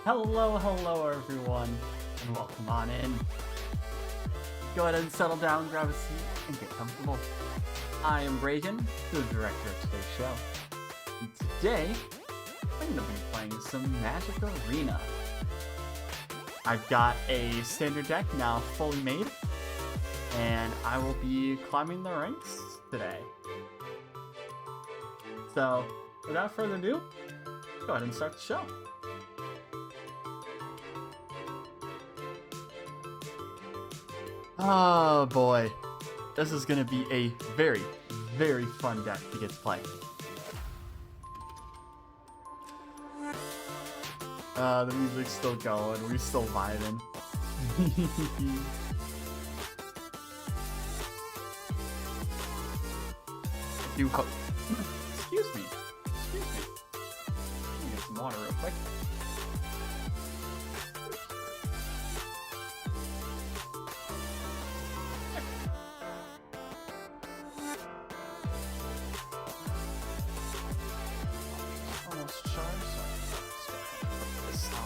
Hello everyone, and welcome on in. Go ahead and settle down, grab a seat, and get comfortable. I am Reagan, the director of today's show. And today, I'm going to be playing some Magic Arena. I've got a standard deck now fully made, and I will be climbing the ranks today. So, without further ado, go ahead and start the show. Oh boy, this is going to be a very, very fun deck to get to play. The music's still going, we're still vibing. Do hope. Excuse me. Let me get some water real quick. Almost charged, so let's go ahead and put this on.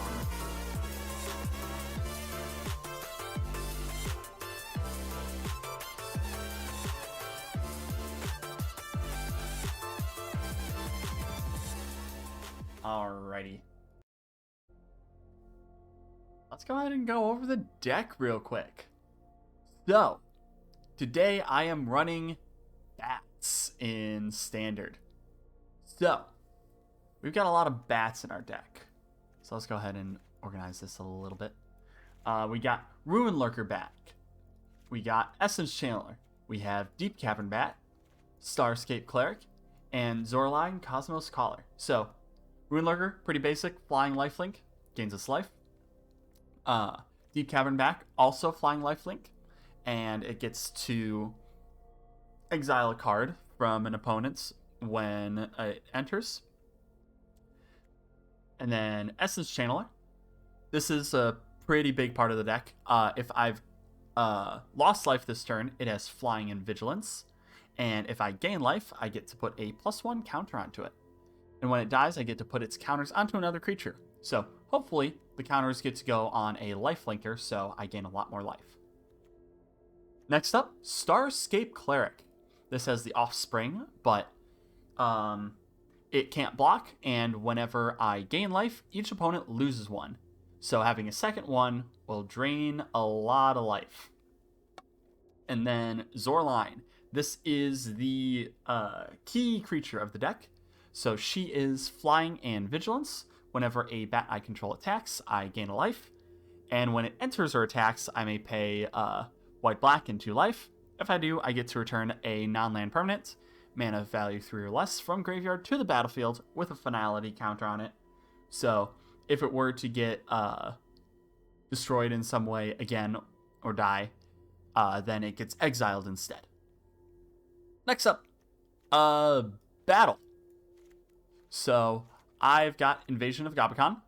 Alrighty. Let's go ahead and go over the deck real quick. So, today I am running bats in Standard. So, we've got a lot of bats in our deck. So let's go ahead and organize this a little bit. We got Ruin Lurker Bat. We got Essence Channeler. We have Deep Cavern Bat, Starscape Cleric, and Zorline Cosmos Caller. So, Ruin Lurker, pretty basic, flying lifelink, gains us life. Deep Cavern Bat, also flying lifelink, and it gets to exile a card from an opponent's when it enters. And then Essence Channeler. This is a pretty big part of the deck. If I've lost life this turn, it has Flying and Vigilance. And if I gain life, I get to put a +1 counter onto it. And when it dies, I get to put its counters onto another creature. So hopefully the counters get to go on a lifelinker, so I gain a lot more life. Next up, Starscape Cleric. This has the Offspring, but it can't block, and whenever I gain life, each opponent loses one. So having a second one will drain a lot of life. And then Zorline. This is the key creature of the deck. So she is Flying and Vigilance. Whenever a bat I control attacks, I gain a life. And when it enters or attacks, I may pay white-black and 2 life. If I do, I get to return a non-land permanent, mana value 3 or less, from graveyard to the battlefield with a finality counter on it. So if it were to get destroyed in some way again or die, then it gets exiled instead. Next up, battle. So I've got Invasion of Gobakon.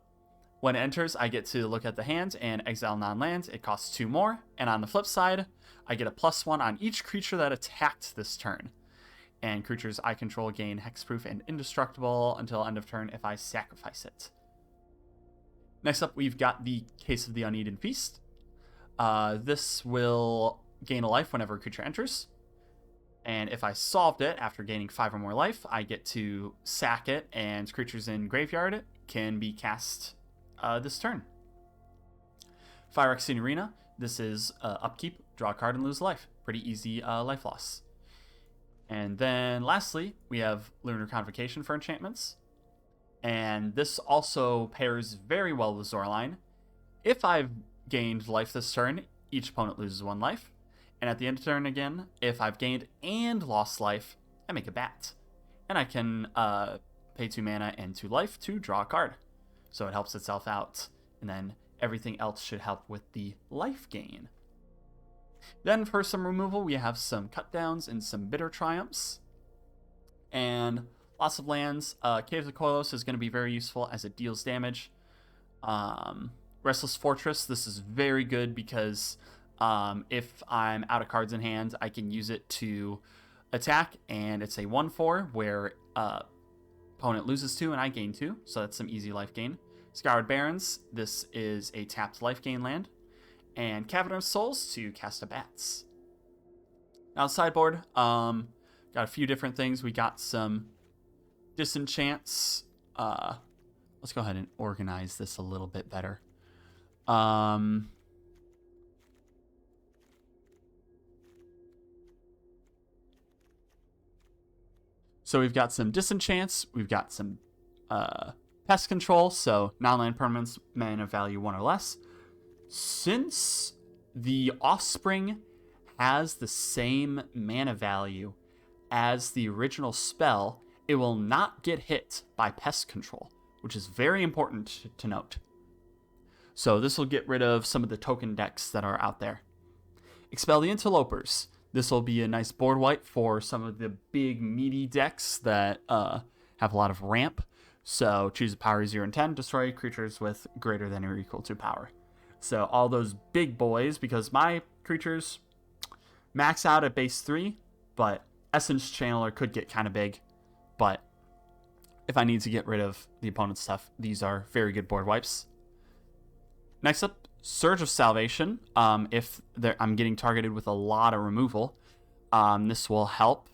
When it enters, I get to look at the hand and exile non-lands. It costs 2 more. And on the flip side, I get a +1 on each creature that attacked this turn. And creatures I control gain hexproof and indestructible until end of turn if I sacrifice it. Next up, we've got the Case of the Uneaten Feast. This will gain a life whenever a creature enters. And if I solved it after gaining 5 or more life, I get to sack it, and creatures in graveyard can be cast this turn. Gathering Arena. This is upkeep, draw a card, and lose life. Pretty easy life loss. And then lastly, we have Lunar Convocation for enchantments. And this also pairs very well with Zorline. If I've gained life this turn, each opponent loses 1 life. And at the end of turn again, if I've gained and lost life, I make a bat. And I can pay 2 mana and 2 life to draw a card. So it helps itself out. And then everything else should help with the life gain. Then for some removal, we have some cut downs and some bitter triumphs. And lots of lands. Caves of Koilos is going to be very useful as it deals damage. Restless Fortress, this is very good because if I'm out of cards in hand, I can use it to attack, and it's a 1/4 where opponent loses 2 and I gain 2, so that's some easy life gain. Scoured Barrens, this is a tapped life gain land. And Cavern of Souls to cast a Bats. Now sideboard, got a few different things. We got some disenchants. Let's go ahead and organize this a little bit better. So we've got some disenchants. We've got some pest control. So non-land permanents, mana value 1 or less. Since the Offspring has the same mana value as the original spell, it will not get hit by pest control, which is very important to note. So this will get rid of some of the token decks that are out there. Expel the Interlopers. This will be a nice board wipe for some of the big meaty decks that have a lot of ramp. So choose a power 0 and 10, destroy creatures with greater than or equal to power. So all those big boys, because my creatures max out at base 3, but Essence Channeler could get kind of big. But if I need to get rid of the opponent's stuff, these are very good board wipes. Next up, Surge of Salvation. If I'm getting targeted with a lot of removal, this will help.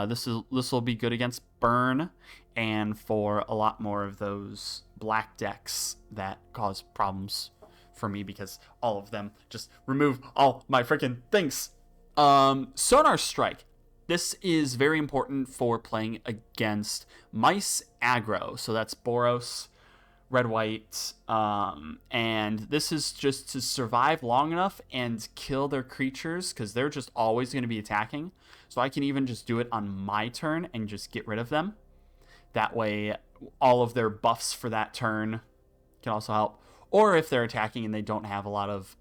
This will be good against burn and for a lot more of those black decks that cause problems for me because all of them just remove all my freaking things. Sonar Strike. This is very important for playing against mice aggro. So that's Boros, red-white, and this is just to survive long enough and kill their creatures because they're just always going to be attacking. So I can even just do it on my turn and just get rid of them. That way, all of their buffs for that turn can also help. Or if they're attacking and they don't have a lot of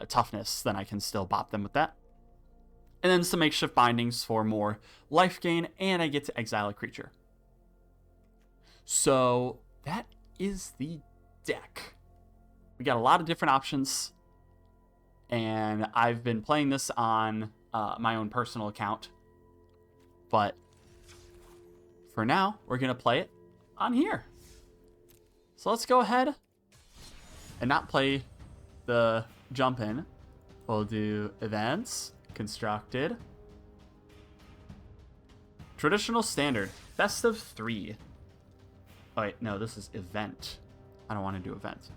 toughness, then I can still bop them with that. And then some makeshift bindings for more life gain, and I get to exile a creature. So that is the deck. We got a lot of different options, and I've been playing this on my own personal account. But for now, we're going to play it on here. So let's go ahead and not play the jump in. We'll do events, constructed, traditional standard, best of 3. Oh, wait, no, this is event. I don't want to do event.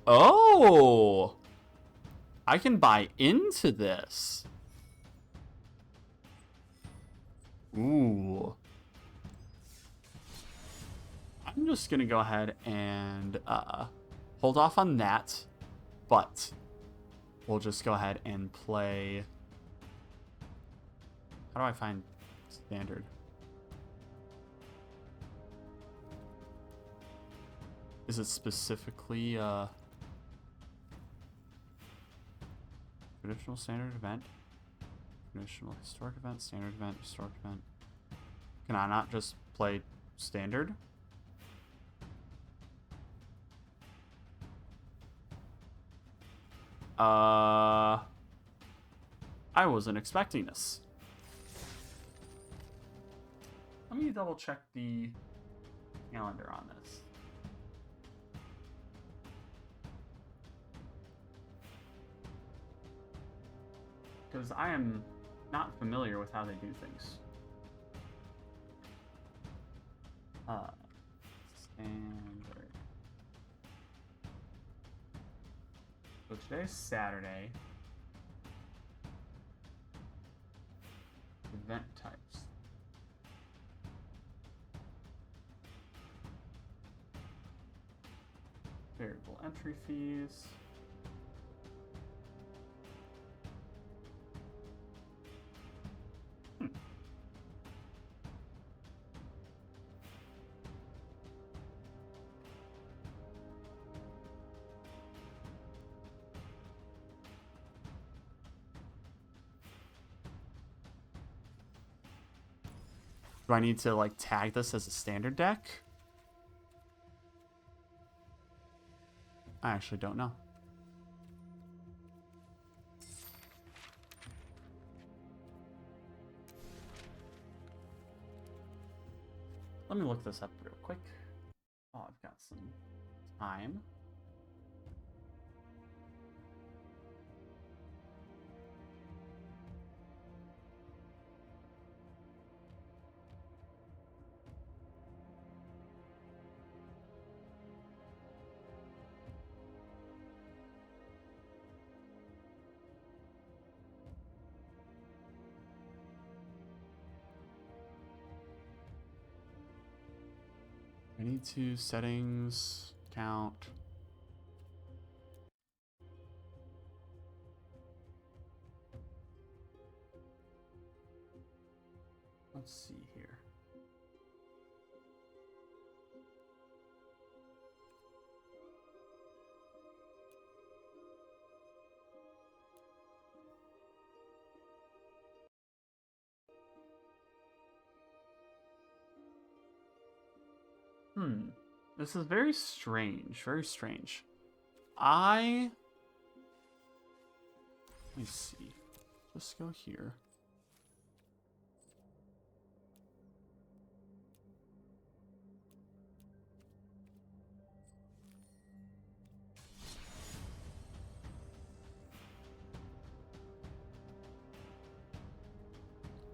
Oh! I can buy into this. Ooh. I'm just going to go ahead and hold off on that. But we'll just go ahead and play. How do I find standard? Is it specifically traditional standard event? Traditional historic event, standard event, historic event. Can I not just play standard? I wasn't expecting this. Let me double check the calendar on this. Because I am not familiar with how they do things. Standard. So today's Saturday. Event types. Variable entry fees. Do I need to like tag this as a standard deck? I actually don't know. Let me look this up real quick. Oh, I've got some time. I need to settings, count. Let's see here. This is very strange. Very strange. Let me see. Let's go here.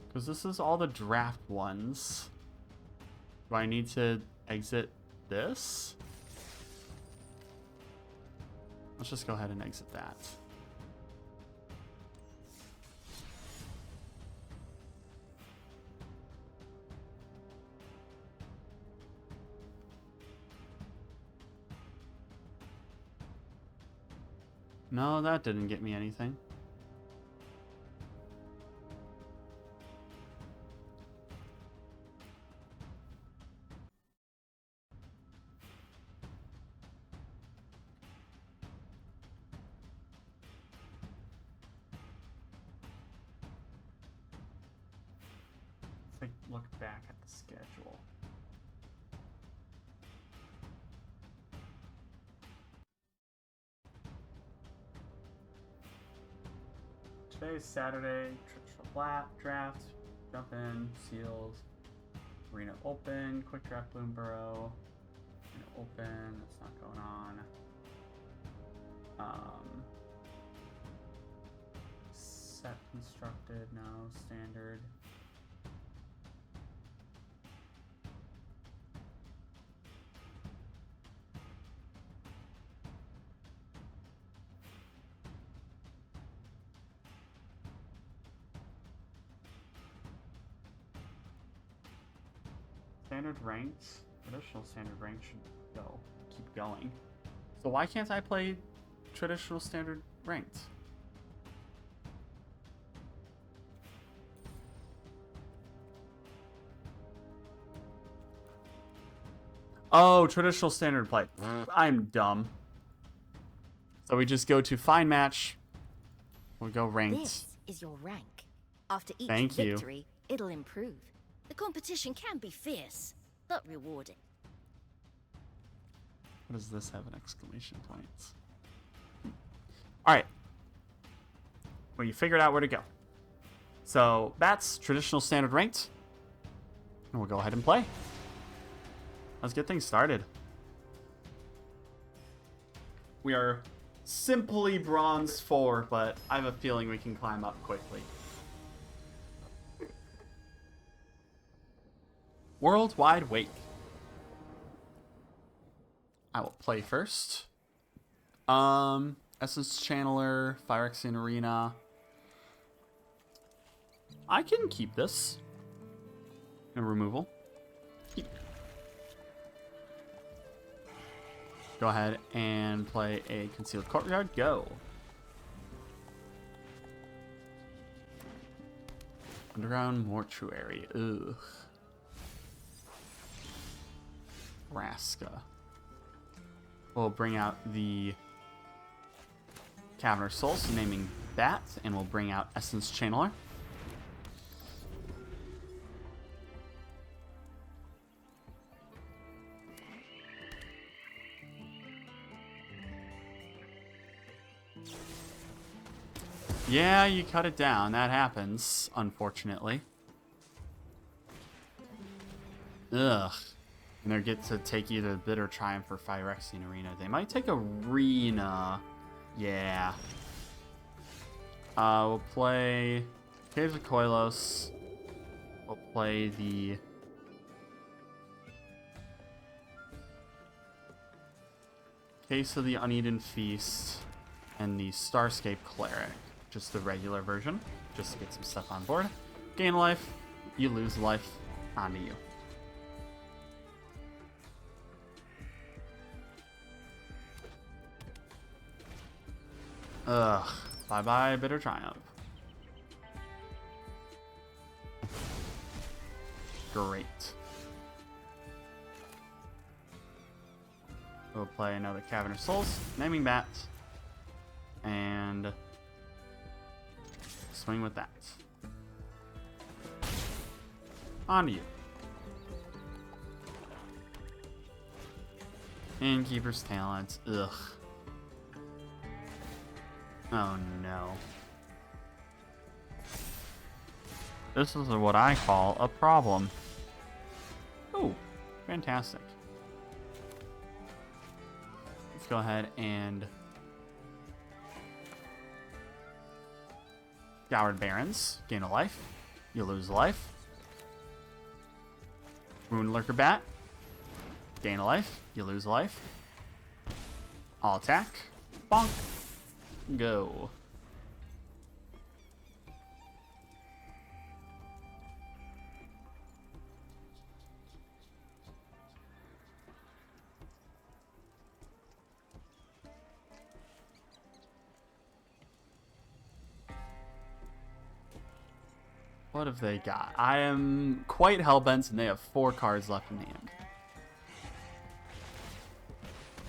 Because this is all the draft ones. Do I need to exit this? Let's just go ahead and exit that. No, that didn't get me anything. Let's look back at the schedule. Today's Saturday, traditional draft, jump in, seals, arena open, quick draft Bloomburrow, arena open, that's not going on. Set constructed, no, standard. Standard ranked, traditional standard ranked should keep going. So why can't I play traditional standard ranked? Oh, traditional standard play. I'm dumb. So we just go to find match. We'll go ranked. This is your rank. After each Thank you. victory, it'll improve. The competition can be fierce, but rewarding. What does this have an exclamation point? All right. Well, you figured out where to go. So that's traditional standard ranked. And we'll go ahead and play. Let's get things started. We are simply bronze 4, but I have a feeling we can climb up quickly. Worldwide Wake. I will play first. Essence Channeler, Phyrexian Arena. I can keep this. And removal. Keep. Go ahead and play a Concealed Courtyard. Go. Underground Mortuary. Ugh. Raska. We'll bring out the Cavern of Souls, so naming that, and we'll bring out Essence Channeler. Yeah, you cut it down. That happens, unfortunately. Ugh. And they get to take either Bitter Triumph or Phyrexian Arena. They might take Arena. Yeah. We'll play Caves of Koilos. We'll play the Case of the Uneaten Feast and the Starscape Cleric. Just the regular version, just to get some stuff on board. Gain life, you lose life, onto you. Ugh, bye-bye Bitter Triumph. Great. We'll play another Cavern of Souls, Naming Bat, and swing with that. On to you. Innkeeper's Talent. Ugh. Oh no. This is what I call a problem. Oh, fantastic. Let's go ahead and Scoured Barrens. Gain a life. You lose a life. Wound Lurker Bat. Gain a life. You lose a life. All attack. Bonk. Go. What have they got? I am quite hellbent, and they have 4 cards left in hand.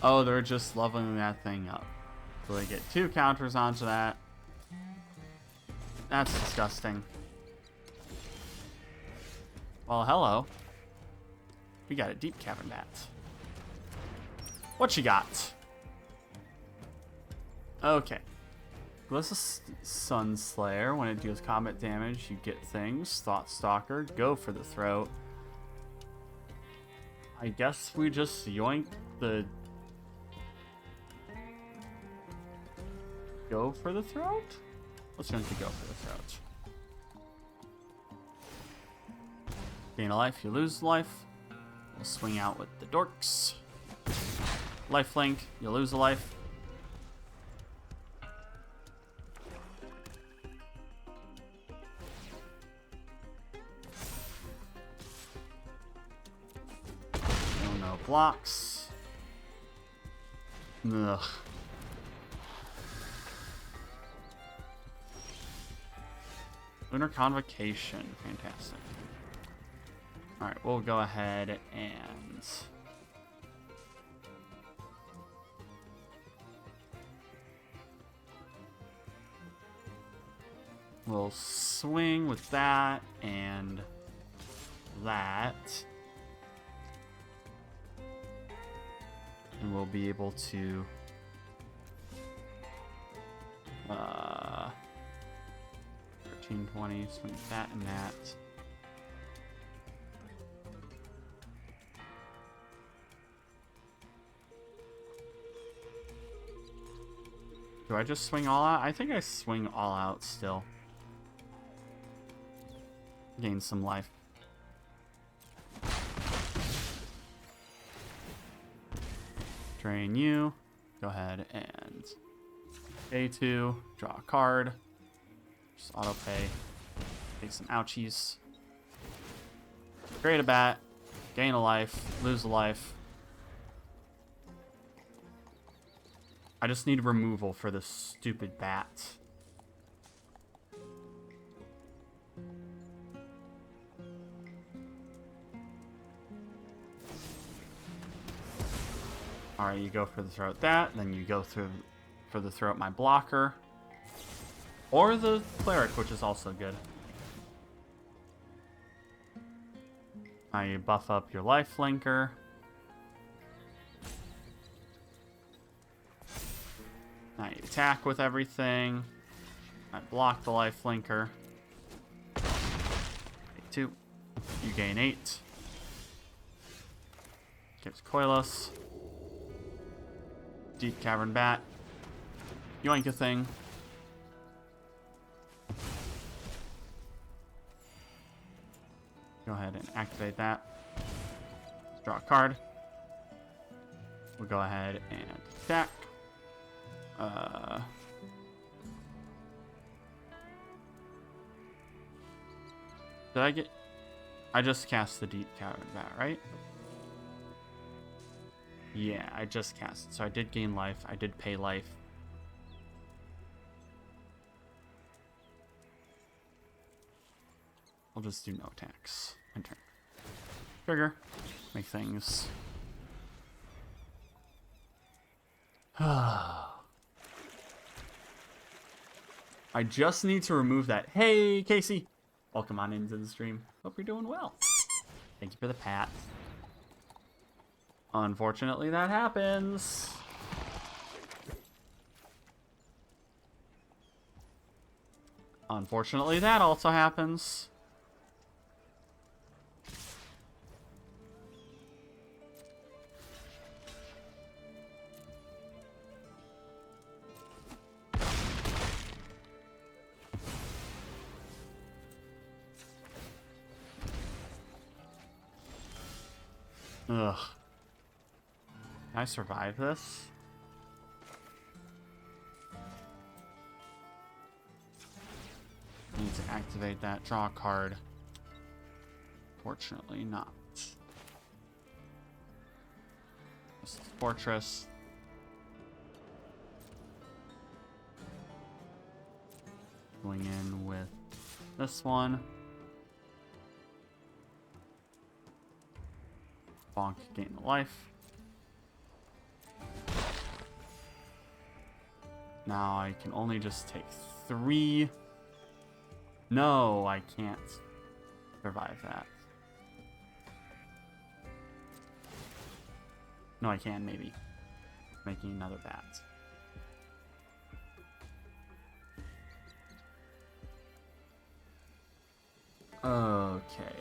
Oh, they're just leveling that thing up. So they get 2 counters onto that. That's disgusting. Well, hello. We got a Deep Cavern Bat. What you got? Okay. Glissa Sunslayer. When it deals combat damage, you get things. Thought Stalker. Go for the throat. I guess we just yoink the... Go for the throat? Let's yoink the go for the throat. Gain a life, you lose life. We'll swing out with the dorks. Lifelink, you lose a life. No blocks. Ugh. Lunar Convocation. Fantastic. Alright, we'll go ahead and... we'll swing with that and that. And we'll be able to... 13, 20, swing that and that. Do I just swing all out? I think I swing all out still. Gain some life. Drain you. Go ahead and A2, draw a card. Just auto pay. Take some ouchies. Create a bat. Gain a life. Lose a life. I just need removal for this stupid bat. Alright, you go for the throat that, then you go through for the throat my blocker. Or the cleric, which is also good. Now you buff up your life linker. Now you attack with everything. I block the life linker. Take 2. You gain 8. Gives Coilos. Deep Cavern Bat. Yoink a thing. Go ahead and activate that. Let's draw a card. We'll go ahead and attack. Did I get... I just cast the Deep Cavern Bat, right? Yeah, I just cast it. So I did gain life. I did pay life. I'll just do no attacks. And turn. Trigger. Make things. I just need to remove that. Hey, Casey. Welcome on into the stream. Hope you're doing well. Thank you for the pat. Unfortunately, that happens. Unfortunately, that also happens. Ugh. Can I survive this? Need to activate that. Draw a card. Fortunately not. This is Fortress. Going in with this one. Bonk, gain the life. Now I can only just take 3. No, I can't survive that. No, I can, maybe. Making another bat. Okay.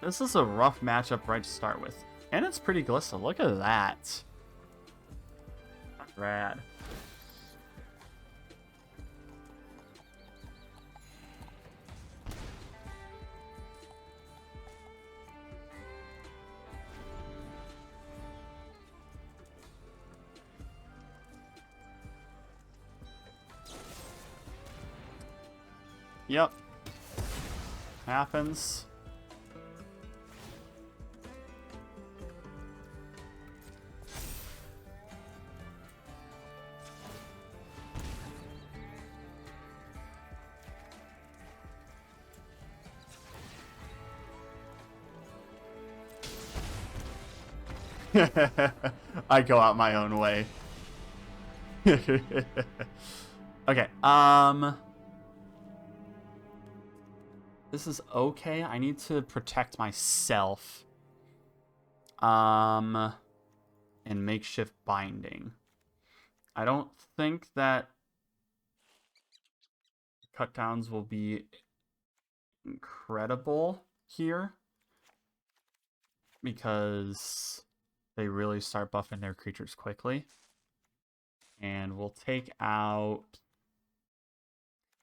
This is a rough matchup right to start with. And it's pretty Glissa. Look at that. Rad. Yep. Happens. I go out my own way. Okay, this is okay. I need to protect myself. And makeshift binding. I don't think that cut downs will be incredible here, because they really start buffing their creatures quickly. And we'll take out...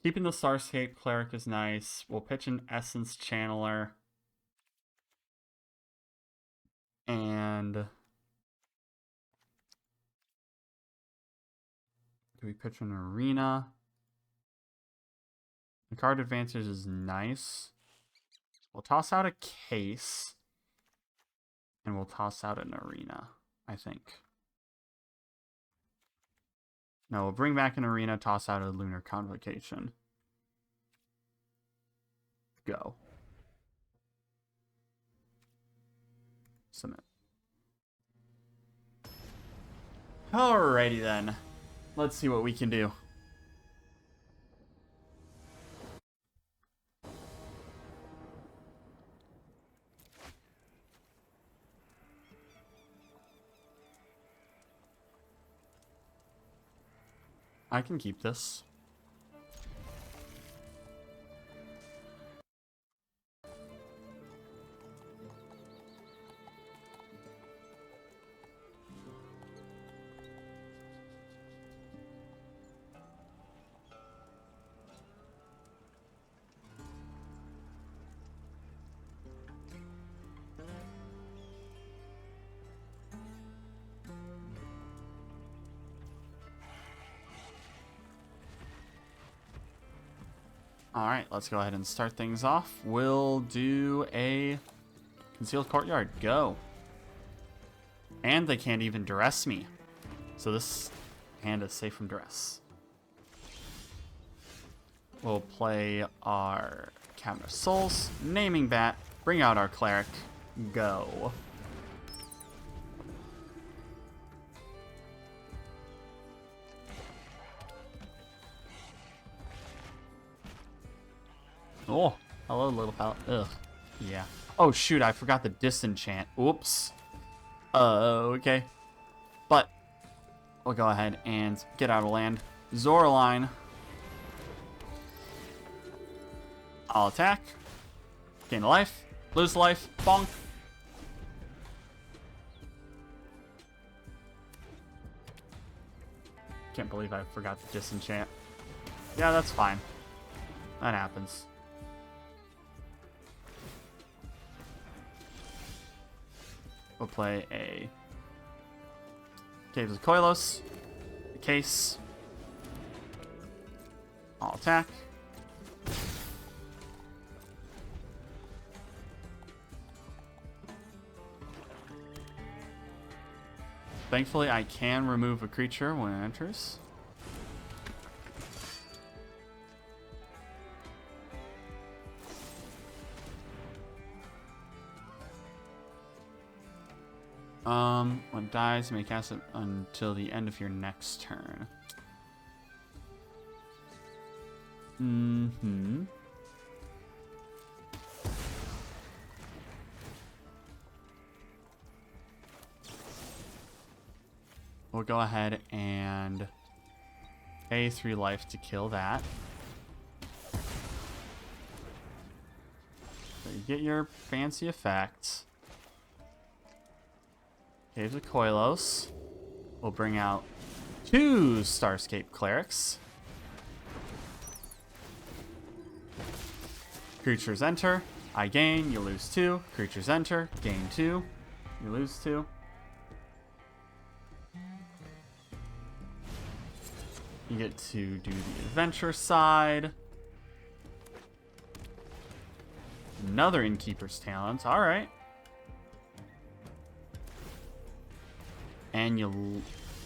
Keeping the Starscape Cleric is nice. We'll pitch an Essence Channeler. And... do we pitch an Arena? The card advantage is nice. We'll toss out a Case. And we'll toss out an Arena, I think. No, we'll bring back an Arena, toss out a Lunar Convocation. Go. Submit. Alrighty then. Let's see what we can do. I can keep this. All right, let's go ahead and start things off. We'll do a Concealed Courtyard. Go. And they can't even duress me. So this hand is safe from duress. We'll play our Cabinet of Souls, naming that, bring out our Cleric, go. Oh, hello, little pal. Ugh. Yeah. Oh, shoot, I forgot the disenchant. Oops. Okay. But we'll go ahead and get out of land. Zoraline. I'll attack. Gain a life. Lose life. Bonk. Can't believe I forgot the disenchant. Yeah, that's fine. That happens. We'll play a Caves of Koilos, a case. I'll attack. Thankfully, I can remove a creature when it enters. When it dies, you may cast it until the end of your next turn. We'll go ahead and pay 3 life to kill that. So you get your fancy effects. Caves of Koilos. We'll bring out 2 Starscape Clerics. Creatures enter. I gain. You lose 2. Creatures enter. Gain 2. You lose 2. You get to do the adventure side. Another Innkeeper's Talent. Alright. And you'll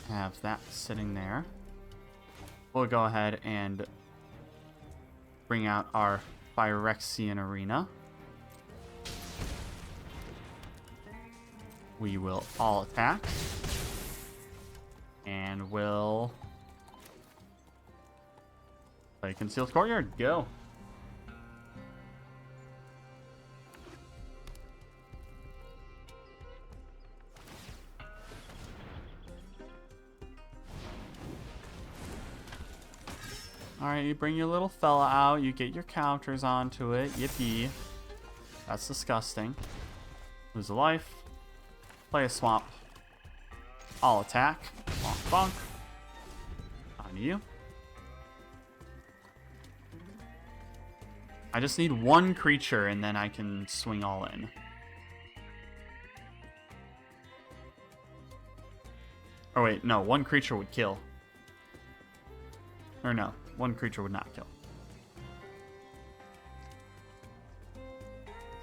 have that sitting there. We'll go ahead and bring out our Phyrexian Arena. We will all attack. And we'll play Concealed Courtyard. Go. Alright, you bring your little fella out. You get your counters onto it. Yippee. That's disgusting. Lose a life. Play a swamp. I'll attack. Bonk, bonk. On you. I just need 1 creature and then I can swing all in. Oh wait, no, 1 creature would kill. Or no, 1 creature would not kill.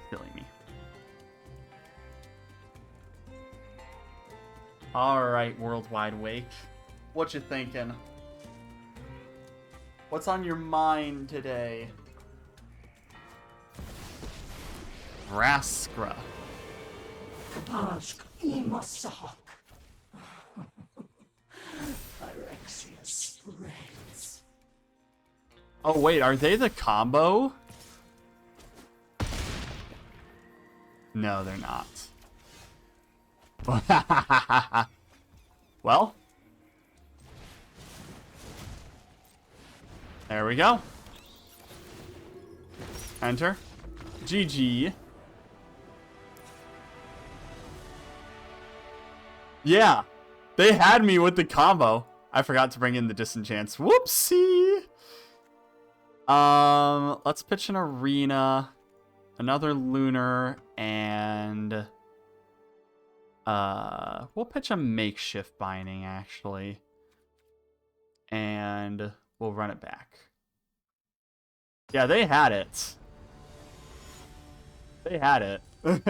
Killing me. Alright, Worldwide Wake. What you thinking? What's on your mind today? Raskra. Ask Imasak. Phyrexia spreads. Oh wait, are they the combo? No, they're not. Well, there we go. Enter. GG. Yeah, they had me with the combo. I forgot to bring in the disenchants. Whoopsie. Let's pitch an arena, another lunar, and we'll pitch a makeshift binding actually, and we'll run it back. Yeah, they had it. They had it. Good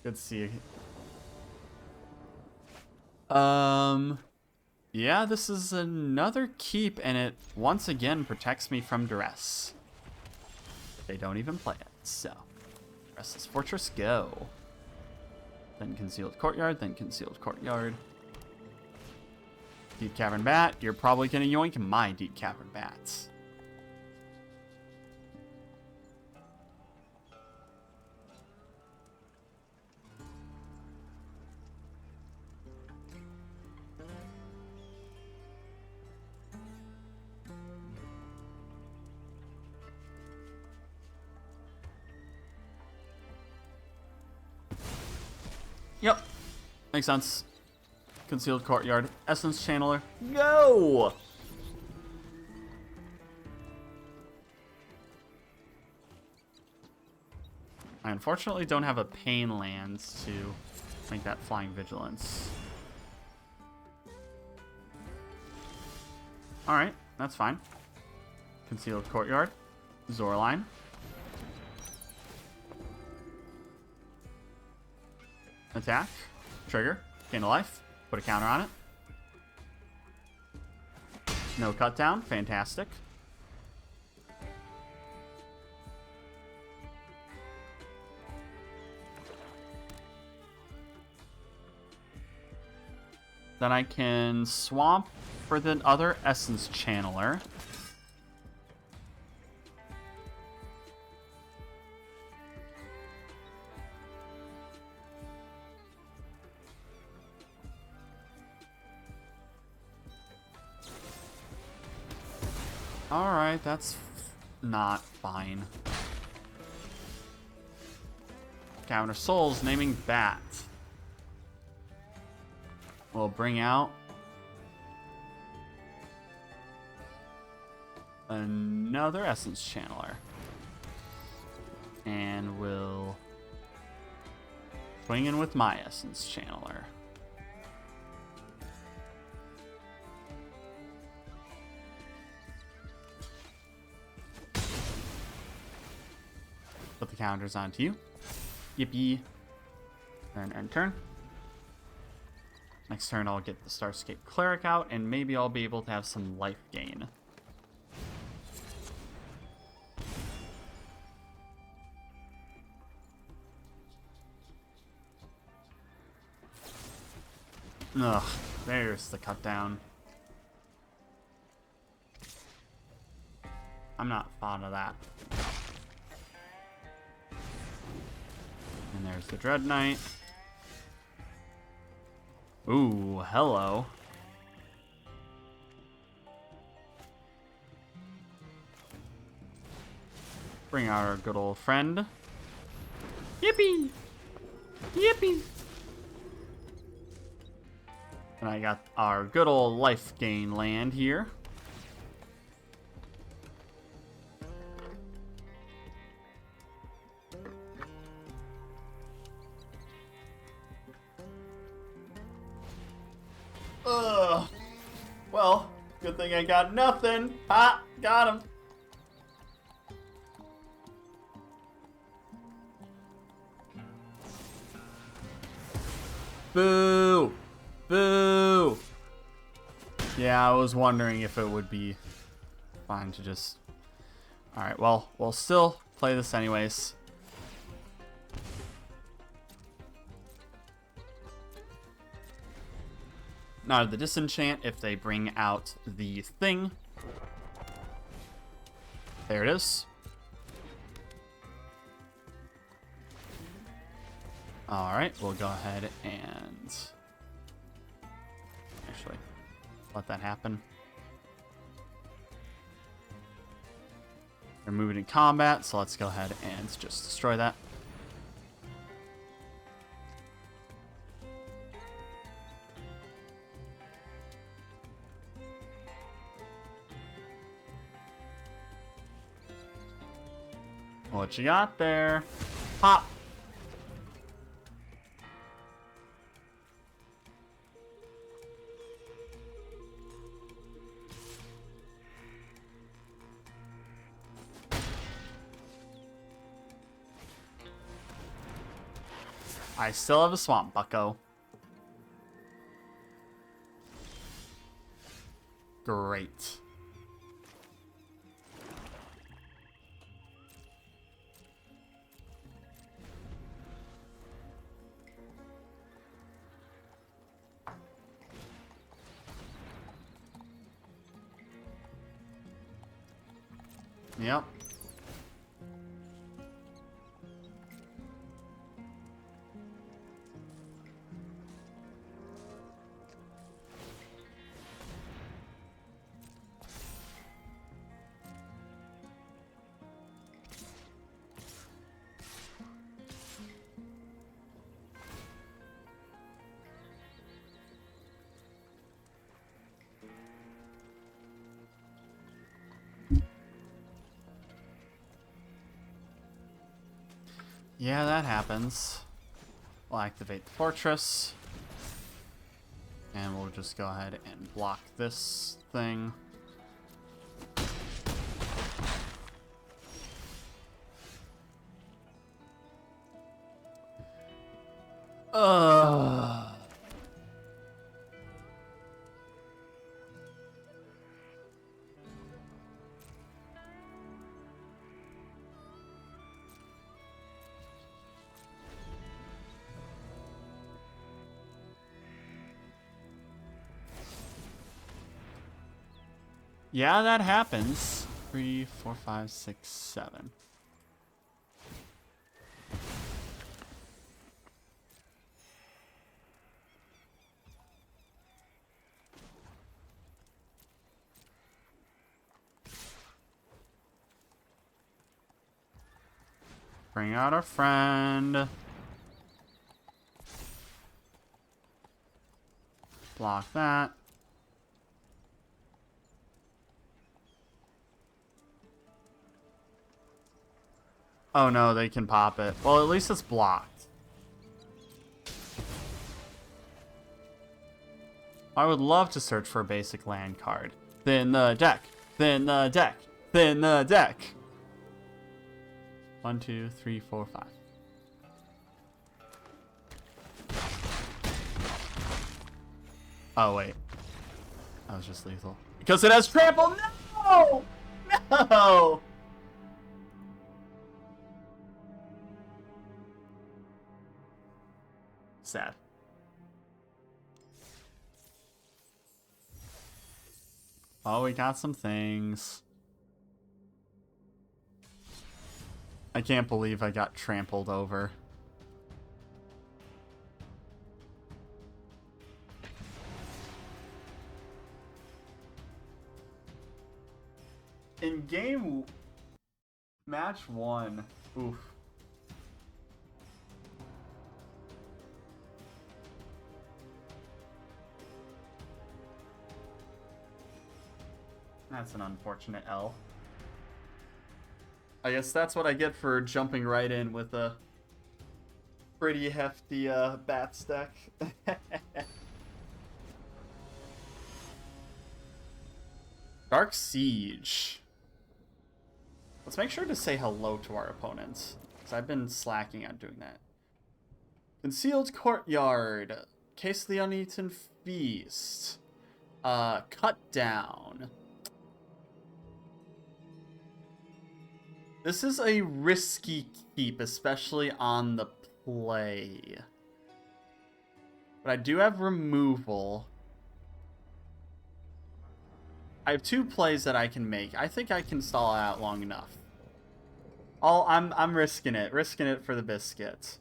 to see you. Yeah, this is another keep, and it once again protects me from duress. They don't even play it, so. Restless Fortress, go. Then Concealed Courtyard, then Concealed Courtyard. Deep Cavern Bat, you're probably gonna yoink my Deep Cavern Bats. Yep, makes sense. Concealed Courtyard, Essence Channeler, go! I unfortunately don't have a Pain Lands to make that Flying Vigilance. Alright, that's fine. Concealed Courtyard, Zorline. Attack, trigger, gain a life, put a counter on it. No cut down, fantastic. Then I can swamp for the other Essence Channeler. Alright, that's not fine. Counter Souls, naming Bat. We'll bring out another Essence Channeler. And we'll swing in with my Essence Channeler. Put the counters onto you. Yippee. Then end turn. Next turn I'll get the Starscape Cleric out, and maybe I'll be able to have some life gain. Ugh, there's the cut down. I'm not fond of that. And there's the Dread Knight. Ooh, hello. Bring out our good old friend. Yippee! Yippee! And I got our good old life gain land here. Ugh. Well, good thing I got nothing. Ha! Got him. Boo! Boo! Yeah, I was wondering if it would be fine to just... Alright, well, we'll still play this anyways. Now the disenchant if they bring out the thing. There it is. Alright, we'll go ahead and actually let that happen. They're moving in combat, so let's go ahead and just destroy that. What you got there? Pop! I still have a swamp, bucko. Great. Yep. Yeah, that happens. We'll activate the fortress. And we'll just go ahead and block this thing. Ugh. Yeah, that happens. 3, 4, 5, 6, 7. Bring out our friend. Block that. Oh no, they can pop it. Well, at least it's blocked. I would love to search for a basic land card. Thin the deck. Thin the deck. Thin the deck. 1, 2, 3, 4, 5. Oh wait, that was just lethal because it has trample. No, no. Sad. Oh, we got some things. I can't believe I got trampled over. In game match 1, oof. That's an unfortunate L. I guess that's what I get for jumping right in with a pretty hefty bat stack. Dark Siege. Let's make sure to say hello to our opponents, because I've been slacking on doing that. Concealed Courtyard. Case of the Uneaten Feast. Cut Down. This is a risky keep, especially on the play. But I do have removal. I have 2 plays that I can make. I think I can stall out long enough. I'm risking it for the biscuit.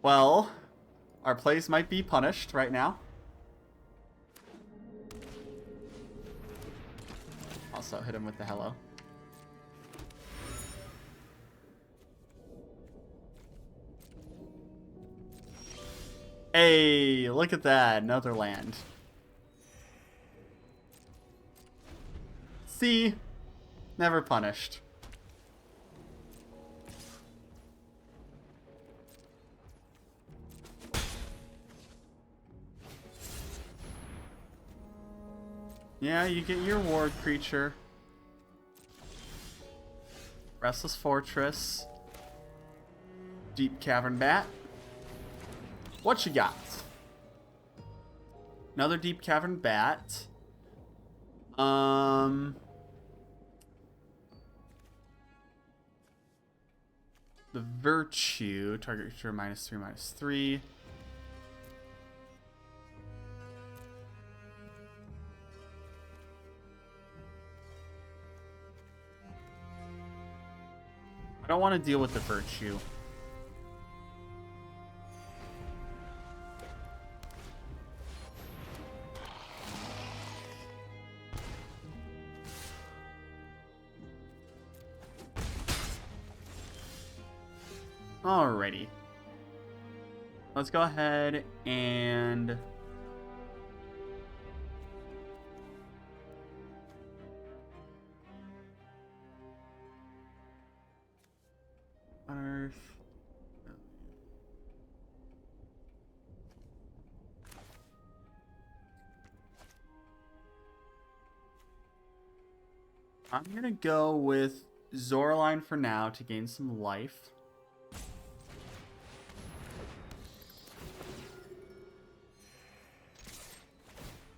Well, our plays might be punished right now. Also hit him with the hello. Hey, look at that. Another land. See? Never punished. Yeah, you get your ward creature. Restless Fortress. Deep Cavern Bat. What you got? Another Deep Cavern Bat. The Virtue. Target creature -3/-3. I don't want to deal with the Virtue. Alrighty. Let's go ahead and... Earth. I'm gonna go with Zoraline for now to gain some life.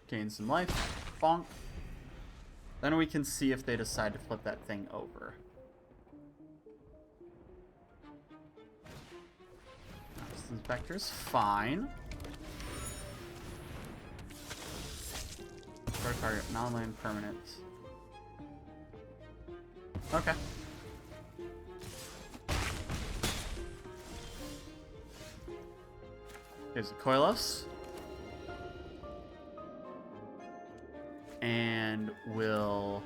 Gain some life. Bonk. Then we can see if they decide to flip that thing over. Inspector's fine. Target non-land permanent. Okay. Here's the Koilos. And we'll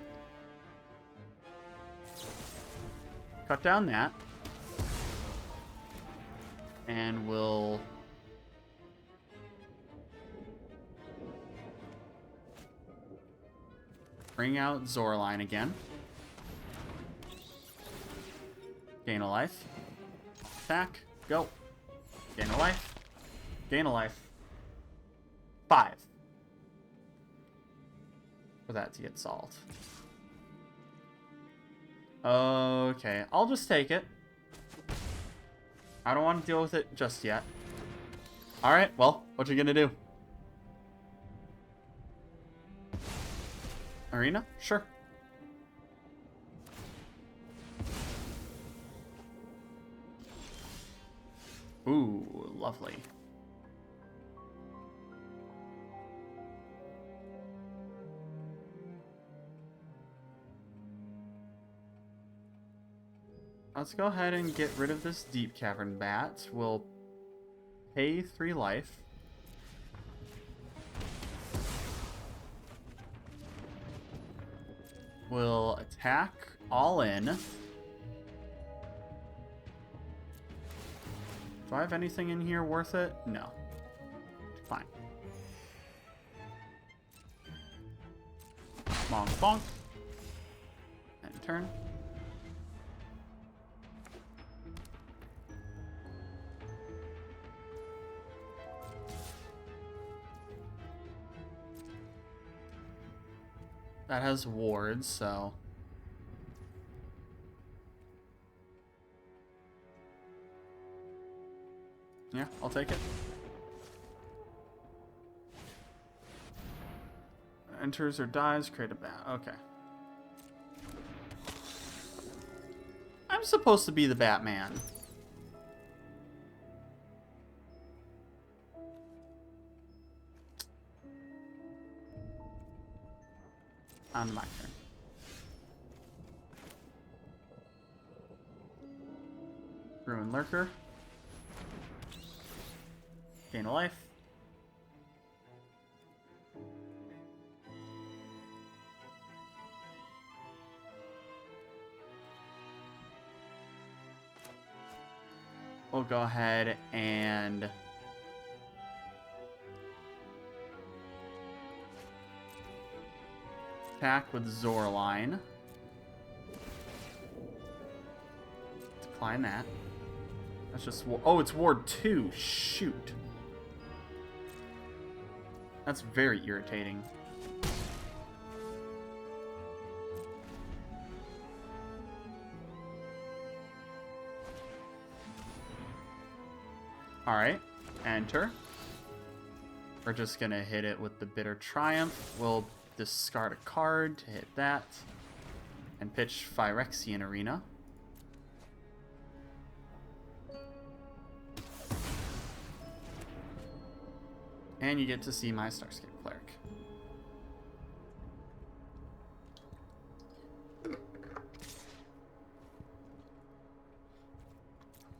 cut down that. And we'll bring out Zoraline again. Gain a life. Attack. Go. Gain a life. Gain a life. 5. For that to get solved. Okay, I'll just take it. I don't want to deal with it just yet. Alright, well, what you gonna do? Arena? Sure. Ooh, lovely. Let's go ahead and get rid of this Deep Cavern Bat. We'll pay 3 life. We'll attack all in. Do I have anything in here worth it? No. Fine. Bonk, bonk. And turn. That has wards, so... yeah, I'll take it. Enters or dies, create a bat. Okay. I'm supposed to be the Batman. On my turn. Ruin Lurker. Gain a life. We'll go ahead and attack with Zoraline. Decline that. That's just... oh, it's Ward 2. Shoot. That's very irritating. Alright, enter. We're just gonna hit it with the Bitter Triumph. We'll discard a card to hit that. And pitch Phyrexian Arena. And you get to see my Starscape Cleric.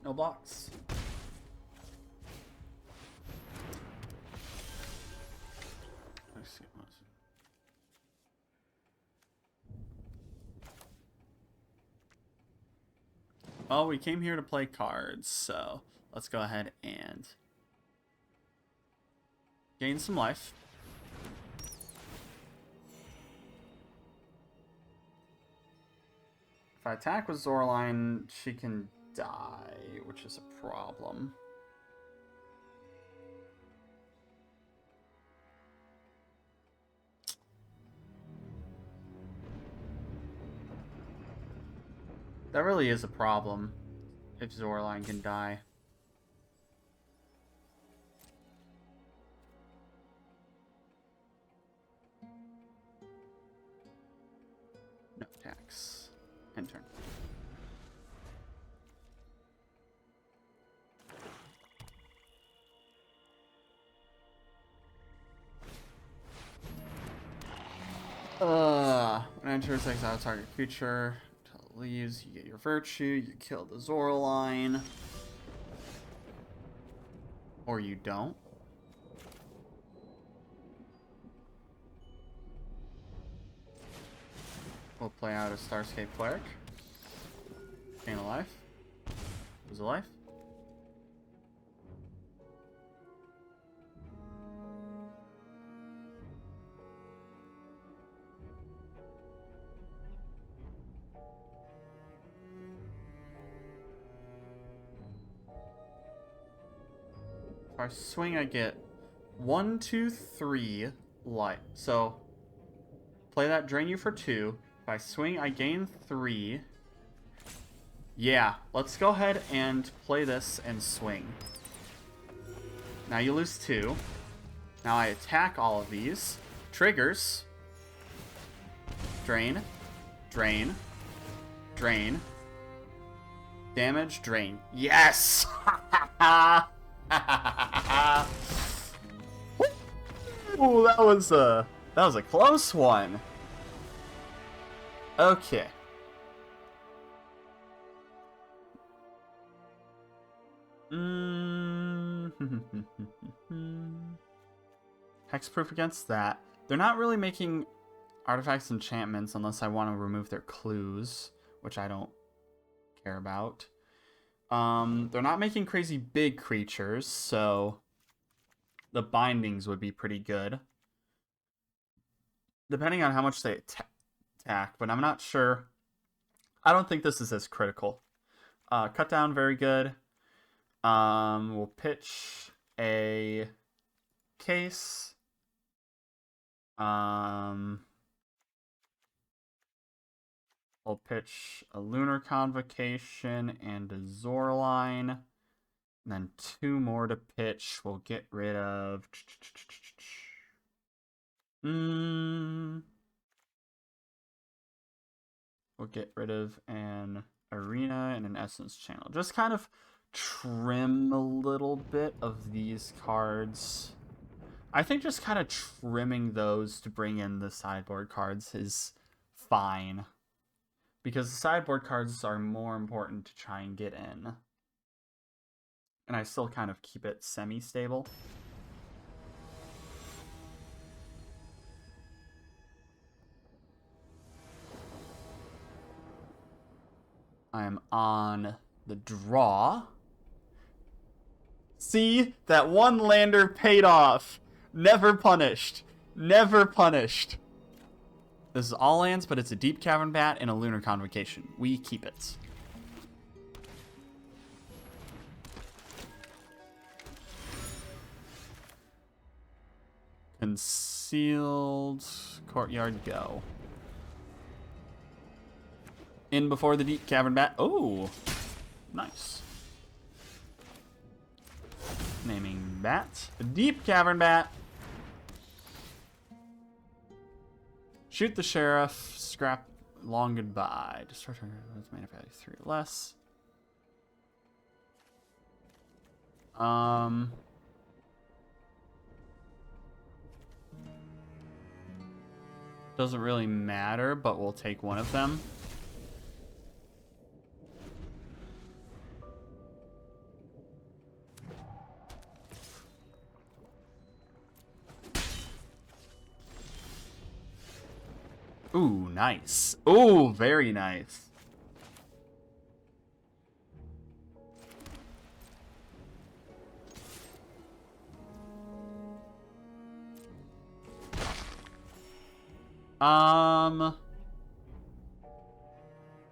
No blocks. Well, we came here to play cards, so let's go ahead and gain some life. If I attack with Zoraline, she can die, which is a problem. That really is a problem if Zoraline can die. No attacks. End turn. When enters exile target creature. Leaves, you get your virtue, you kill the Zoraline. Or you don't. We'll play out a Starscape Cleric. Gain a life. Lose a life. If I swing, I get 1, 2, 3 life. So, play that, drain you for 2. If I swing, I gain 3. Yeah, let's go ahead and play this and swing. Now you lose 2. Now I attack all of these. Triggers. Drain. Drain. Drain. Damage, drain. Yes! Ooh, that was a close one. Okay. Hexproof against that. They're not really making artifacts enchantments unless I want to remove their clues, which I don't care about. They're not making crazy big creatures, so the bindings would be pretty good. Depending on how much they attack, but I'm not sure. I don't think this is as critical. Cut down, very good. We'll pitch a case. We'll pitch a Lunar Convocation and a Zoraline. And then 2 more to pitch. We'll get rid of... We'll get rid of an Arena and an Essence Channel. Just kind of trim a little bit of these cards. I think just kind of trimming those to bring in the sideboard cards is fine. Because the sideboard cards are more important to try and get in. And I still kind of keep it semi-stable. I am on the draw. See? That one lander paid off. Never punished. Never punished. This is all lands, but it's a Deep Cavern Bat and a Lunar Convocation. We keep it. Concealed Courtyard, go. In before the Deep Cavern Bat. Oh, nice. bat. A deep cavern bat. Shoot the sheriff. Scrap long goodbye. Destroy target with mana value 3 or less. Doesn't really matter, but we'll take one of them. Ooh, nice. Ooh, very nice.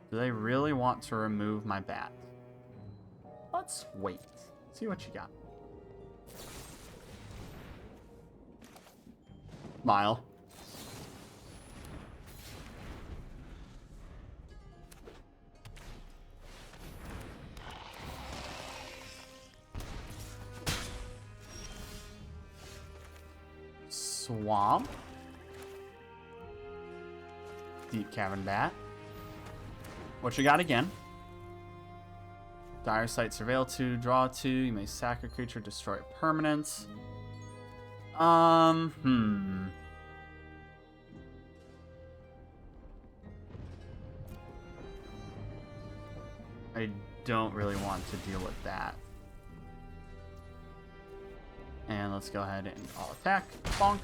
Do they really want to remove my bat? Let's wait. See what you got. Smile. Swamp. Deep cavern bat. What you got again? Dire sight, surveil 2, draw 2. You may sack a creature, destroy a permanent. I don't really want to deal with that. And let's go ahead and all attack. Bonk.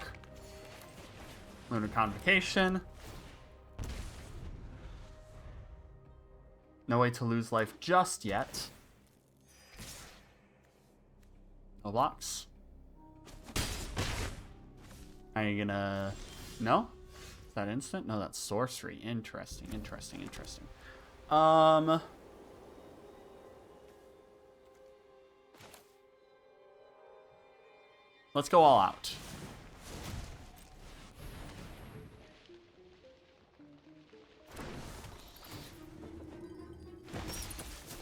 Lunar Convocation. No way to lose life just yet. No blocks. Are you gonna... No? Is that instant? No, that's sorcery. Interesting, interesting, interesting. Let's go all out.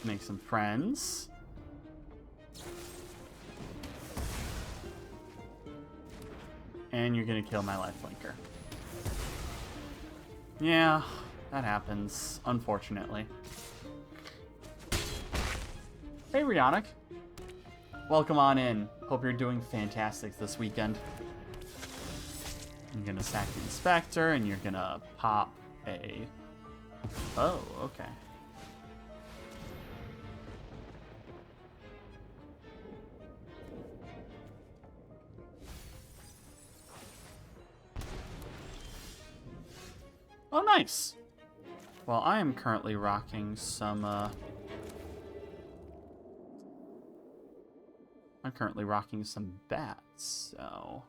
Make some friends. And you're gonna kill my lifelinker. Yeah, that happens, unfortunately. Hey, Rionic. Welcome on in. Hope you're doing fantastic this weekend. You're gonna sack the Inspector, and you're gonna pop a... Oh, okay. Oh, nice. Well, I am currently rocking some, I'm currently rocking some bats, so...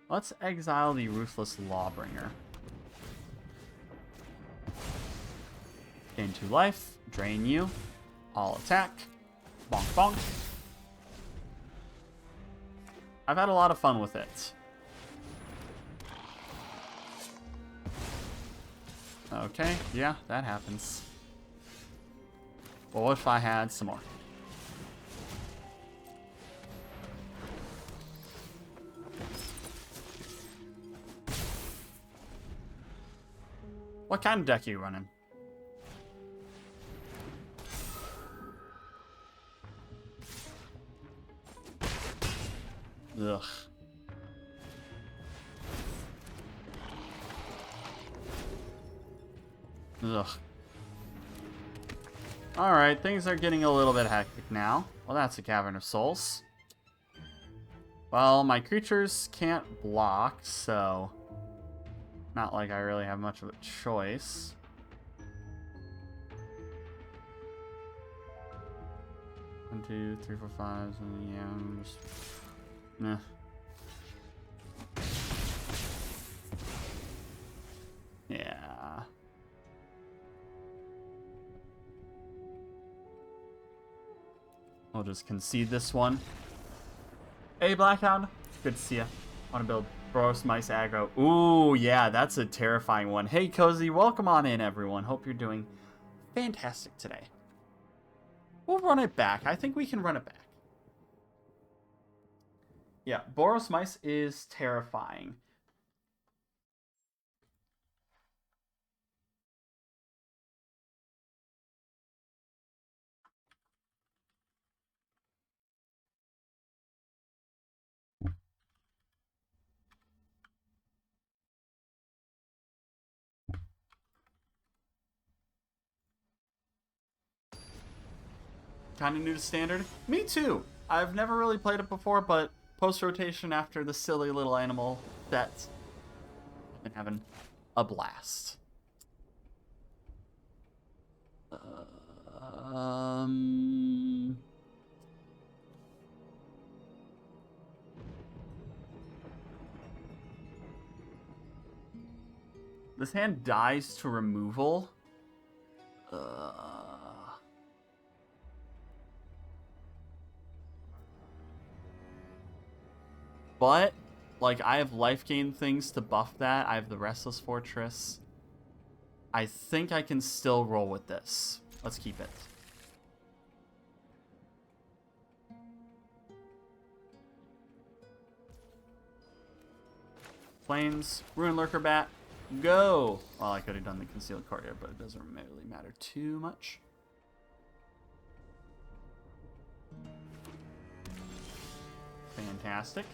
Let's exile the Ruthless Lawbringer. Gain 2 life, drain you, all attack, bonk bonk. I've had a lot of fun with it. Okay, yeah, that happens. Well, what if I had some more? What kind of deck are you running? Ugh. Ugh. Alright, things are getting a little bit hectic now. Well, that's a Cavern of Souls. Well, my creatures can't block, so... Not like I really have much of a choice. One, two, three, four, five, and yeah, I'm just... Nah. Yeah. I'll just concede this one. Hey, Blackhound. Good to see ya. Want to build Boros Mice aggro. Ooh, yeah, that's a terrifying one. Hey, Cozy. Welcome on in, everyone. Hope you're doing fantastic today. We'll run it back. I think we can run it back. Yeah, Boros Mice is terrifying. Kind of new to Standard. Me too. I've never really played it before, but post-rotation after the silly little animal set, I've been having a blast. Um... This hand dies to removal. But, like, I have life gain things to buff that. I have the Restless Fortress. I think I can still roll with this. Let's keep it. Flames, Ruin Lurker Bat, go! Well, I could have done the Concealed Courtyard, but it doesn't really matter too much. Fantastic.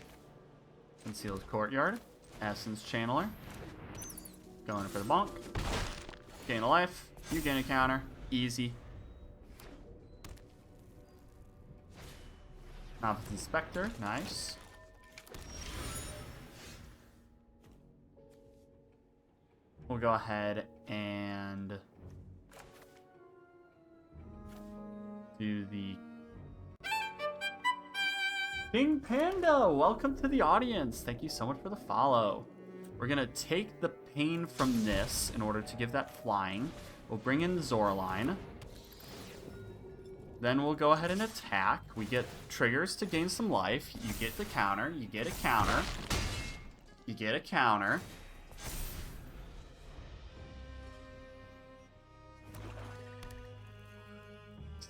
Concealed Courtyard, Essence Channeler. Going for the bonk. Gain a life, you gain a counter. Easy. Novice Inspector, nice. We'll go ahead and do the King Panda. Welcome to the audience. Thank you so much for the follow. We're gonna take the pain from this in order to give that flying. We'll bring in Zoraline. Then we'll go ahead and attack. We get triggers to gain some life. You get the counter. You get a counter. You get a counter.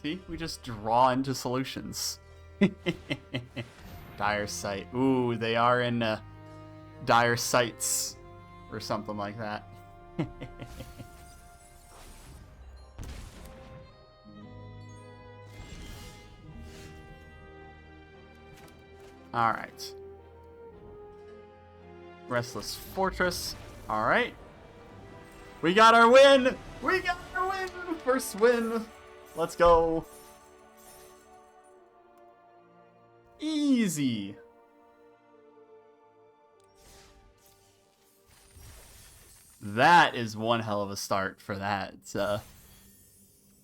See, we just draw into solutions. Dire Sight. Ooh, they are in Dire Sights or something like that. All right. Restless Fortress. All right. We got our win. We got our win. First win. Let's go. Easy. That is one hell of a start for that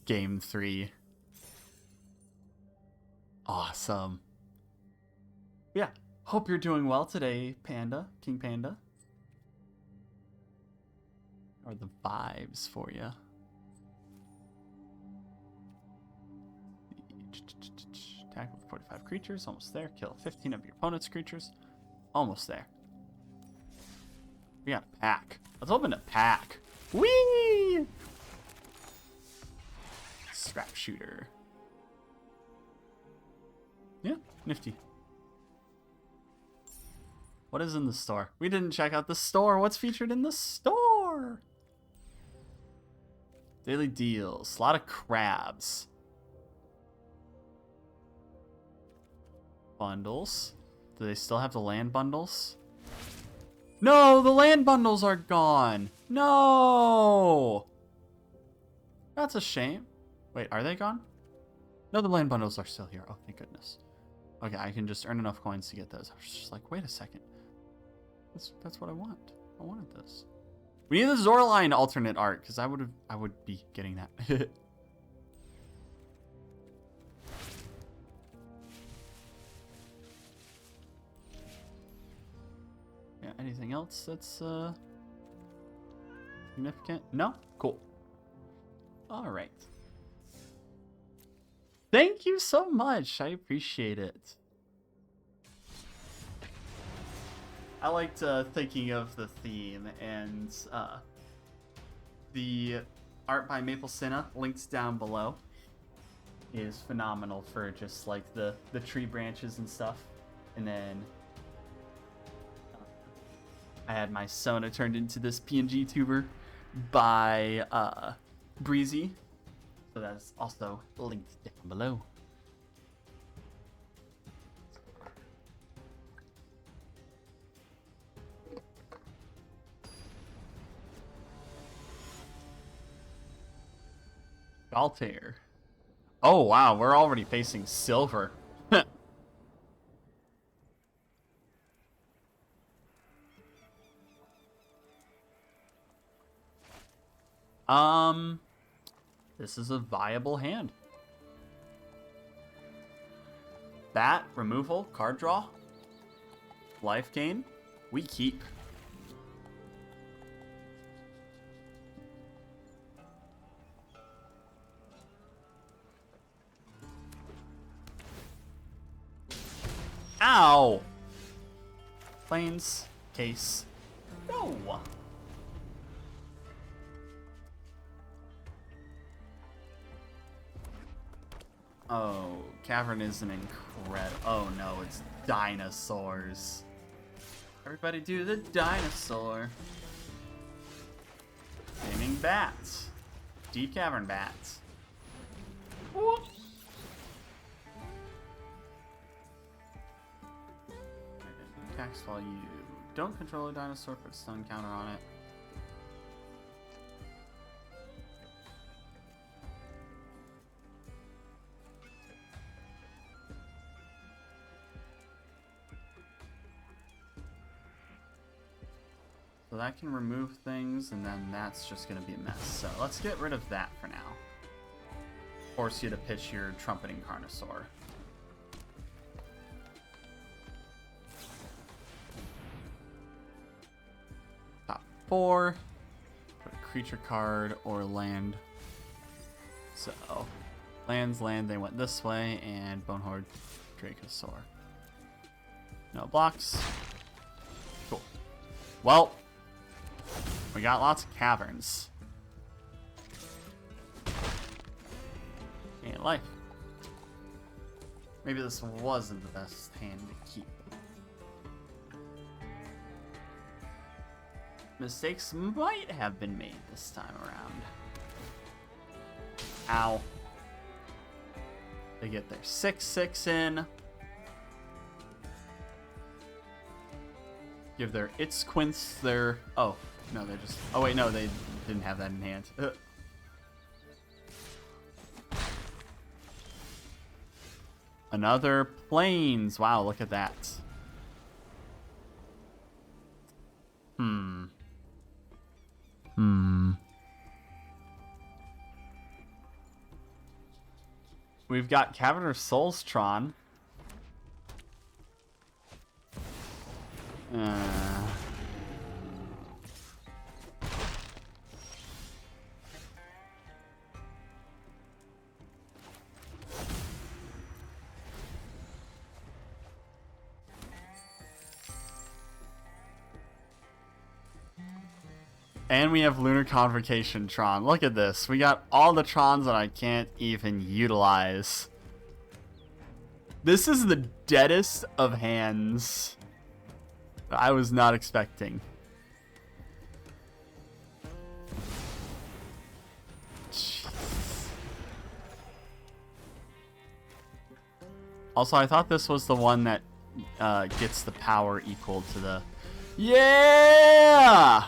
game 3. Awesome. Yeah. Hope you're doing well today, Panda, King Panda. Or the vibes for you. Attack with 45 creatures, almost there. Kill 15 of your opponent's creatures, almost there. We got a pack. Let's open a pack. Whee! Scrap shooter. Yeah, nifty. What is in the store? We didn't check out the store. What's featured in the store? Daily deals. A lot of crabs. Bundles. Do they still have the land bundles? No, the land bundles are gone. No. That's a shame. Wait, are they gone? No, the land bundles are still here. Oh, thank goodness. Okay, I can just earn enough coins to get those. I was just like, wait a second. That's what I want. I wanted this. We need the Zoraline alternate art because I would be getting that. Yeah, anything else that's significant? No? Cool. All right. Thank you so much. I appreciate it. I liked thinking of the theme, and the art by Maple Senna, linked down below, is phenomenal for just like the tree branches and stuff. And then I had my Sona turned into this PNG tuber by Breezy. So that's also linked down below. Altair. Oh wow, we're already facing silver. This is a viable hand. Bat, removal, card draw, life gain, we keep. Ow! Plains, case, no! Oh, Cavern is an incredible... Oh no, it's dinosaurs. Everybody do the dinosaur. Naming bats. Deep Cavern bats. Whoop. Attacks while you don't control a dinosaur, put stun counter on it. So that can remove things, and then that's just going to be a mess. So let's get rid of that for now. Force you to pitch your Trumpeting Carnosaur. Top 4. Put a creature card or land. So, land, they went this way, and Bonehorde Dracosaur. No blocks. Cool. Well, we got lots of caverns. And life. Maybe this wasn't the best hand to keep. Mistakes might have been made this time around. Ow. They get their 6/6 in. Give their It's Quince their... Oh, no, they just... Oh, wait, no, they didn't have that in hand. Another Plains. Wow, look at that. We've got Cavern Souls Tron. And we have Lunar Convocation Tron. Look at this. We got all the Trons that I can't even utilize. This is the deadest of hands I was not expecting. Jeez. Also, I thought this was the one that gets the power equal to the... Yeah!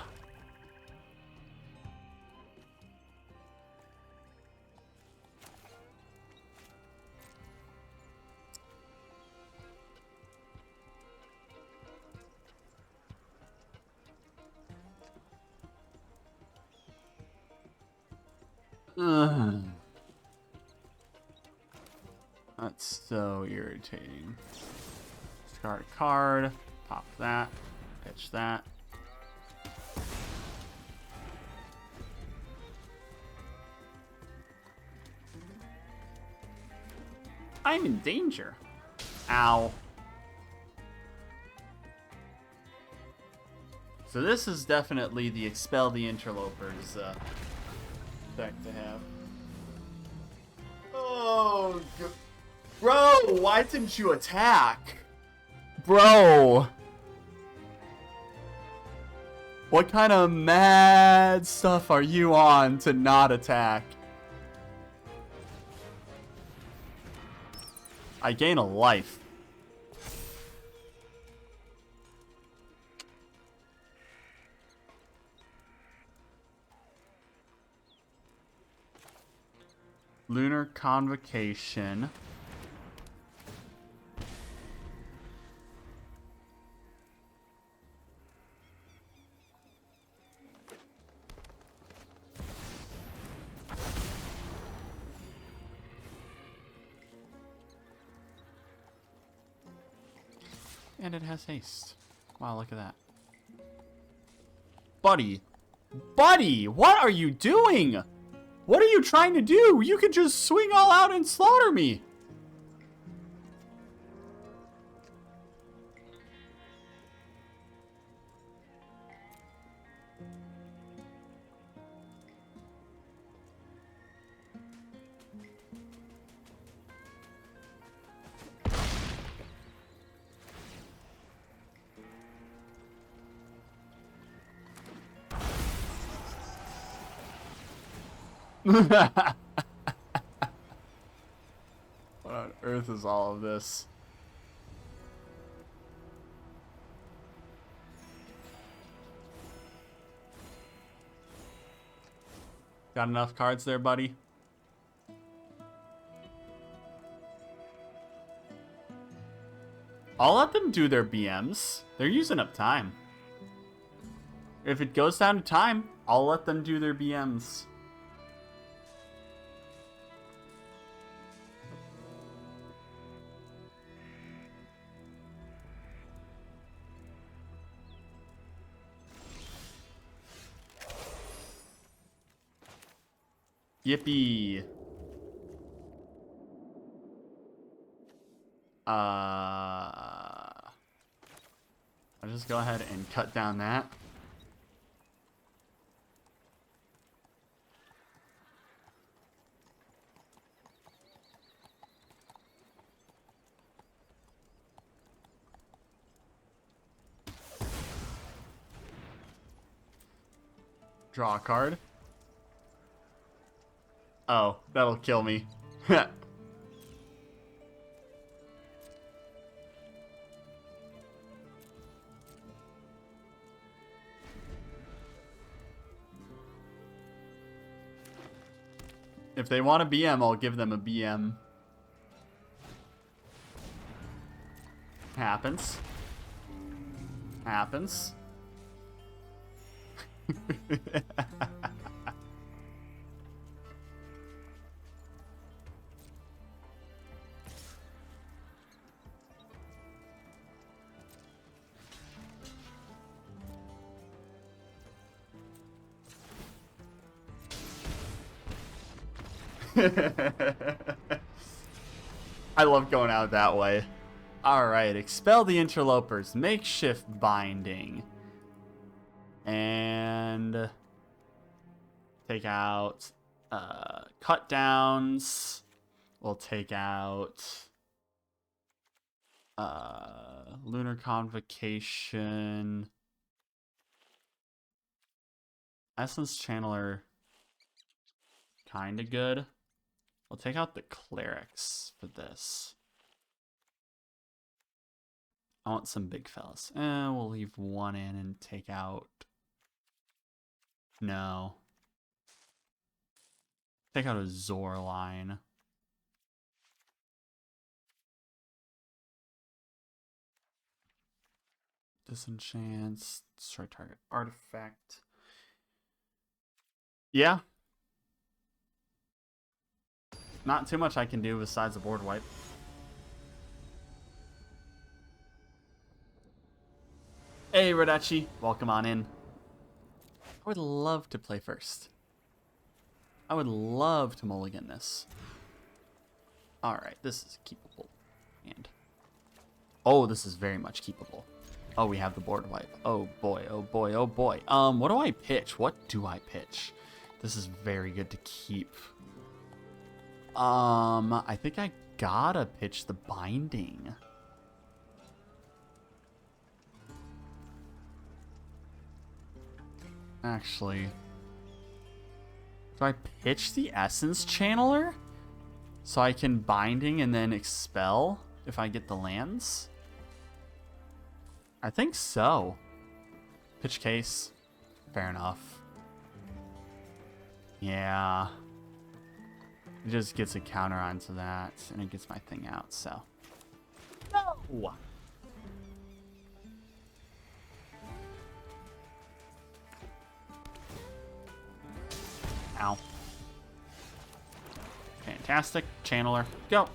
That's so irritating. Discard a card, pop that, pitch that. I'm in danger. Ow. So this is definitely the Expel the Interlopers deck to have. Oh, bro, why didn't you attack? Bro. What kind of mad stuff are you on to not attack? I gain a life. Lunar Convocation. And it has haste. Wow, look at that. Buddy. Buddy, what are you doing? What are you trying to do? You could just swing all out and slaughter me. What on earth is all of this? Got enough cards there, buddy? I'll let them do their BMs. They're using up time. If it goes down to time, I'll let them do their BMs. Yippee. I'll just go ahead and cut down that. Draw a card. Oh, that'll kill me. If they want a BM, I'll give them a BM. Happens. Happens. I love going out that way. Alright, expel the interlopers. Makeshift binding. And take out cut downs. We'll take out Lunar Convocation. Essence Channeler, kind of good. We'll take out the clerics for this. I want some big fellas. We'll leave one in and take out... No. Take out a Zor line. Disenchants. Destroy target artifact. Yeah. Not too much I can do besides a board wipe. Hey, Rodachi. Welcome on in. I would love to play first. I would love to mulligan this. Alright, this is keepable. And oh, this is very much keepable. Oh, we have the board wipe. Oh boy, oh boy, oh boy. What do I pitch? What do I pitch? This is very good to keep. I think I gotta pitch the binding. Actually, do I pitch the Essence Channeler so I can Binding and then Expel if I get the lands? I think so. Pitch Case. Fair enough. Yeah. It just gets a counter onto that, and it gets my thing out, so. No! Ow. Fantastic. Channeler. Go.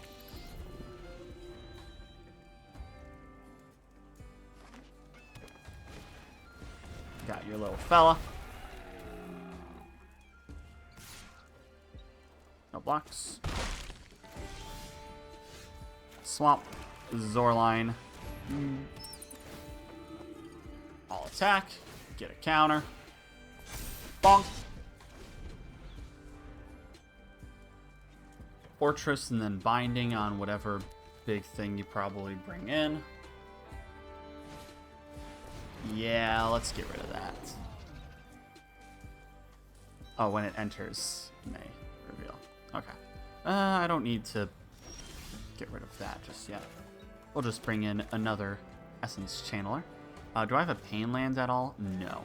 Got your little fella. No blocks. Swamp. Zorline. All attack. Get a counter. Bonk. Fortress and then Binding on whatever big thing you probably bring in. Yeah, let's get rid of that. Oh, when it enters, you may reveal. Okay. I don't need to get rid of that just yet. We'll just bring in another Essence Channeler. Do I have a Pain Land at all? No.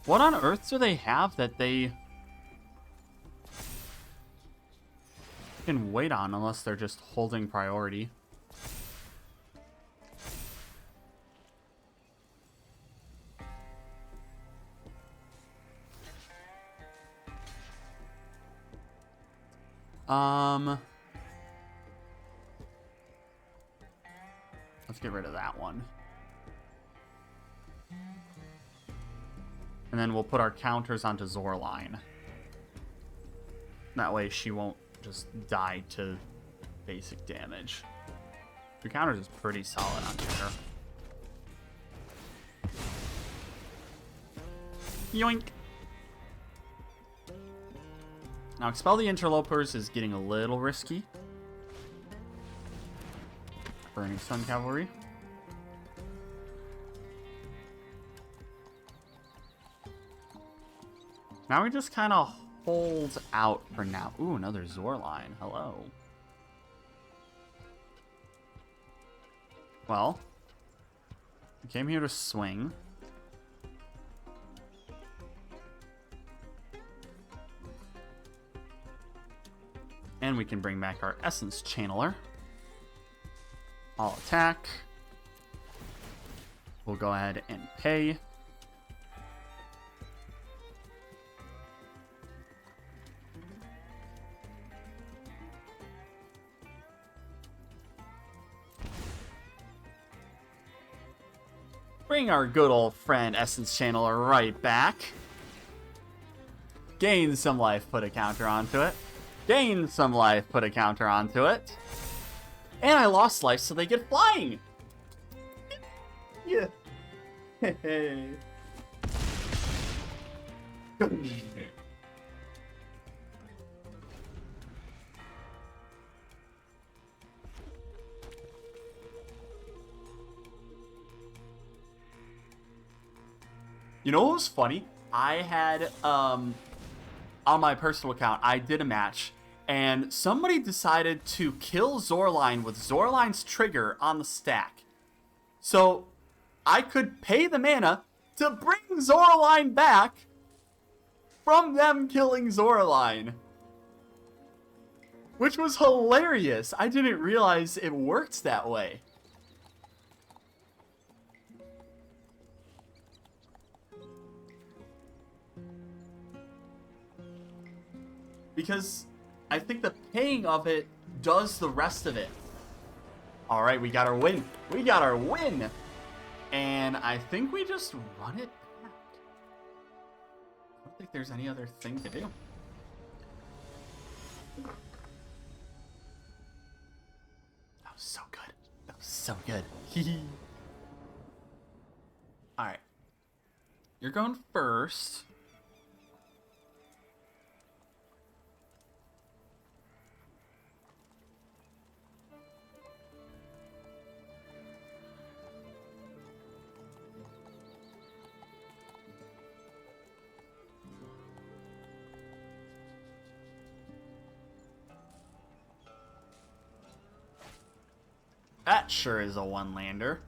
What on earth do they have that they can wait on unless they're just holding priority? Let's get rid of that one. And then we'll put our counters onto Zorline. That way she won't just die to basic damage. Your counters is pretty solid on her. Yoink! Now, Expel the Interlopers is getting a little risky. Burning Sun Cavalry. Now we just kind of hold out for now. Ooh, another Zorline. Hello. Well, we came here to swing. And we can bring back our Essence Channeler. All attack. We'll go ahead and pay. Bring our good old friend Essence Channeler right back. Gain some life, put a counter onto it. Gain some life, put a counter onto it. And I lost life, so they get flying. Yeah. Hey. You know what was funny? I had, on my personal account, I did a match, and somebody decided to kill Zorline with Zorline's trigger on the stack. So, I could pay the mana to bring Zorline back from them killing Zorline. Which was hilarious. I didn't realize it worked that way. Because I think the paying of it does the rest of it. All right, we got our win. We got our win. And I think we just run it back. I don't think there's any other thing to do. That was so good. That was so good. All right. You're going first. That sure is a one-lander.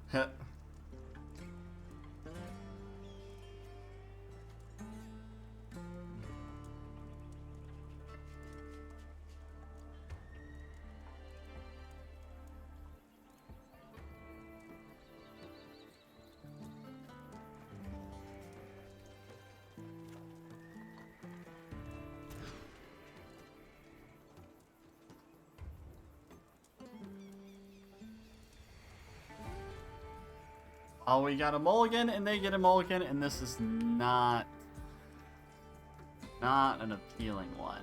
Oh, we got a mulligan, and they get a mulligan, and this is not an appealing one.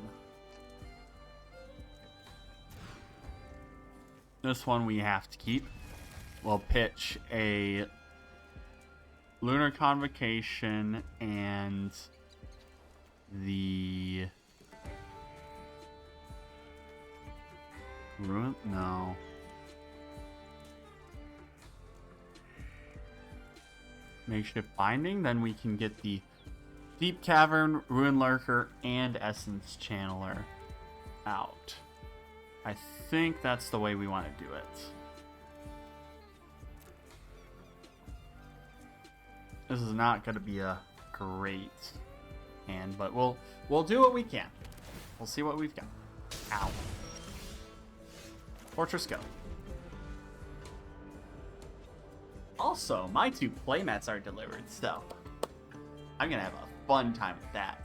This one we have to keep. We'll pitch a Lunar Convocation and the Ruin? No. Makeshift Binding, then we can get the Deep Cavern, Ruin Lurker, and Essence Channeler out. I think that's the way we want to do it. This is not going to be a great hand, but we'll do what we can. We'll see what we've got. Ow. Fortress go. Also, my 2 playmats are delivered, so I'm gonna have a fun time with that.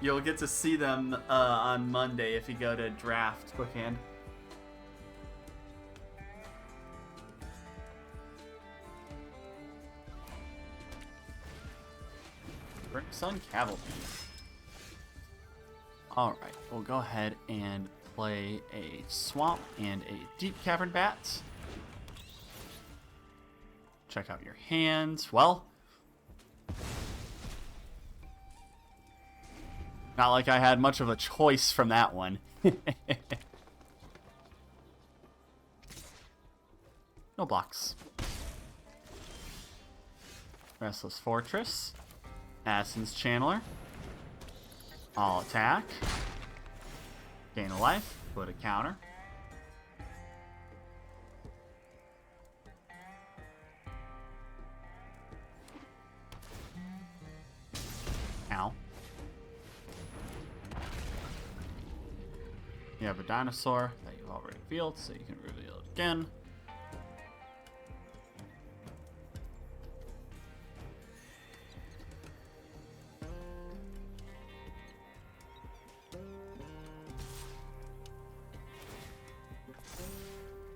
You'll get to see them on Monday if you go to Draft Quickhand. Sun Cavalry. Alright, we'll go ahead and play a Swamp and a Deep Cavern Bat. Check out your hands. Well, not like I had much of a choice from that one. No blocks. Restless Fortress. Essence Channeler. All attack. Gain a life. Put a counter. Ow. You have a dinosaur that you've already revealed, so you can reveal it again.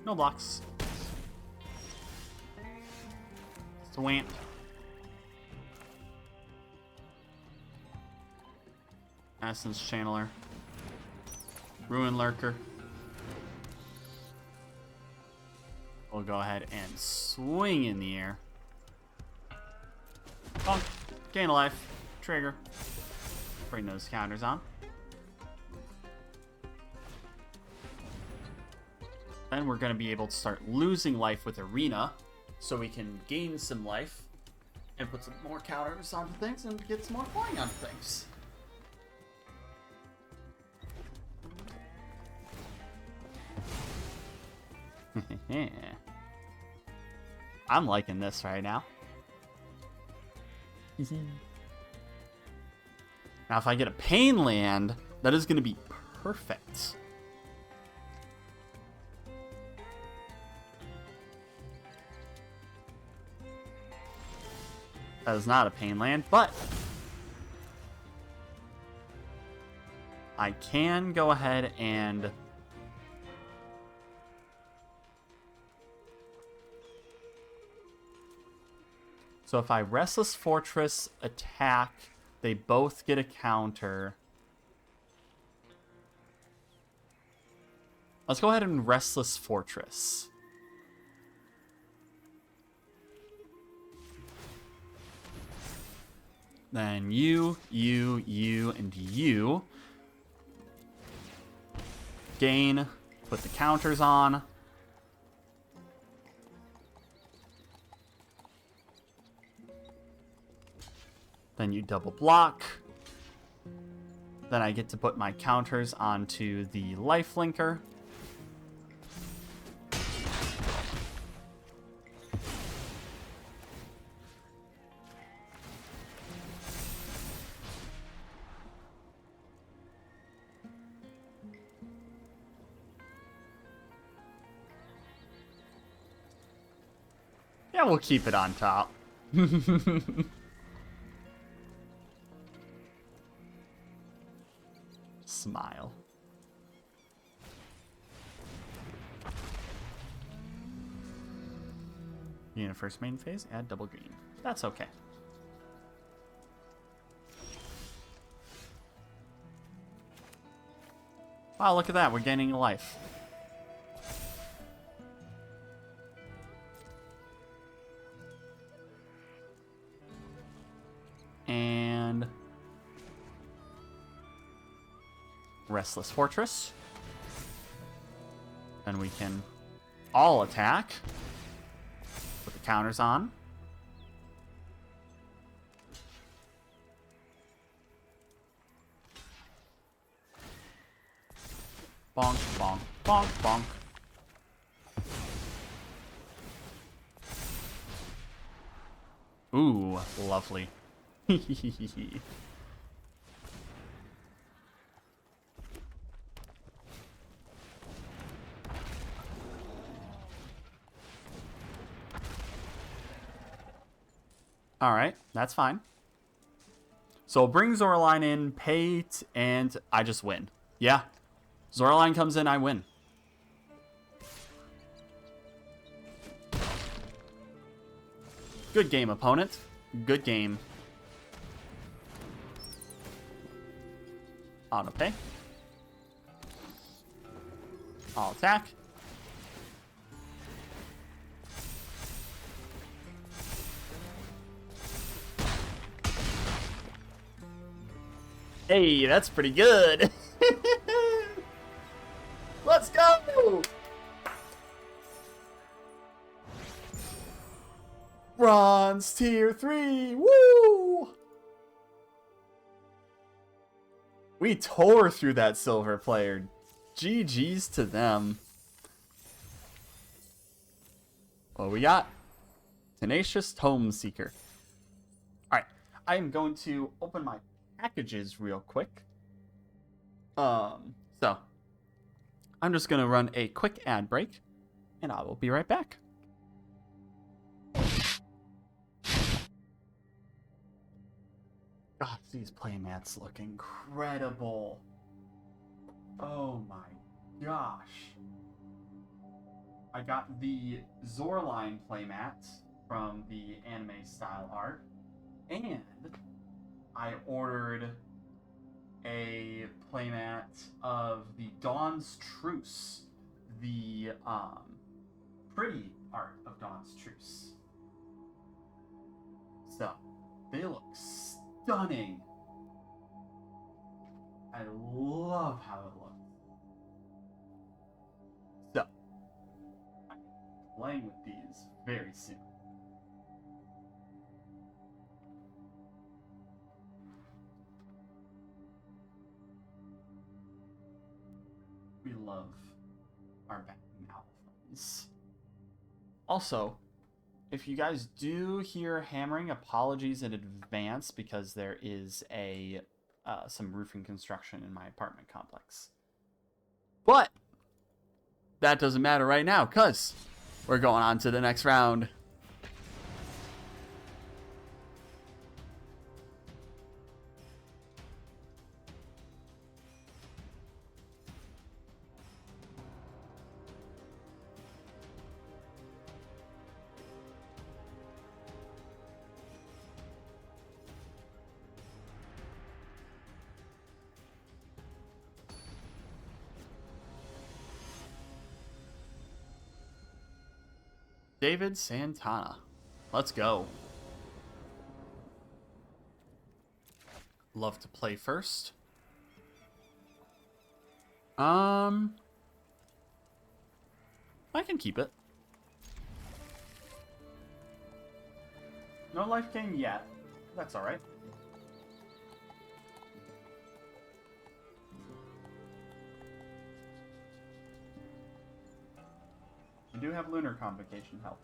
No blocks. Swamp. Essence Channeler. Ruin Lurker. We'll go ahead and swing in the air. Bonk. Gain a life. Trigger. Bring those counters on. Then we're going to be able to start losing life with Arena, so we can gain some life and put some more counters onto things and get some more flying onto things. I'm liking this right now. Now if I get a Pain Land, that is going to be perfect. That is not a Pain Land, but I can go ahead and So if I Restless Fortress attack, they both get a counter. Let's go ahead and Restless Fortress. Then you, and you. Gain. Put the counters on. Then you double block. Then I get to put my counters onto the life linker. Yeah, we'll keep it on top. Smile. Beginning of first main phase, add double green. That's okay. Wow, look at that. We're gaining a life. And Restless Fortress. And we can all attack. Put the counters on. Bonk, bonk, bonk, bonk. Ooh, lovely. Alright, that's fine. So bring Zoraline in, Pate, and I just win. Yeah. Zoraline comes in, I win. Good game, opponent. Good game. Auto pay. I'll attack. Hey, that's pretty good. Let's go! Bronze tier 3. Woo! We tore through that silver player. GG's to them. What we got? Tenacious Tome Seeker. Alright, I am going to open my packages real quick. So I'm just gonna run a quick ad break, and I will be right back. God, these playmats look incredible. Oh my gosh. I got the Zoraline playmat from the anime style art, and I ordered a playmat of the Dawn's Truce, the pretty art of Dawn's Truce. So, they look stunning. I love how it looks. So, I'm playing with these very soon. We love our backing albums. Also, if you guys do hear hammering, apologies in advance because there is some roofing construction in my apartment complex. But that doesn't matter right now because we're going on to the next round. David Santana. Let's go. Love to play first. I can keep it. No life gain yet. That's alright. We do have Lunar Convocation help.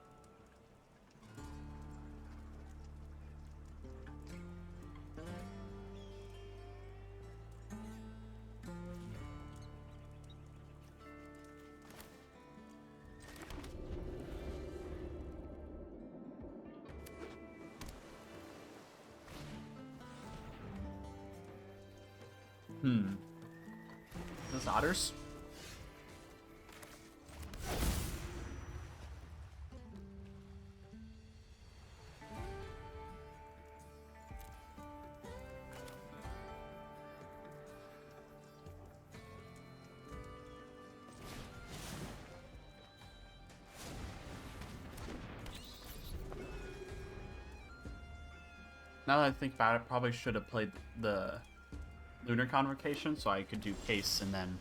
Those otters? Now that I think about it, probably should have played the Lunar Convocation so I could do Case and then...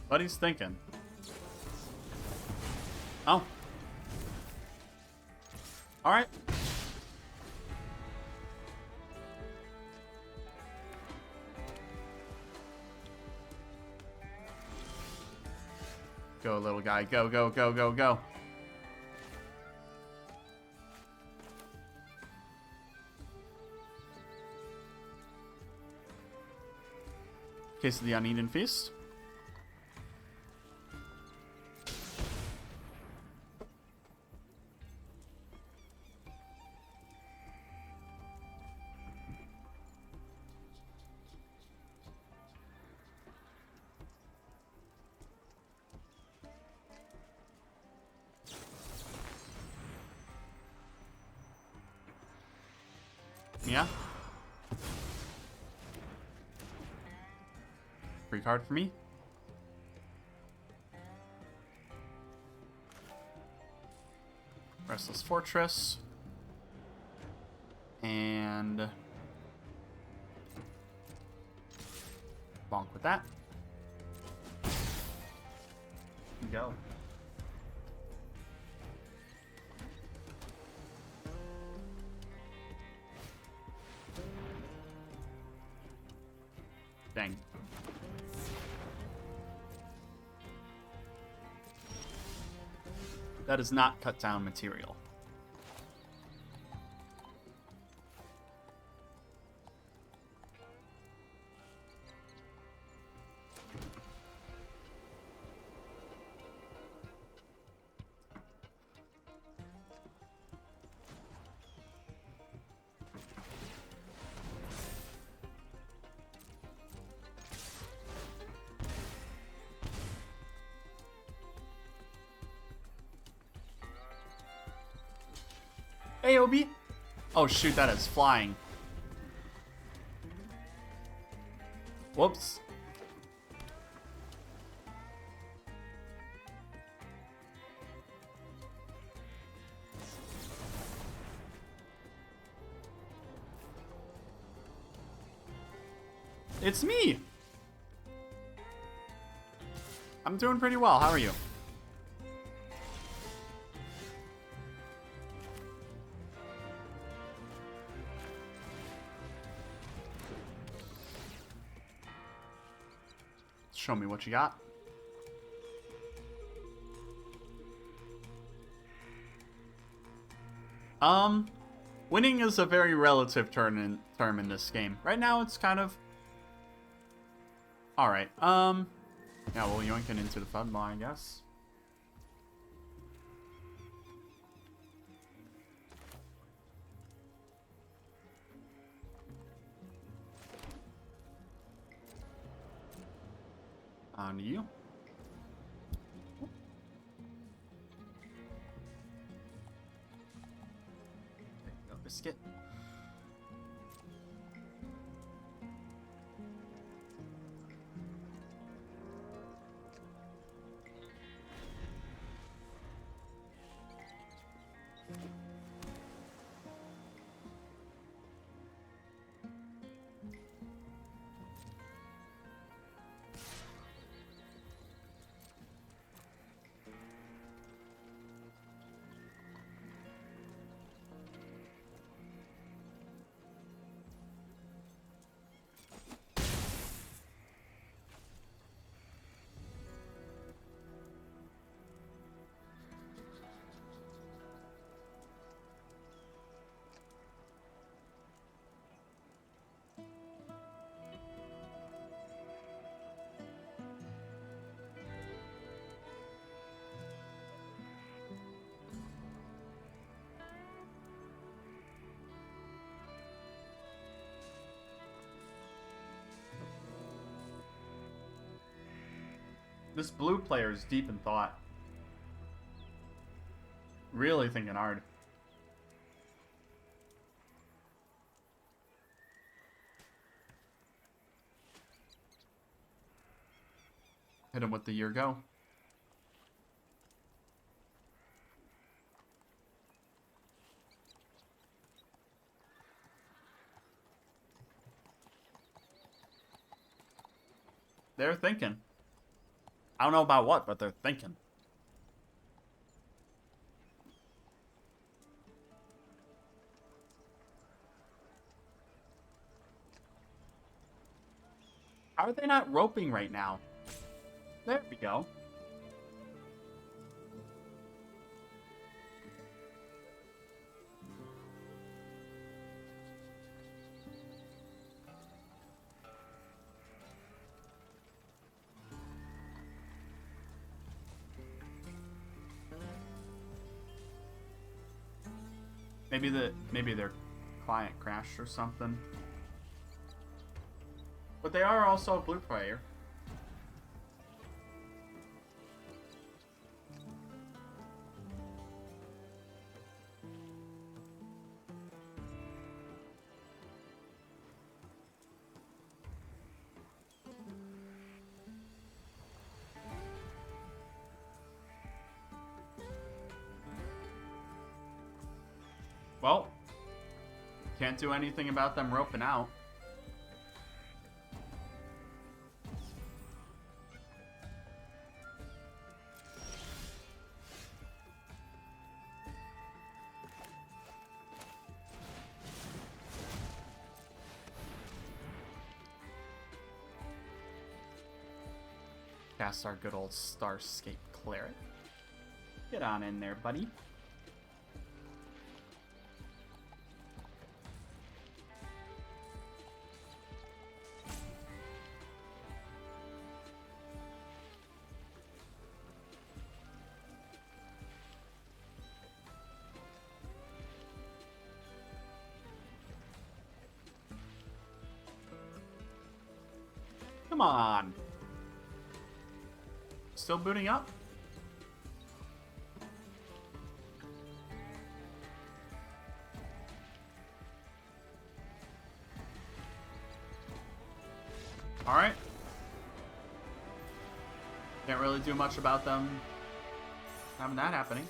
What he's thinking. Oh. Alright. Go, little guy. Go, go, go, go, go. Case of the Uneaten Feast. Yeah. Free card for me. Restless Fortress. And bonk with that. Go. Dang. That is not cut down material. AOB? Oh shoot, that is flying. Whoops. It's me! I'm doing pretty well, how are you? Show me what you got. Winning is a very relative term in this game. Right now, it's kind of... Alright, yeah, well, yoinking into the fun ball, I guess. On to you. There you go, biscuit. This blue player is deep in thought. Really thinking hard. Hit him with the year go. They're thinking. I don't know about what, but they're thinking. How are they not roping right now? There we go. Maybe their client crashed or something. But they are also a blue player. Well, can't do anything about them roping out. Cast our good old Starscape Cleric. Get on in there, buddy. Come on. Still booting up? Alright. Can't really do much about them having that happening.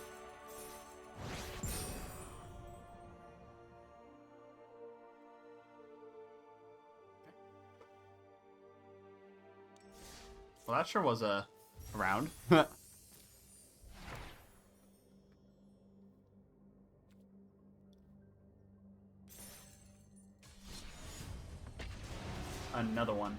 Well, that sure was a round. Another one.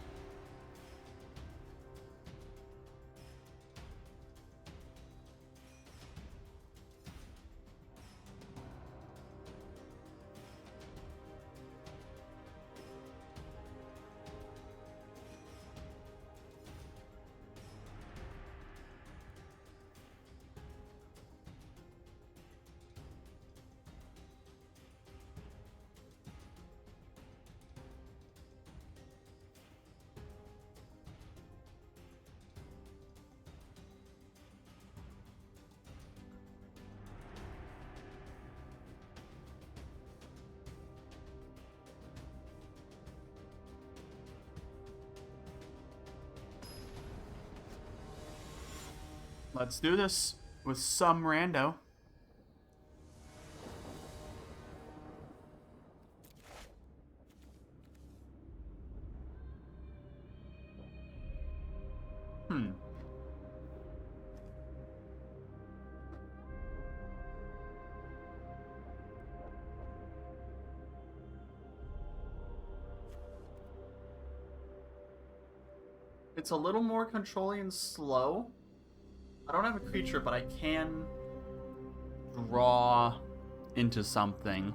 Let's do this with some rando. It's a little more controlling and slow. I don't have a creature, but I can draw into something.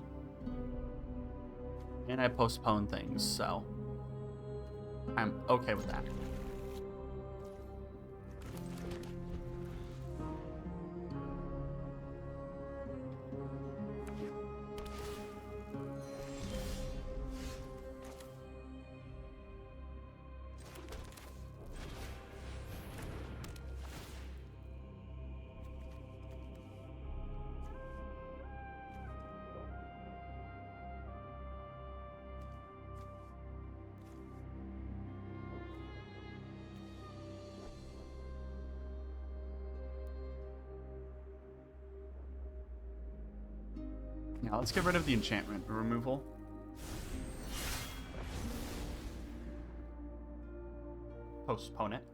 And I postpone things, so I'm okay with that. Yeah, let's get rid of the enchantment removal. Postpone it.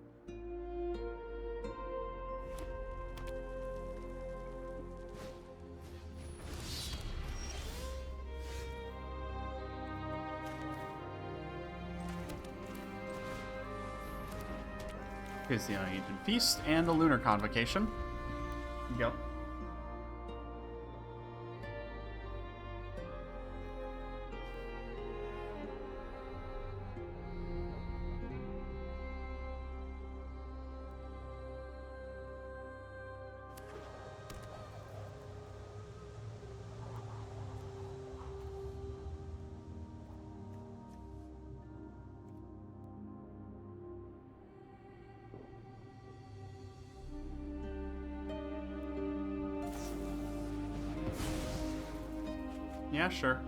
Here's the Unancient Feast and the Lunar Convocation. Go. Yeah, sure.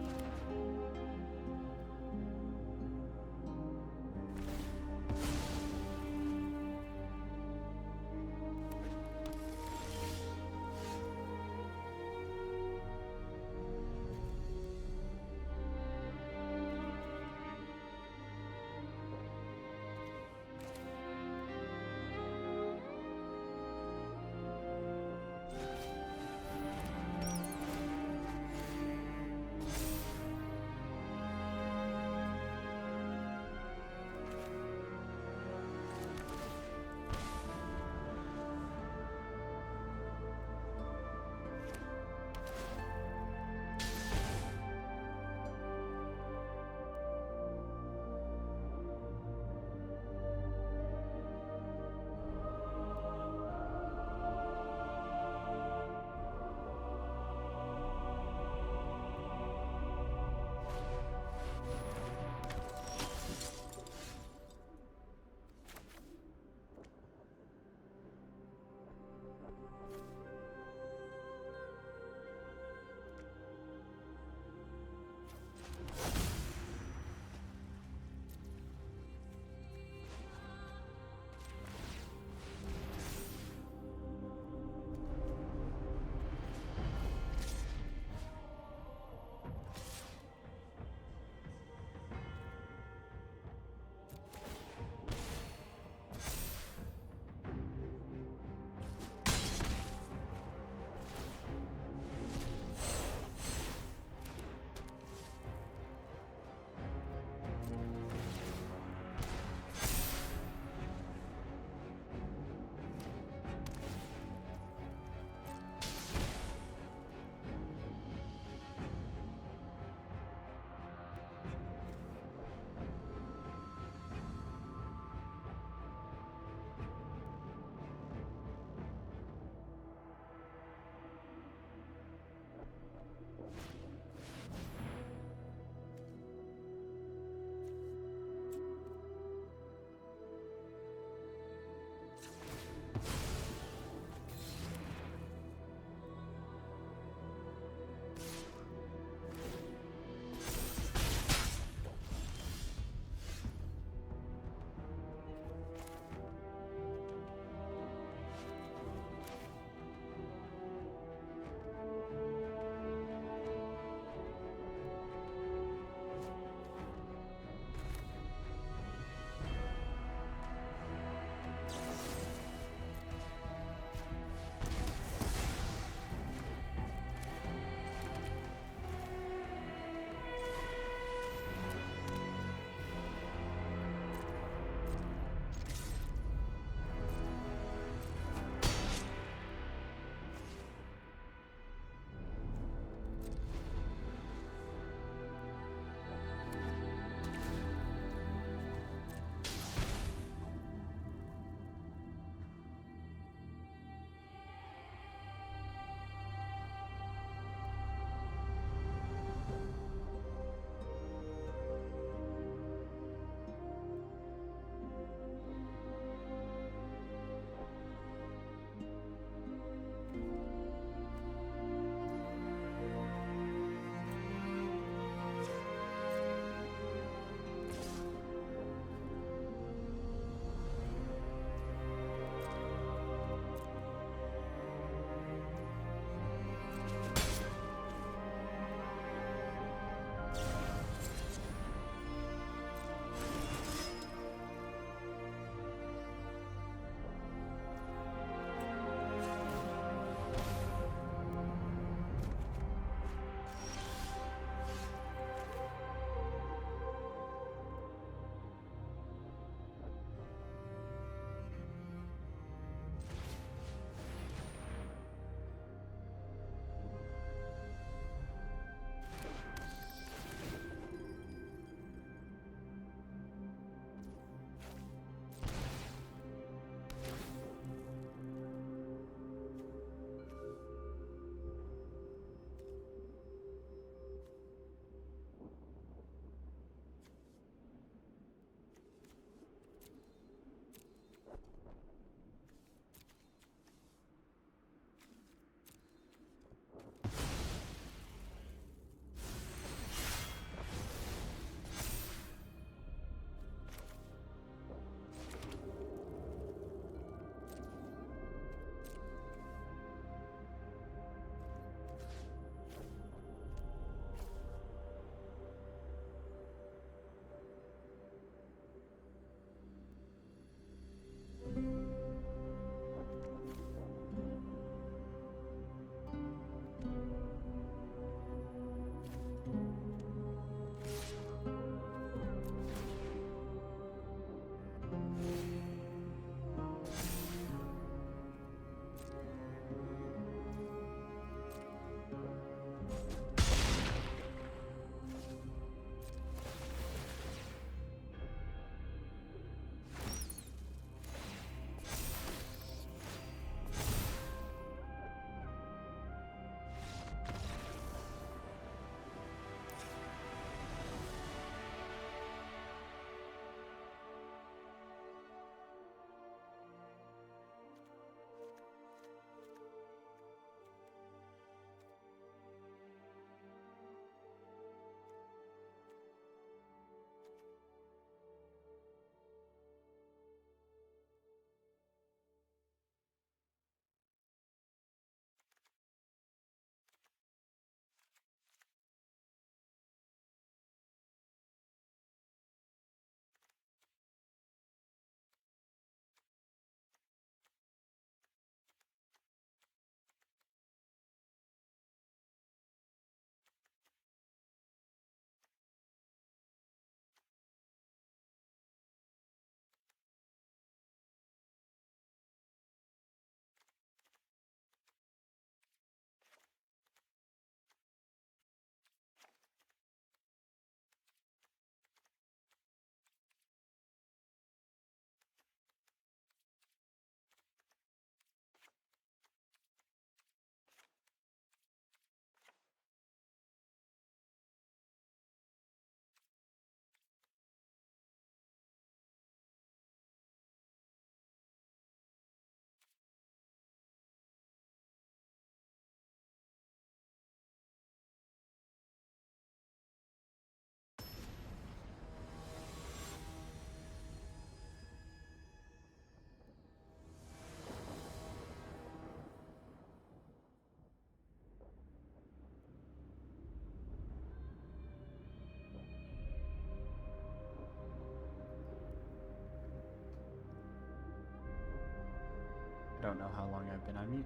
I don't know how long I've been on mute.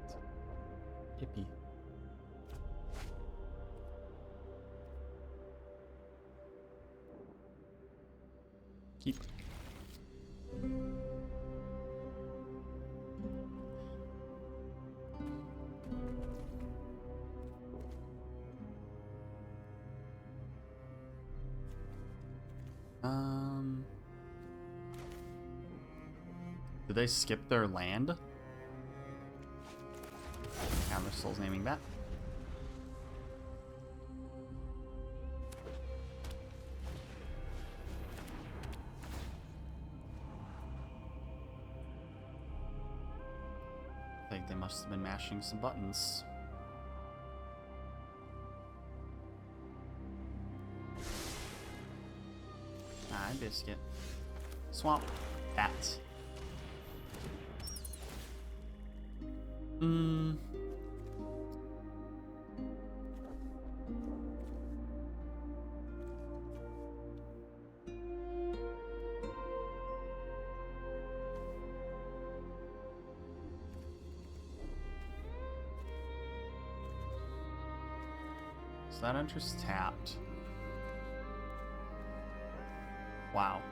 Ippy. Keep. Did they skip their land? Hammersoul's naming that. I think they must have been mashing some buttons. Hi, Biscuit. Swamp. Bat. So that enters tapped. Wow.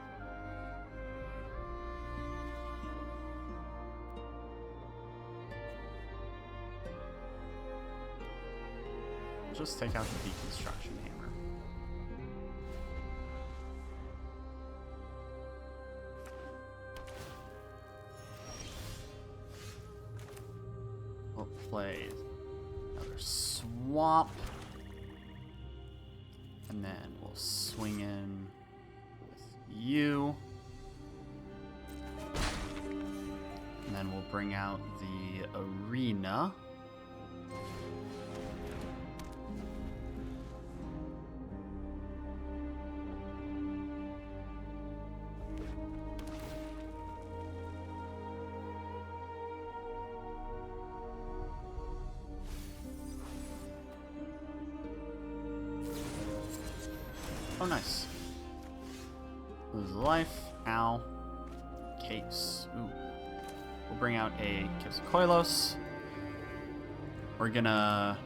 Just take out the deconstruction hammer. We'll play another swamp. And then we'll swing in with you. And then we'll bring out the arena. Oh, nice. Lose life. Ow. Case. Ooh. We'll bring out a Quetzalcoatl. We're gonna...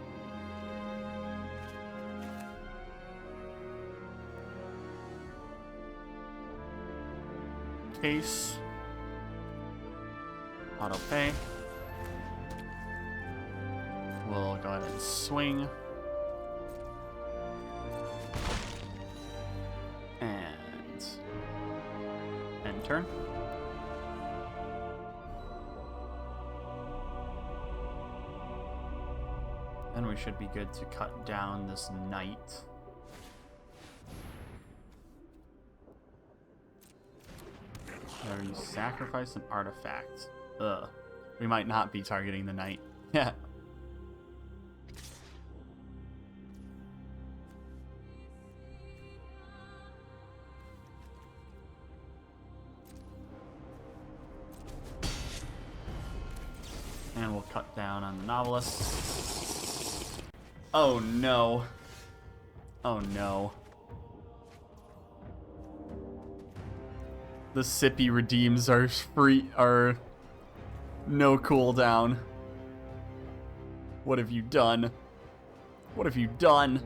Case. Auto pay. We'll go ahead and swing. Turn. Then we should be good to cut down this knight. Or you sacrifice an artifact. Ugh. We might not be targeting the knight. Yeah. And we'll cut down on the novelist. Oh no. Oh no. The Sippy redeems are free, are no cooldown. What have you done? What have you done?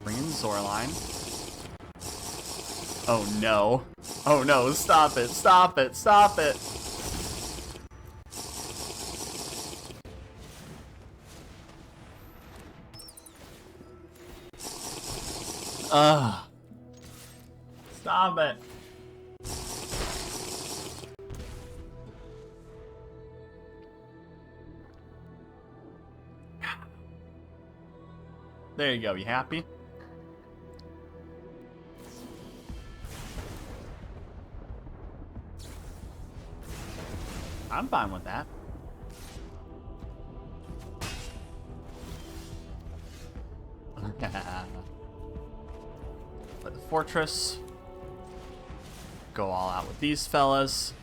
Bring in Zorline. Oh no. Oh no, stop it, stop it, stop it! Ugh. Stop it. There you go, you happy? I'm fine with that. Let the fortress go all out with these fellas.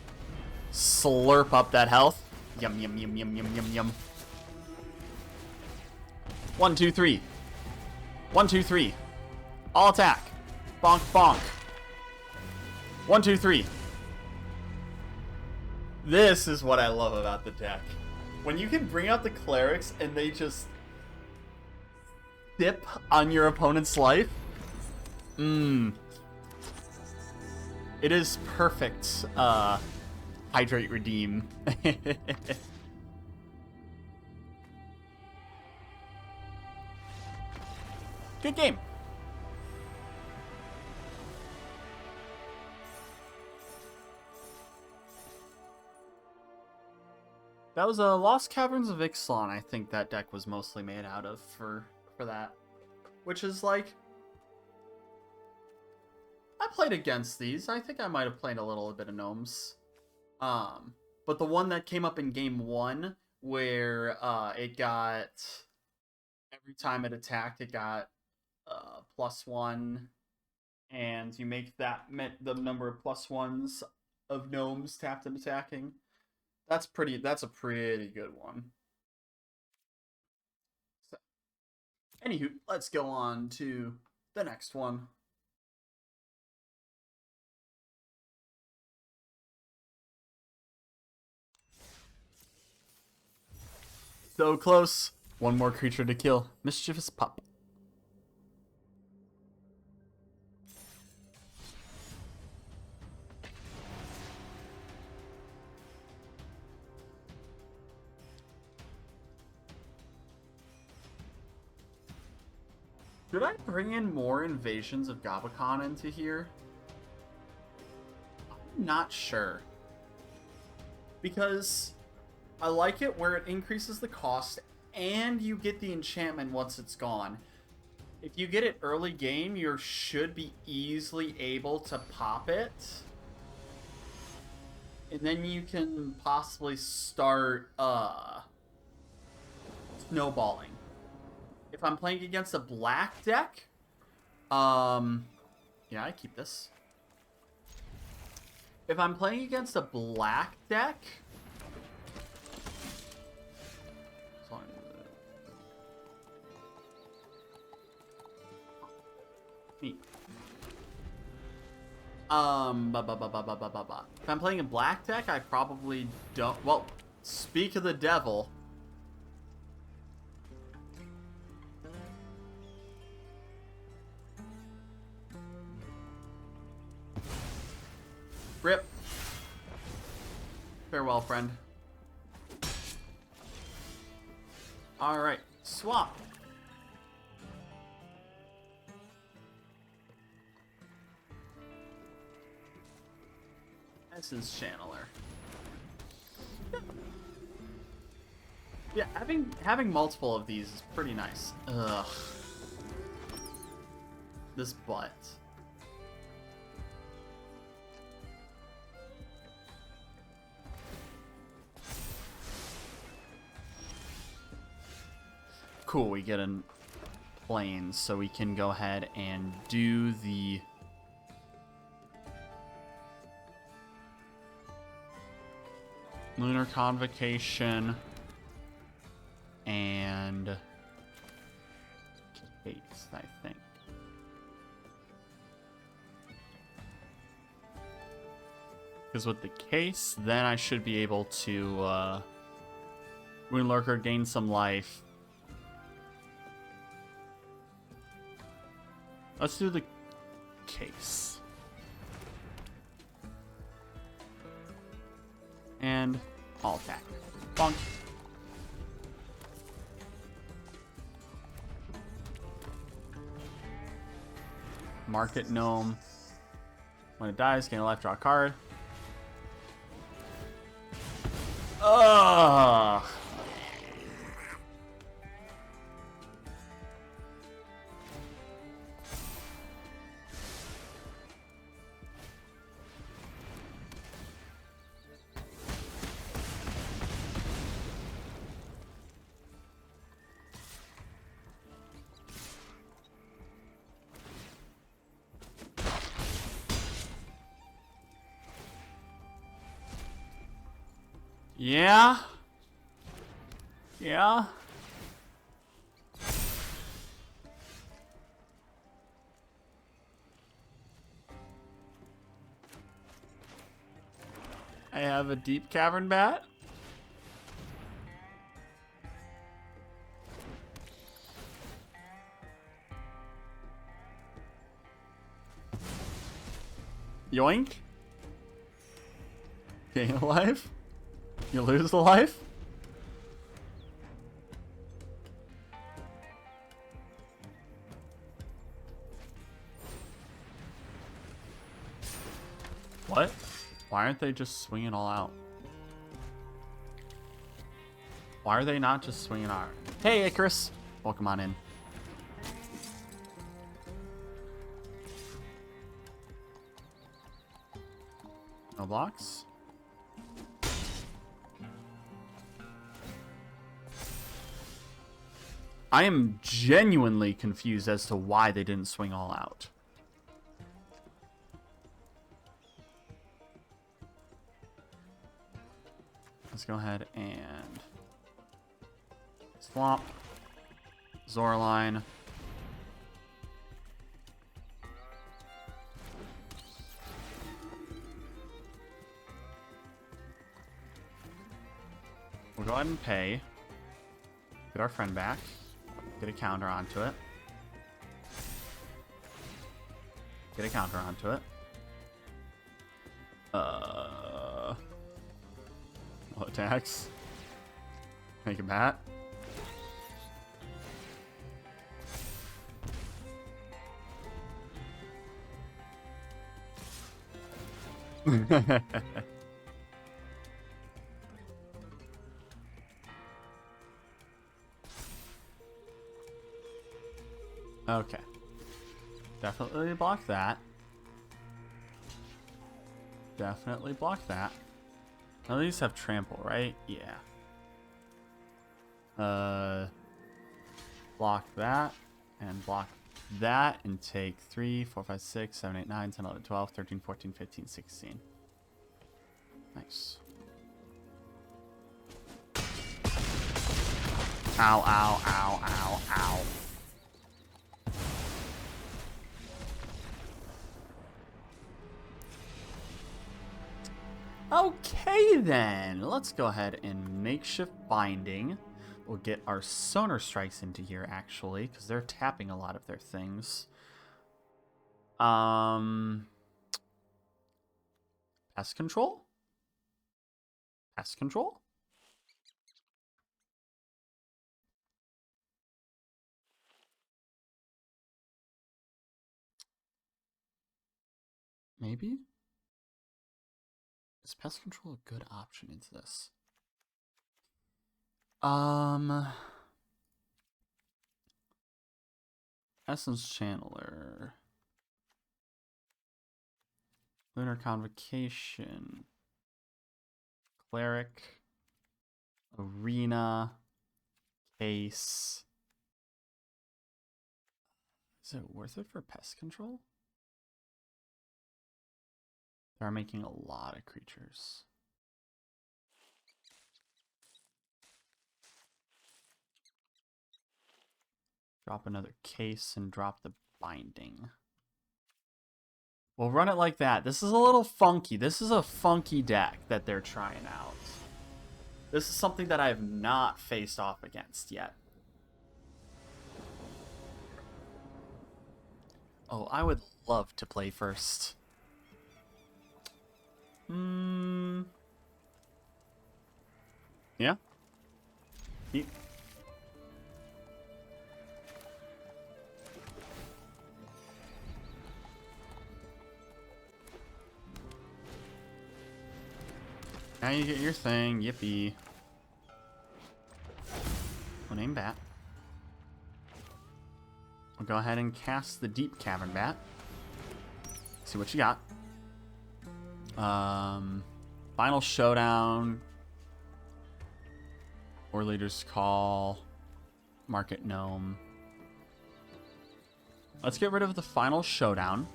Slurp up that health. Yum, yum, yum, yum, yum, yum, yum. 1, 2, 3. 1, 2, 3. All attack. Bonk, bonk. 1, 2, 3. This is what I love about the deck. When you can bring out the clerics and they just dip on your opponent's life. It is perfect. Hydrate, redeem. Good game. That was a Lost Caverns of Ixalan, I think that deck was mostly made out of for that. Which is like, I played against these. I think I might have played a little bit of Gnomes. But the one that came up in game 1 where it got, every time it attacked, it got +1, and you make that the number of +1s of Gnomes tapped and attacking. That's a pretty good one. So, anywho, let's go on to the next one. So close. One more creature to kill. Mischievous Pup. Should I bring in more Invasions of Gabakhan into here? I'm not sure. Because I like it where it increases the cost and you get the enchantment once it's gone. If you get it early game, you should be easily able to pop it. And then you can possibly start snowballing. If I'm playing against a black deck, yeah, I keep this. If I'm playing against a black deck, neat. If I'm playing a black deck, I probably don't. Well, speak of the devil. Rip. Farewell, friend. Alright, swap. Essence Channeler. Yeah, having multiple of these is pretty nice. Ugh. This butt. Cool, we get in planes, so we can go ahead and do the Lunar Convocation and Case, I think. Because with the Case, then I should be able to Wound Lurker gain some life. Let's do the Case. And all attack. Bonk. Market Gnome. When it dies, gain a life, draw a card. Ugh. Yeah. Yeah. I have a deep cavern bat. Yoink. Gain a life. You lose the life. What? Why aren't they just swinging all out? Why are they not just swinging out? Hey, Icarus. Welcome on in. No blocks. I am genuinely confused as to why they didn't swing all out. Let's go ahead and swamp Zoraline. We'll go ahead and pay. Get our friend back. Get a counter onto it. Get a counter onto it. No attacks. Make a bat. Okay. Definitely block that. Definitely block that. None of these have trample, right? Yeah. Block that and block that and take 3, 4, 5, 6, 7, 8, 9, 10, 11, 12, 13, 14, 15, 16. Nice. Ow, ow, ow, ow, ow. Okay then, let's go ahead and makeshift binding. We'll get our sonar strikes into here actually, because they're tapping a lot of their things. Pest control? Pest control? Maybe? Is pest control a good option into this? Essence Channeler. Lunar Convocation. Cleric. Arena. Case. Is it worth it for pest control? They are making a lot of creatures. Drop another case and drop the binding. We'll run it like that. This is a little funky. This is a funky deck that they're trying out. This is something that I have not faced off against yet. Oh, I would love to play first. Yeah? Now you get your thing. Yippee. We'll name bat. We'll go ahead and cast the Deep Cavern Bat. See what you got. Final Showdown. War Leader's Call. Market Gnome. Let's get rid of the Final Showdown.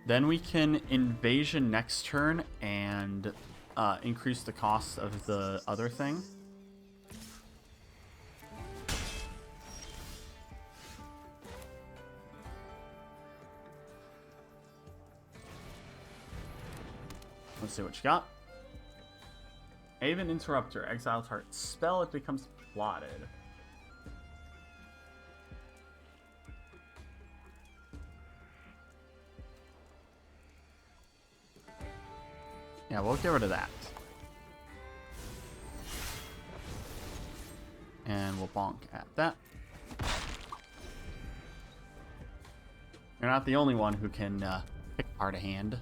Then we can Invasion next turn and increase the cost of the other thing. Let's see what you got. Haven Interrupter. Exile target spell. It becomes plotted. Yeah, we'll get rid of that. And we'll bonk at that. You're not the only one who can pick apart a hand.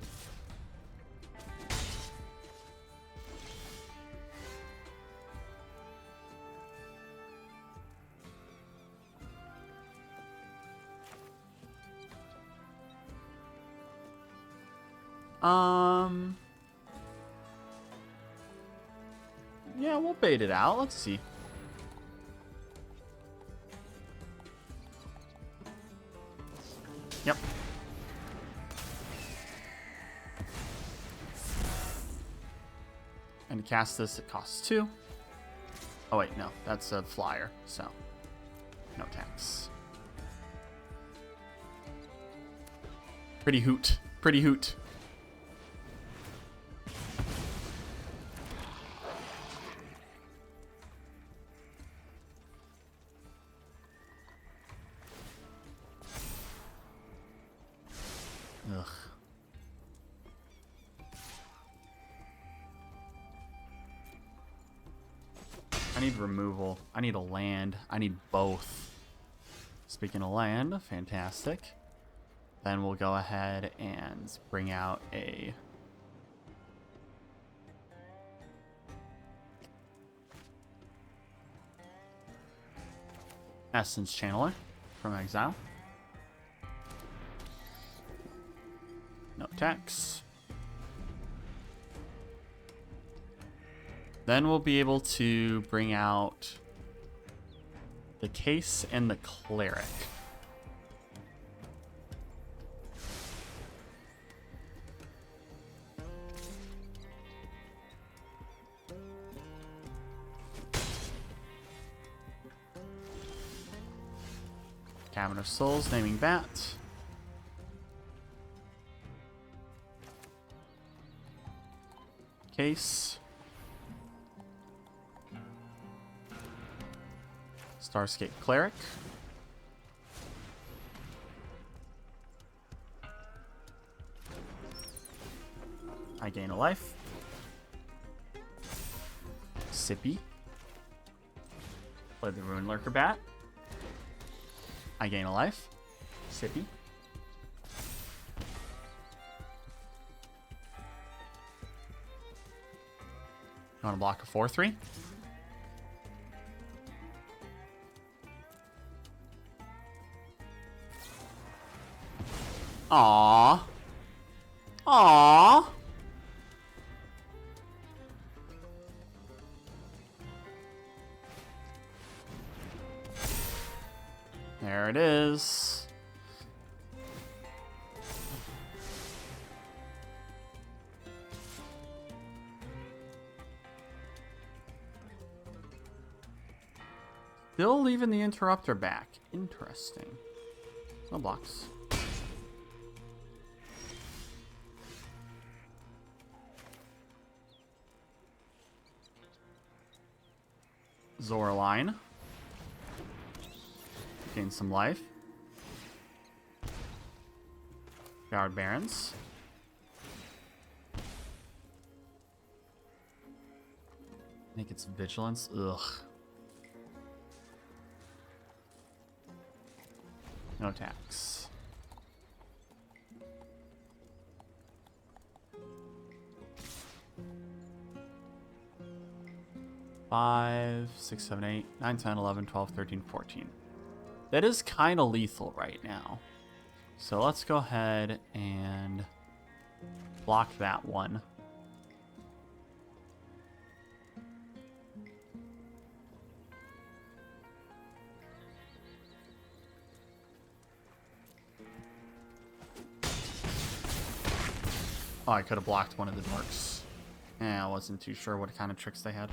Yeah, we'll bait it out. Let's see. Yep. And to cast this, it costs 2. Oh wait, no, that's a flyer, so no tax. Pretty hoot. Pretty hoot. Ugh. I need removal. I need a land. I need both. Speaking of land, fantastic. Then we'll go ahead and bring out a Essence Channeler from exile. No tax. Then we'll be able to bring out the Case and the Cleric. Cabin of Souls, naming Bat. Case. Starscape Cleric. I gain a life. Sippy. Play the Ruin Lurker Bat. I gain a life. Sippy. You want to block a 4/3? Aww. Aww. There it is. Still leaving the interrupter back. Interesting. No blocks. Zoraline. Gain some life. Guard Barons. Make its vigilance. Ugh. No tax. Five, 6, 7, 8, 9, 10, 11, 12, 13, 14. That is kind of lethal right now. So let's go ahead and block that one. Oh, I could have blocked one of the dorks. Yeah, I wasn't too sure what kind of tricks they had.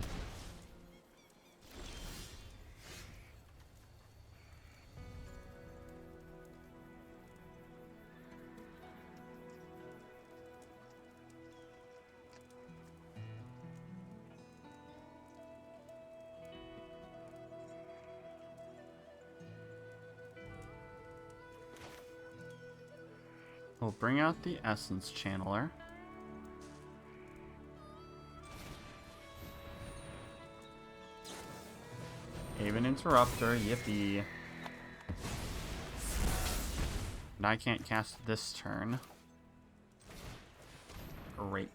We'll bring out the Essence Channeler. Haven Interrupter, yippee. And I can't cast this turn. Great.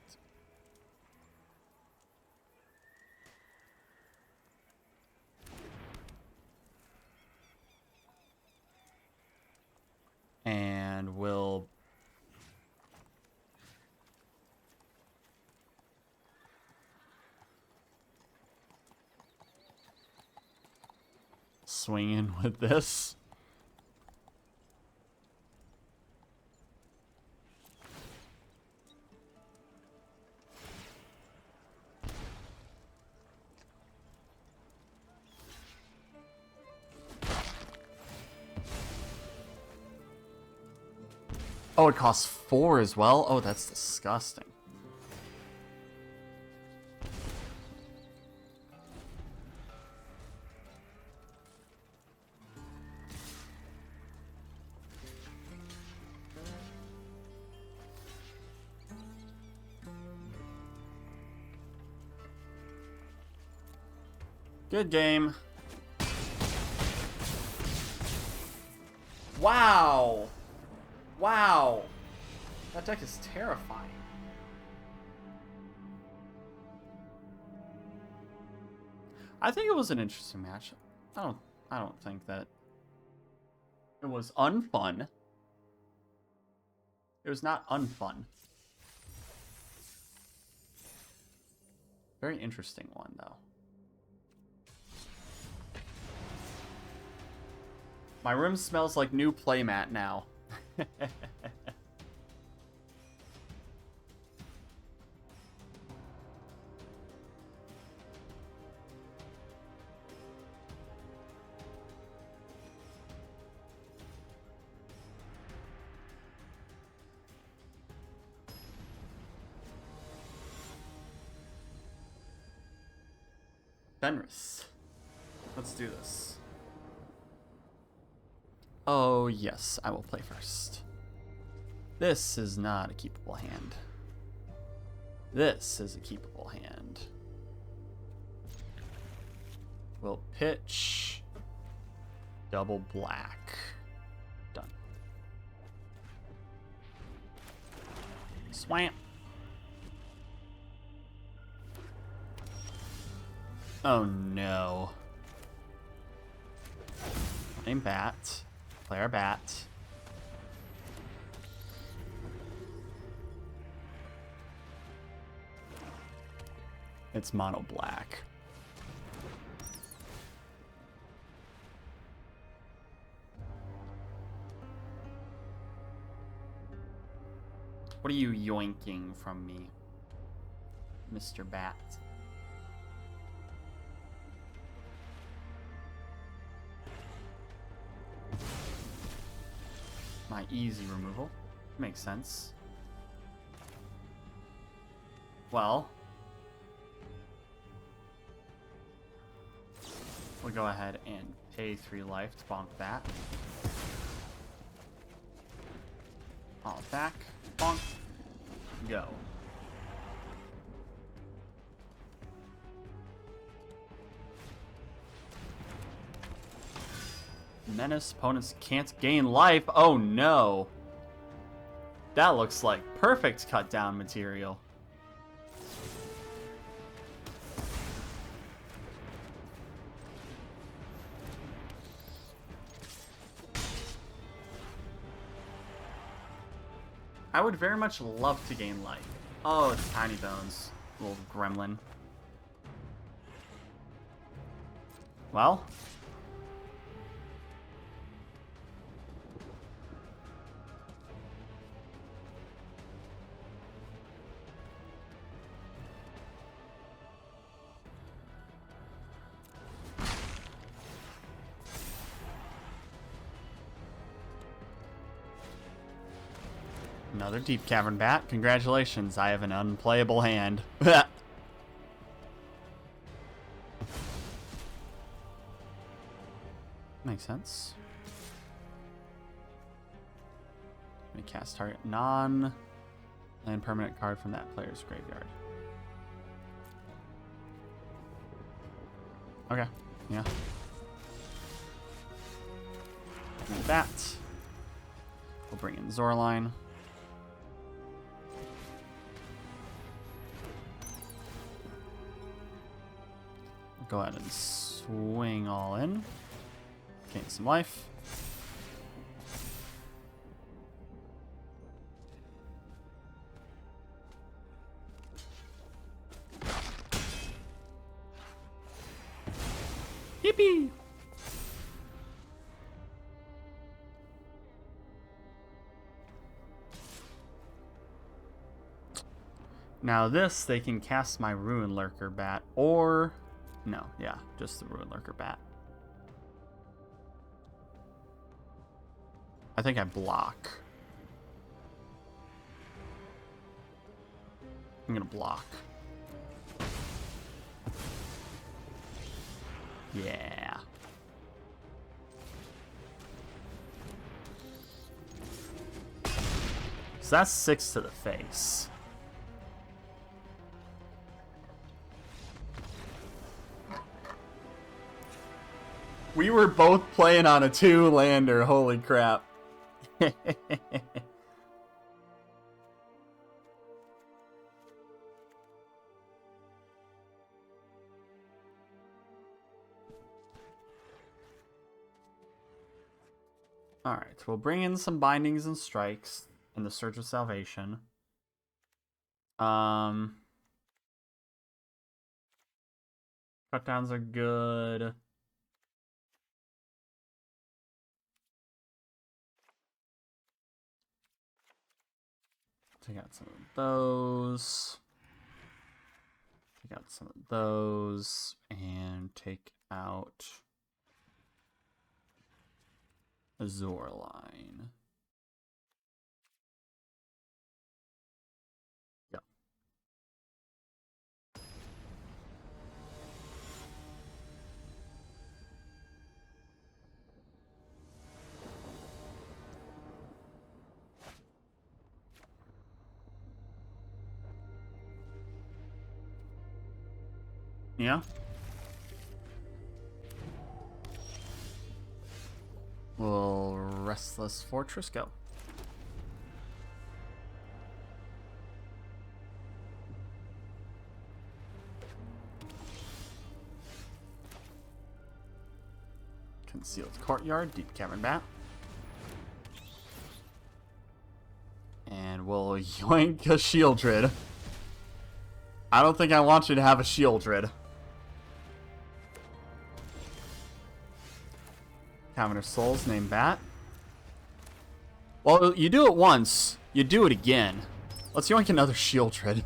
And we'll swing in with this. Oh, it costs 4 as well? Oh, that's disgusting. Good game. Wow. Wow. That deck is terrifying. I think it was an interesting match. I don't think that it was unfun. It was not unfun. Very interesting one though. My room smells like new playmat now. Fenris. Let's do this. Oh, yes, I will play first. This is not a keepable hand. This is a keepable hand. We'll pitch. Double black. Done. Swamp. Oh no. Name bat. Play our bat. It's mono black. What are you yoinking from me, Mr. Bat? My easy removal. Makes sense. Well, we'll go ahead and pay 3 life to bonk that. I'll attack. Bonk. Go. Menace opponents can't gain life. Oh no. That looks like perfect cut down material. I would very much love to gain life. Oh, it's Tiny Bones. Little gremlin. Well. Another Deep Cavern Bat. Congratulations, I have an unplayable hand. Makes sense. Let me cast target non-land permanent card from that player's graveyard. Okay, yeah. Do that. We'll bring in Zorline. Go ahead and swing all in. Gain some life. Yippee! Now this, they can cast my Ruin Lurker Bat, or... No, yeah, just the Ruin Lurker Bat. I think I block. I'm gonna block. Yeah. So that's 6 to the face. We were both playing on a 2-lander, holy crap. Alright, we'll bring in some bindings and strikes in the Search of Salvation. Cutdowns are good. Take out some of those. Take out some of those. And take out Zorline. Yep. Yeah. Will Restless Fortress go? Concealed Courtyard, Deep Cavern Bat. And we'll yoink a Shieldred. I don't think I want you to have a Shieldred. Cavern of Souls, name Bat. Well, you do it once, you do it again. Let's yoink another Shieldred.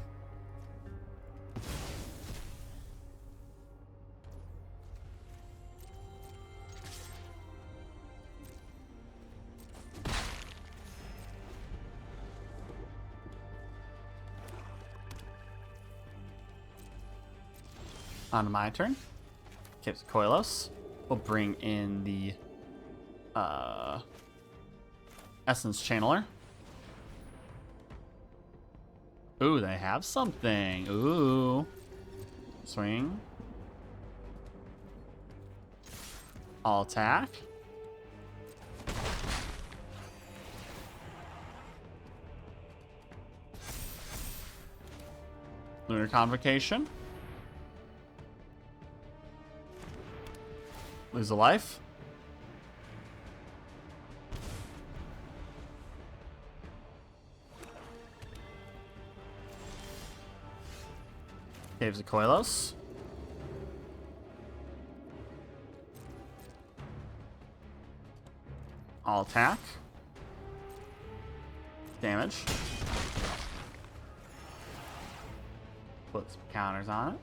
On my turn. Gives Koilos. We'll bring in the Essence Channeler. Ooh, they have something. Ooh. Swing. All attack. Lunar Convocation. Lose a life. Caves of Koilos. All attack. Damage. Put some counters on it.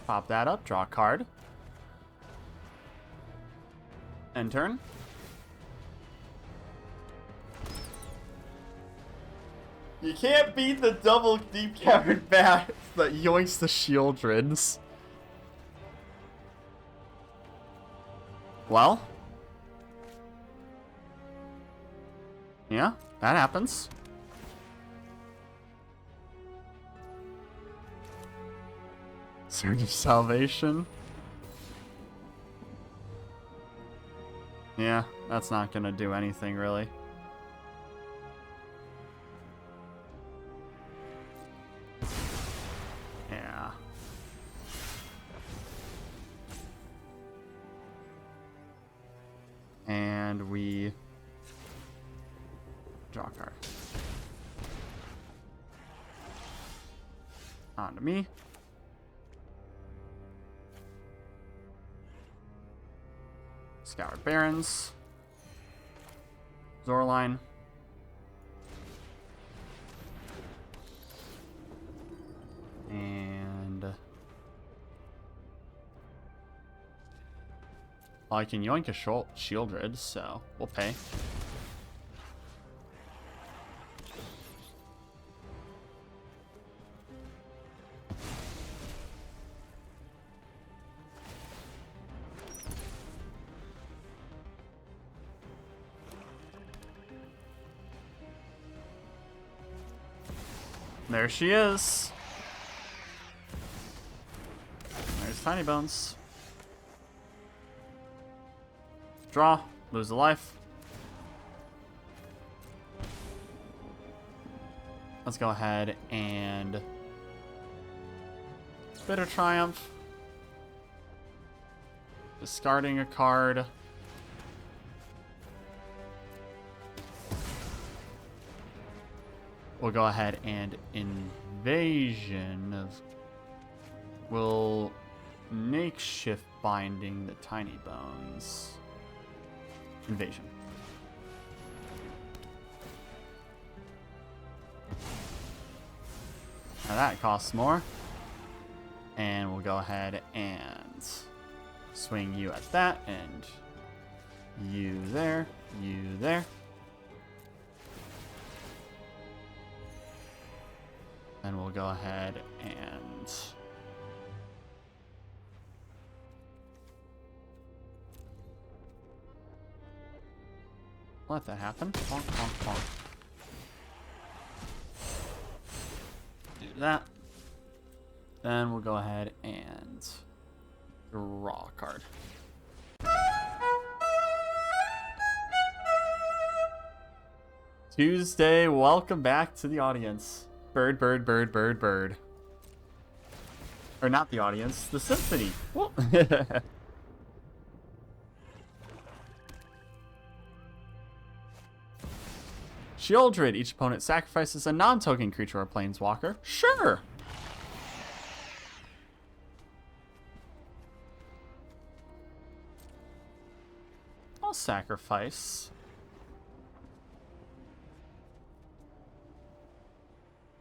Pop that up, draw a card. End turn. You can't beat the double Deep Cavern Bat that yoinks the Shieldreds. Well, Yeah, that happens. Surge of Salvation. Yeah, that's not gonna do anything, really. Yeah. And we draw a card. On to me. Scoured Barrens. Zorline. And well, I can yoink a Shieldred, so we'll pay. There she is. There's Tiny Bones. Draw. Lose a life. Let's go ahead and Bitter Triumph. Discarding a card. We'll go ahead and Invasion of... We'll makeshift binding the Tiny Bones. Invasion. Now that costs more. And we'll go ahead and swing you at that, and you there, you there. And we'll go ahead and let that happen. Bonk, bonk, bonk. Do that. Then we'll go ahead and draw a card. Tuesday, welcome back to the audience. Bird, bird, bird, bird, bird. Or not the audience, the symphony. Shieldred. Each opponent sacrifices a non-token creature or planeswalker. Sure. I'll sacrifice.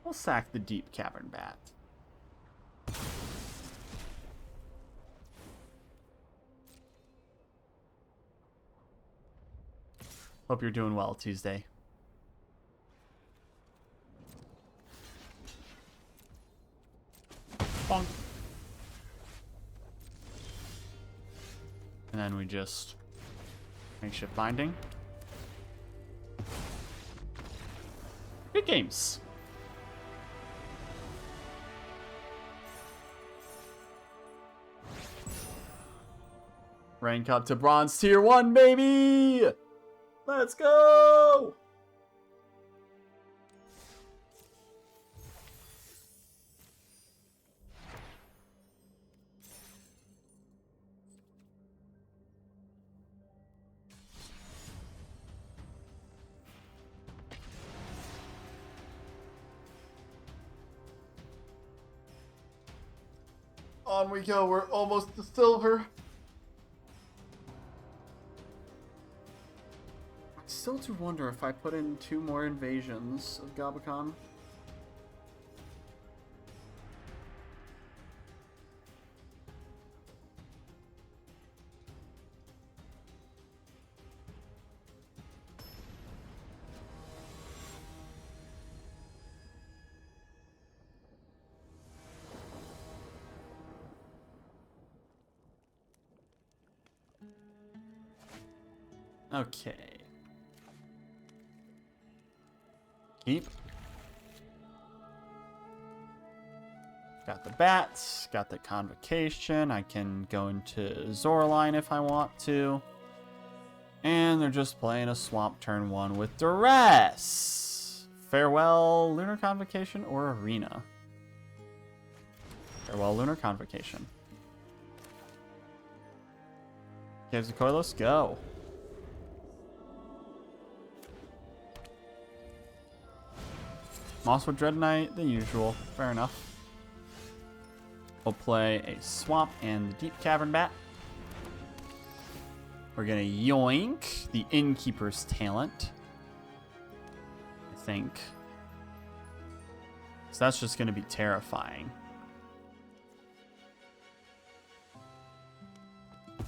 We'll sack the Deep Cavern Bat. Hope you're doing well, Tuesday. Bonk. And then we just makeshift binding. Good games. Rank up to Bronze Tier 1, baby! Let's go! On we go, we're almost to silver. I still do wonder if I put in 2 more invasions of Gabakhan. Okay. Keep. Got the bats, got the convocation. I can go into Zorline if I want to. And they're just playing a swamp turn 1 with duress. Farewell, Lunar Convocation or Arena? Farewell, Lunar Convocation. Gives the Koilos, go. Mosswood Dread Knight, the usual. Fair enough. We'll play a Swamp and the Deep Cavern Bat. We're gonna yoink the Innkeeper's Talent, I think. So that's just gonna be terrifying.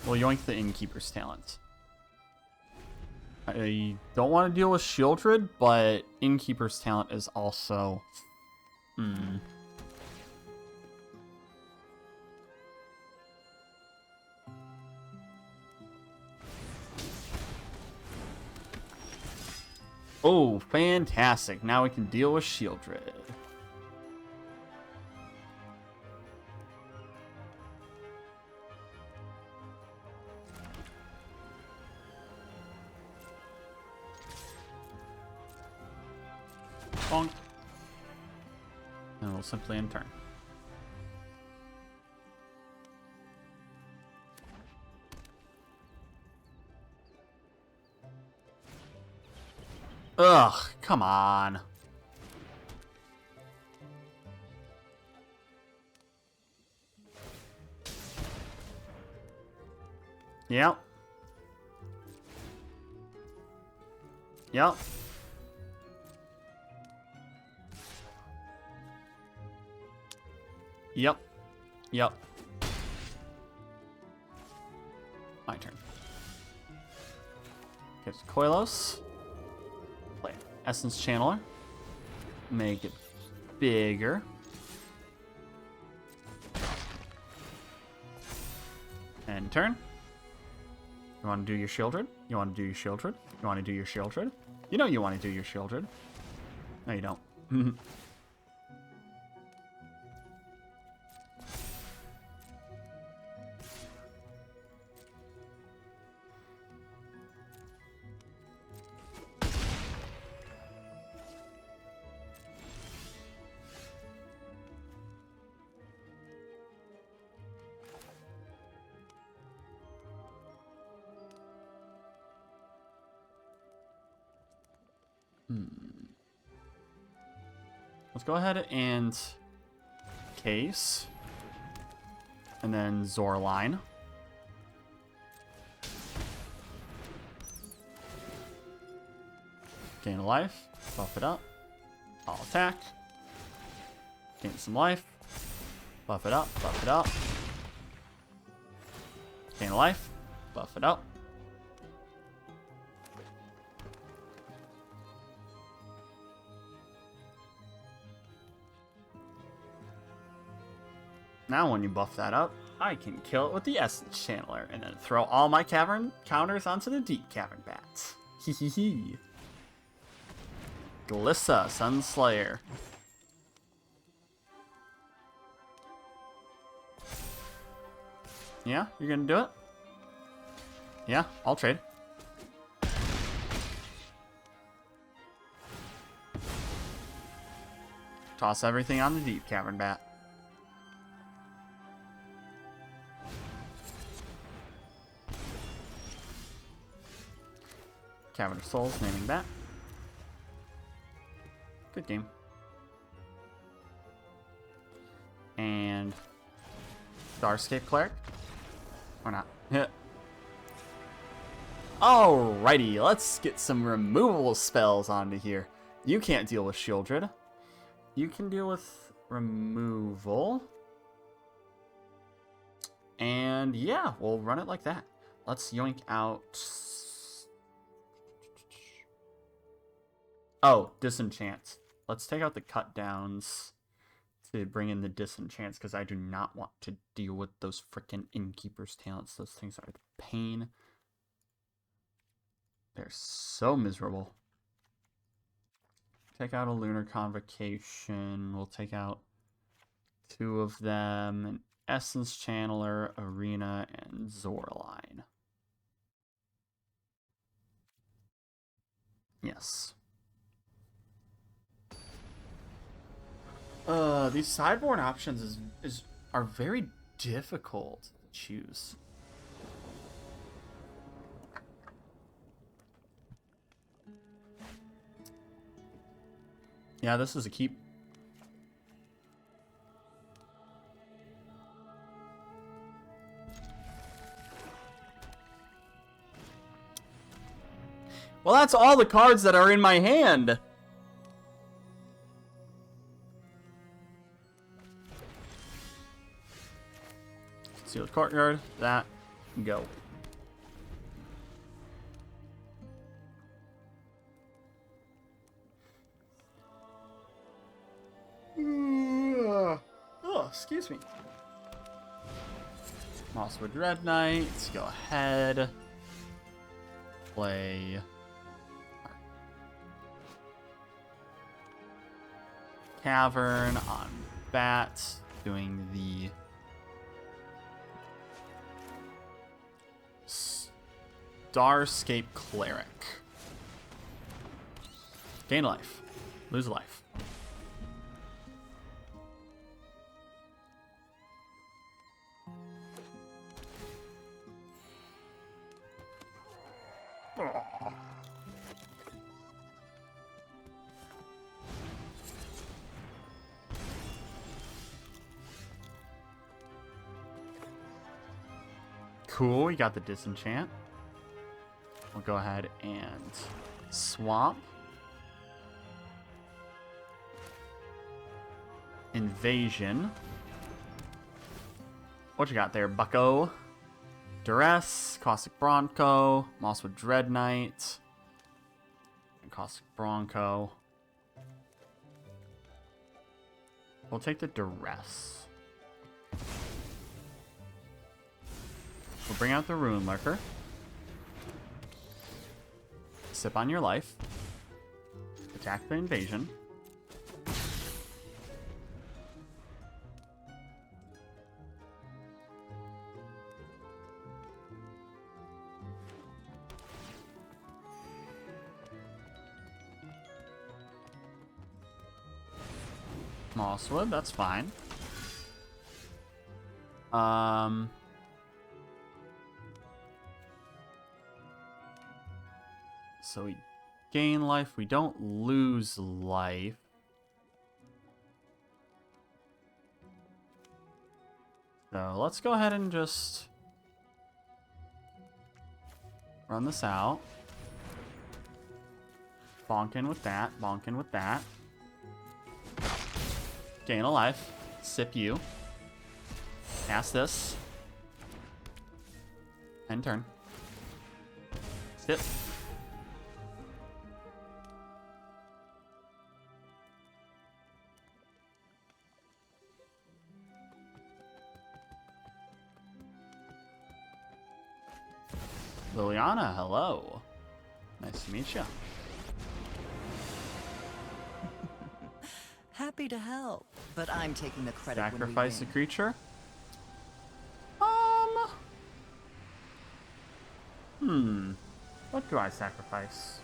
We'll yoink the Innkeeper's Talent. I don't want to deal with Shieldred, but Innkeeper's Talent is also... Oh, fantastic. Now we can deal with Shieldred. Bonk. And we'll simply end turn. Ugh, come on. Yep. Yep. Yep. Yep. My turn. Here's Koilos. Play Essence Channeler. Make it bigger. End turn. You want to do your Shieldred? You want to do your Shieldred? You want to do your Shieldred? You know you want to do your Shieldred. No, you don't. Let's go ahead and case. And then Zorline. Gain a life. Buff it up. I'll attack. Gain some life. Buff it up. Buff it up. Gain a life. Buff it up. Now when you buff that up, I can kill it with the Essence Channeler, and then throw all my cavern counters onto the Deep Cavern Bats. Hee hee hee. Glissa, Sunslayer. Yeah, you're gonna do it? Yeah, I'll trade. Toss everything on the Deep Cavern Bat. Cavern of Souls, naming bat. Good game. And Starscape Cleric. Or not. Alrighty, let's get some removal spells onto here. You can't deal with Shieldred. You can deal with removal. And yeah, we'll run it like that. Let's yoink out... Oh, Disenchant. Let's take out the cut downs to bring in the Disenchants, because I do not want to deal with those frickin' Innkeeper's Talents. Those things are a pain. They're so miserable. Take out a Lunar Convocation. We'll take out 2 of them. An Essence Channeler, Arena, and Zoraline. Yes. These sideboard options are very difficult to choose. Yeah, this is a keep. Well, that's all the cards that are in my hand. Sealed Courtyard, that, go. Oh, excuse me. Mosswood Red Knight, go ahead. Play. Cavern on Bat, doing the Starscape Cleric. Gain life, lose life. Cool, we got the disenchant. We'll go ahead and swamp. Invasion. What you got there, bucko? Duress, Caustic Bronco, Mosswood Dread Knight, and Caustic Bronco. We'll take the Duress. We'll bring out the Rune Lurker. Sip on your life. Attack the invasion. Mosswood, that's fine. So we gain life, we don't lose life. So let's go ahead and just run this out. Bonk in with that, bonk in with that. Gain a life, sip you. Pass this. End turn. Sip. Liliana, hello. Nice to meet you. Happy to help, but I'm taking the credit. Sacrifice a when we win. creature? What do I sacrifice?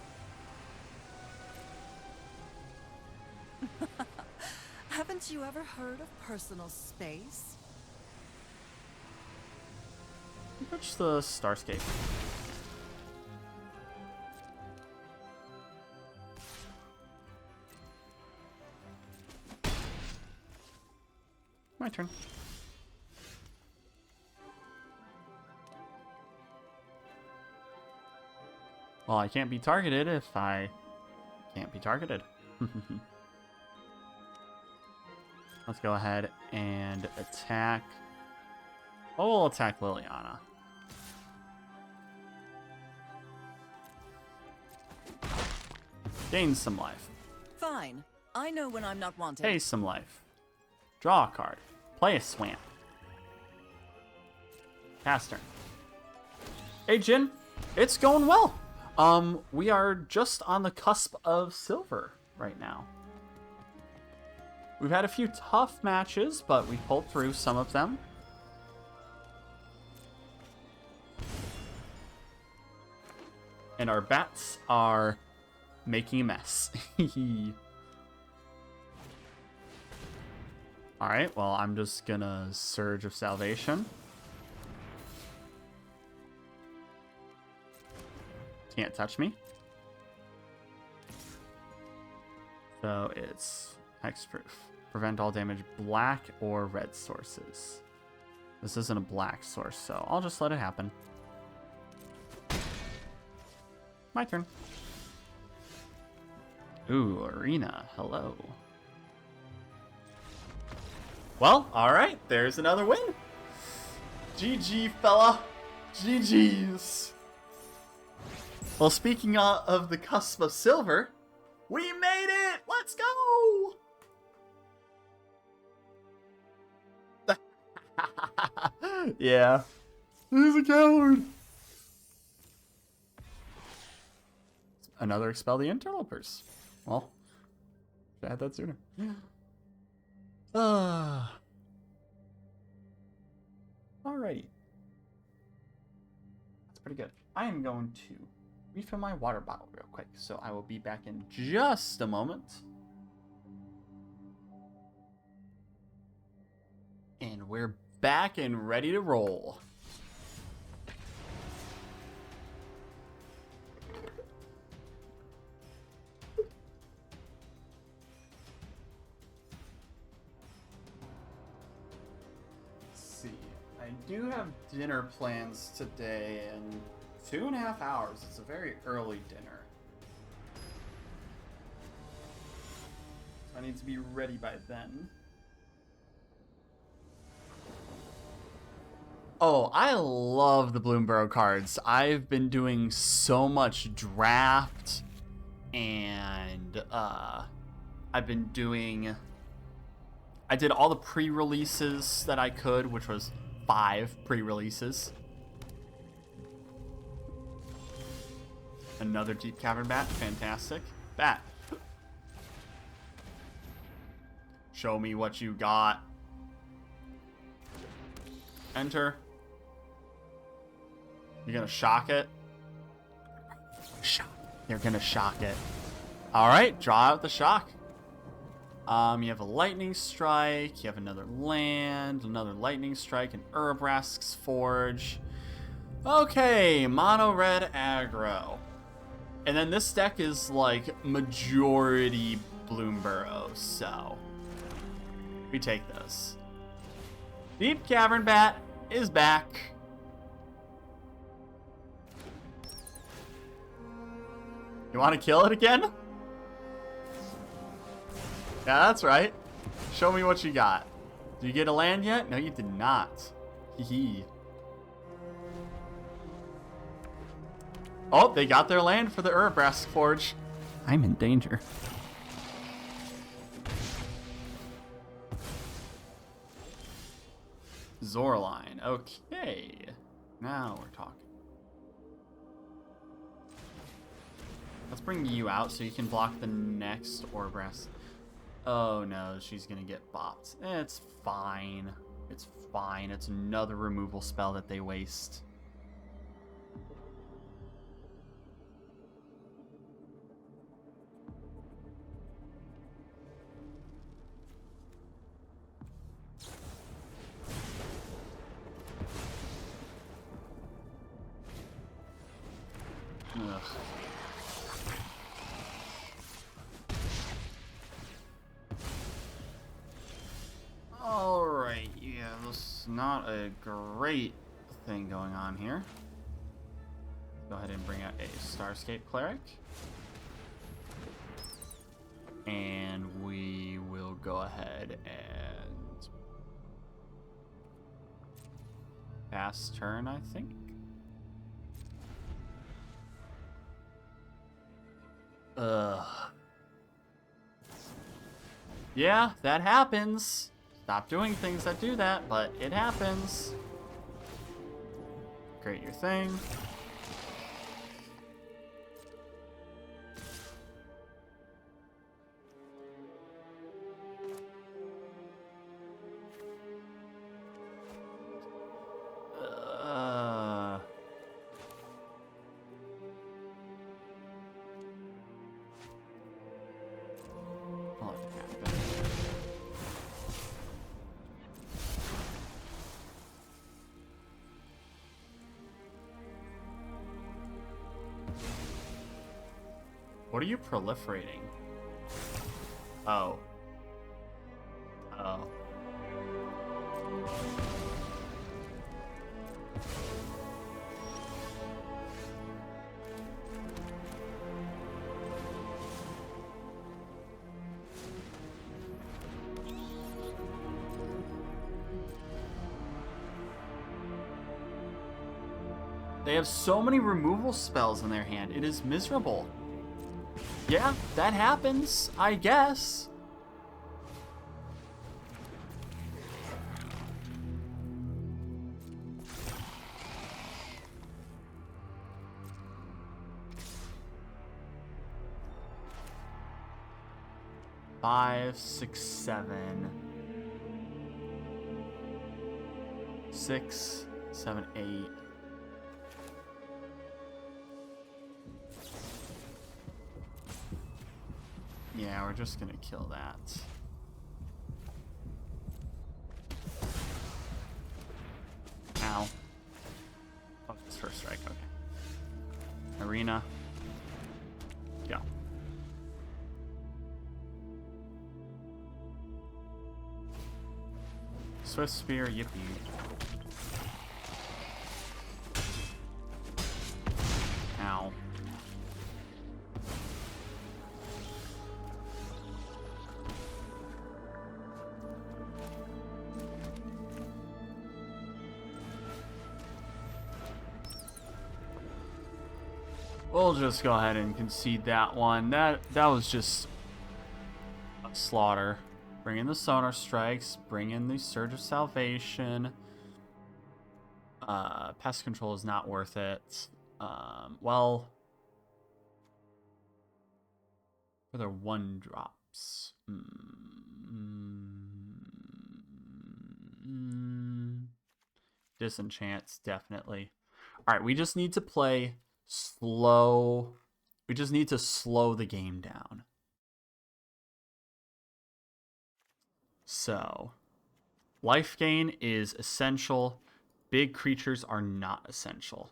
Haven't you ever heard of personal space? Touch the Starscape. My turn. Well, I can't be targeted if I can't be targeted. Let's go ahead and attack. Oh, we'll attack Liliana. Gain some life. Fine. I know when I'm not wanted. Pay some life. Draw a card. Play a swamp. Pass turn. Hey, Jin. It's going well. We are just on the cusp of silver right now. We've had a few tough matches, but we pulled through some of them. And our bats are making a mess. Alright, well, I'm just gonna Surge of Salvation. Can't touch me. So it's hexproof. Prevent all damage black or red sources. This isn't a black source, so I'll just let it happen. My turn. Ooh, Arena. Hello. Well, alright. There's another win. GG, fella. GG's. Well, speaking of the cusp of silver, we made it! Let's go! Yeah. He's a coward. Another Expel the Interlopers. Well, should have had that sooner. Alrighty. That's pretty good. I am going to refill my water bottle real quick, so I will be back in just a moment. And we're back and ready to roll. I do have dinner plans today in 2.5 hours. It's a very early dinner. So I need to be ready by then. Oh, I love the Bloomburrow cards. I've been doing so much draft, and I've been doing... I did all the pre-releases that I could, which was 5 pre-releases. Another Deep Cavern Bat. Fantastic. Bat. Show me what you got. Enter. You're gonna shock it? You're gonna shock it. Alright, draw out the shock. You have a Lightning Strike, you have another land, another Lightning Strike, an Urabrask's Forge. Okay, mono red aggro. And then this deck is like majority Bloomburrow, so we take this. Deep Cavern Bat is back. You want to kill it again? Yeah, that's right. Show me what you got. Did you get a land yet? No, you did not. Hee. Oh, they got their land for the Urabrask Forge. I'm in danger. Zorline. Okay. Now we're talking. Let's bring you out so you can block the next Urabrask. Oh no, she's gonna get bopped. It's fine. It's fine. It's another removal spell that they waste. Ugh. Alright, yeah, this is not a great thing going on here. Go ahead and bring out a Starscape Cleric. And we will go ahead and pass turn, I think. Yeah, that happens. Stop doing things that do that, but it happens. Create your thing. What are you proliferating? Oh. Oh. They have so many removal spells in their hand. It is miserable. Yeah, that happens, I guess. Five, 6, 7. 6, 7, 8. Yeah, we're just gonna kill that. Ow. Oh, it's first strike, okay. Arena. Go. Swift Spear, yippee. Ow. We'll just go ahead and concede that one. That was just a slaughter. Bring in the Sonar Strikes. Bring in the Surge of Salvation. Pest Control is not worth it. Well, for their 1-drops. Disenchants, definitely. Alright, we just need to play slow. We just need to slow the game down. So, life gain is essential. Big creatures are not essential.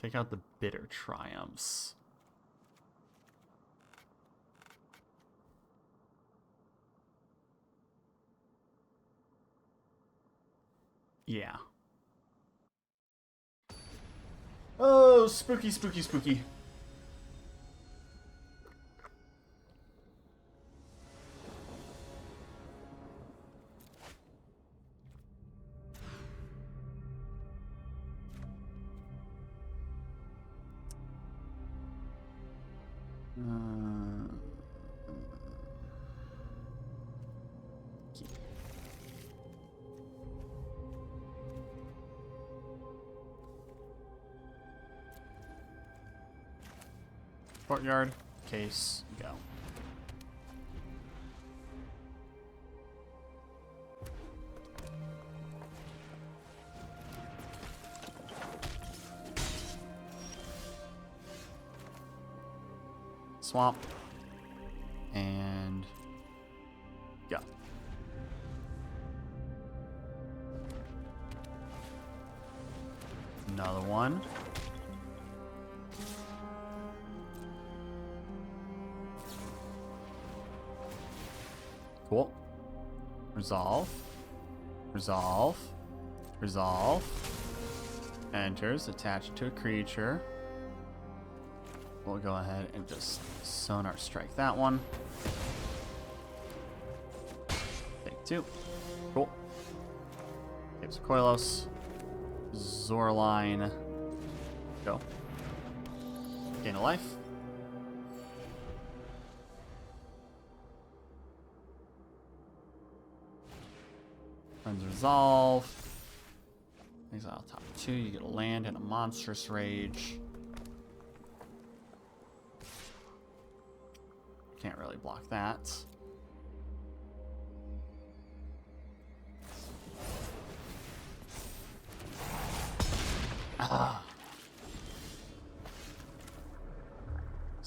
Take out the Bitter Triumphs. Yeah. Oh, spooky, spooky, spooky. Courtyard, case, go. Swamp. And go. Another one. Cool. Resolve. Resolve. Resolve. Enters, attached to a creature. We'll go ahead and just Sonar Strike that one. Take 2. Cool. Caves of Koilos. Zorline. Go. Gain a life. Friends Resolve. Exile top 2. You get a land and a Monstrous Rage. Can't really block that. Ah.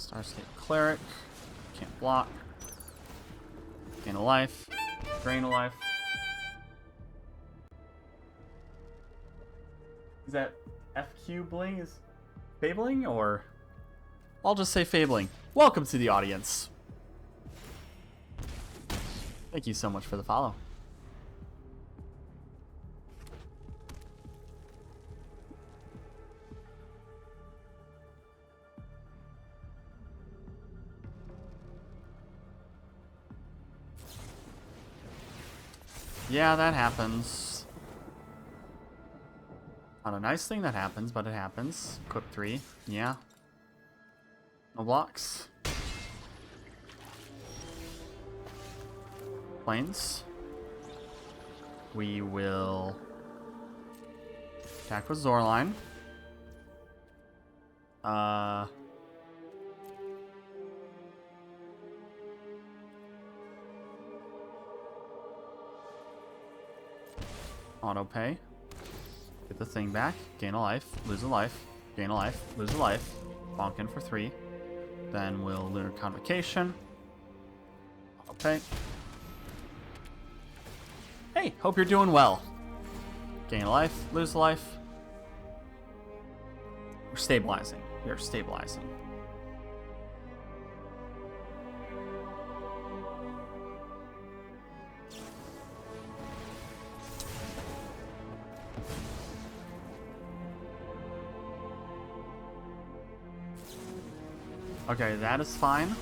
Starscape Cleric. Can't block. Gain a life. Drain a life. Is that FQ bling? Is fabling or? I'll just say fabling. Welcome to the audience. Thank you so much for the follow. Yeah, that happens. Not a nice thing that happens, but it happens. Equip 3. Yeah. No blocks. Planes. We will attack with Zorline. Auto pay. Get the thing back. Gain a life. Lose a life. Gain a life. Lose a life. Bonk in for 3. Then we'll Lunar Convocation. Auto pay. Hey, hope you're doing well. Gain a life. Lose a life. We're stabilizing. We are stabilizing. Okay, that is fine.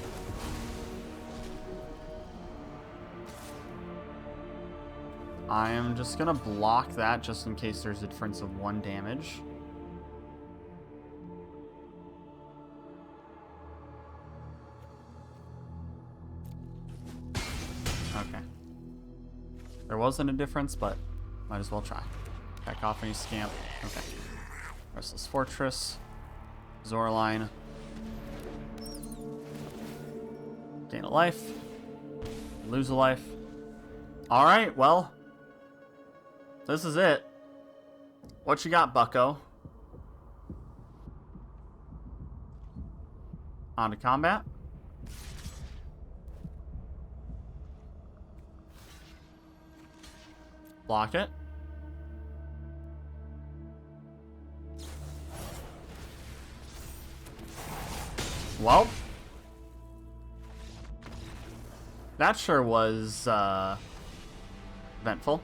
I am just gonna block that just in case there's a difference of 1 damage. Okay. There wasn't a difference, but might as well try. Back off any scamp. Okay. Restless Fortress. Zorline. Gain a life. Lose a life. Alright, well. This is it. What you got, bucko? On to combat. Block it. Well. That sure was, eventful.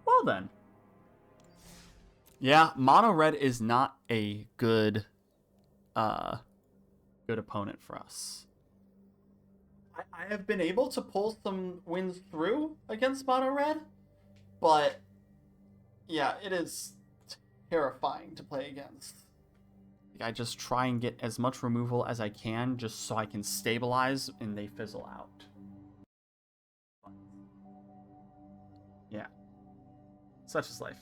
Well then. Yeah, mono red is not a good, good opponent for us. I have been able to pull some wins through against mono red, but yeah, it is terrifying to play against. I just try and get as much removal as I can just so I can stabilize and they fizzle out. Yeah. Such is life.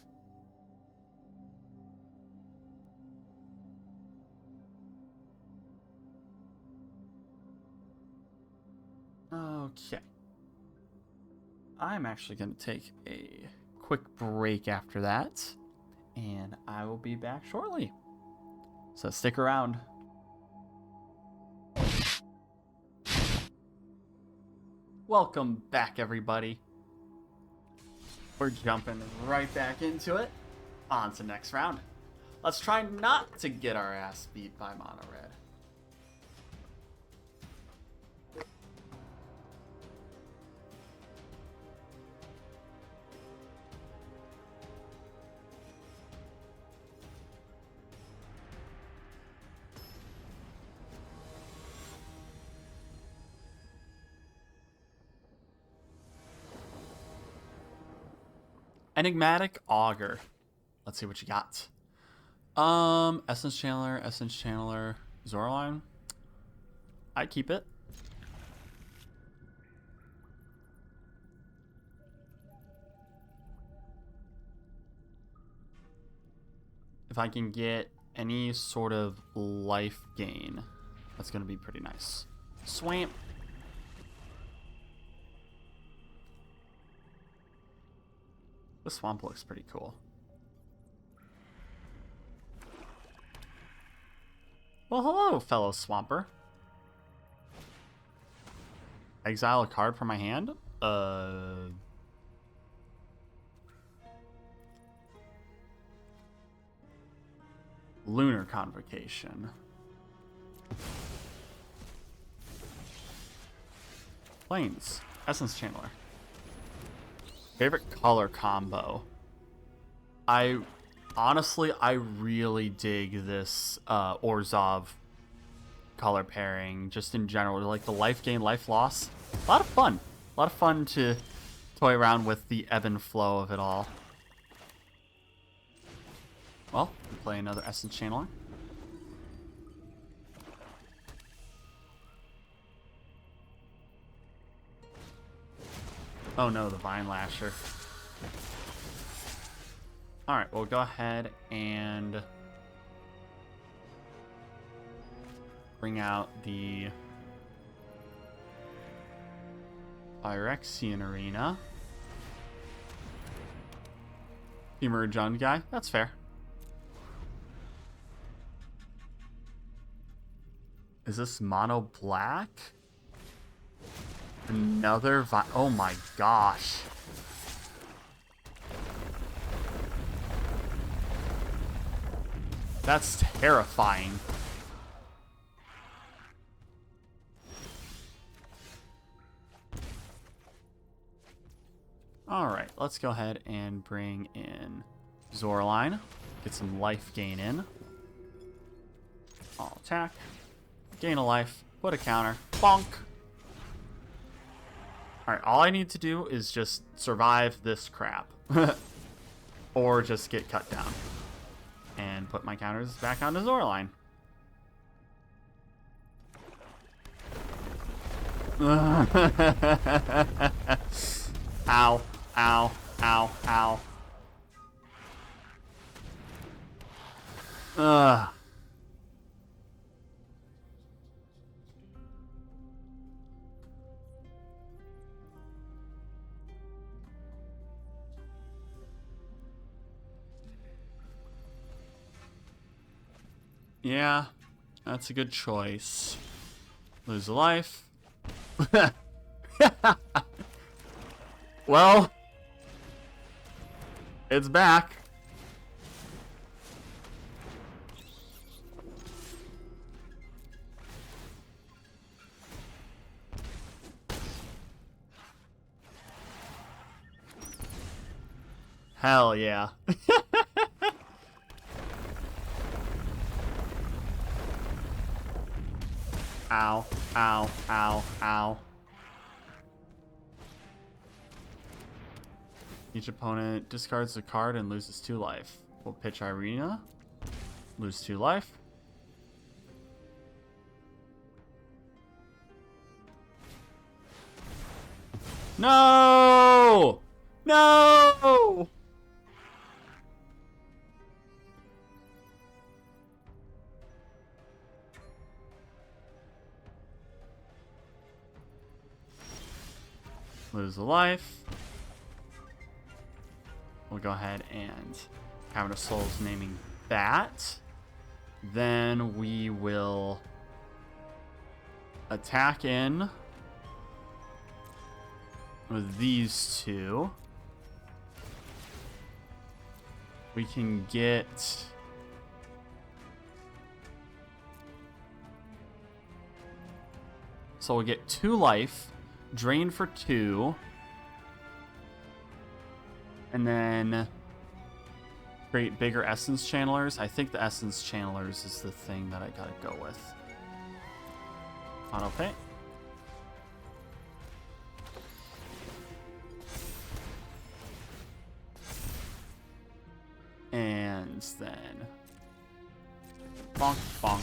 Okay. I'm actually going to take a quick break after that, and I will be back shortly. So stick around. Welcome back, everybody. We're jumping right back into it. On to next round. Let's try not to get our ass beat by mono red. Enigmatic Augur. Let's see what you got. Essence Channeler, Zorline. I keep it. If I can get any sort of life gain, that's gonna be pretty nice. Swamp. The swamp looks pretty cool. Well, hello, fellow Swamper. Exile a card from my hand? Lunar Convocation. Plains. Essence Channeler. Favorite color combo. Honestly, I really dig this Orzhov color pairing, just in general. Like the life gain, life loss. A lot of fun. A lot of fun to toy around with the ebb and flow of it all. Well, we play another Essence Channeler. Oh no, the Vine Lasher. Alright, we'll go ahead and bring out the Phyrexian Arena. Emerge on guy, that's fair. Is this mono black? Another oh my gosh. That's terrifying. Alright, let's go ahead and bring in Zoraline. Get some life gain in. I'll attack. Gain a life. Put a counter. Bonk! Alright, all I need to do is just survive this crap. Or just get cut down. And put my counters back onto Zoraline. Ow, ow, ow, ow. Ugh. Yeah, that's a good choice. Lose a life. Well, it's back. Hell yeah. Ow, ow, ow, ow. Each opponent discards a card and loses 2 life. We'll pitch Irina. Lose 2 life. No! No! Lose a life. We'll go ahead and Cavern of Souls naming that. Then we will attack in with these 2. We can get so we'll get 2 life. Drain for 2. And then create bigger Essence Channelers. I think the Essence Channelers is the thing that I gotta go with. Auto pay. And then bonk, bonk.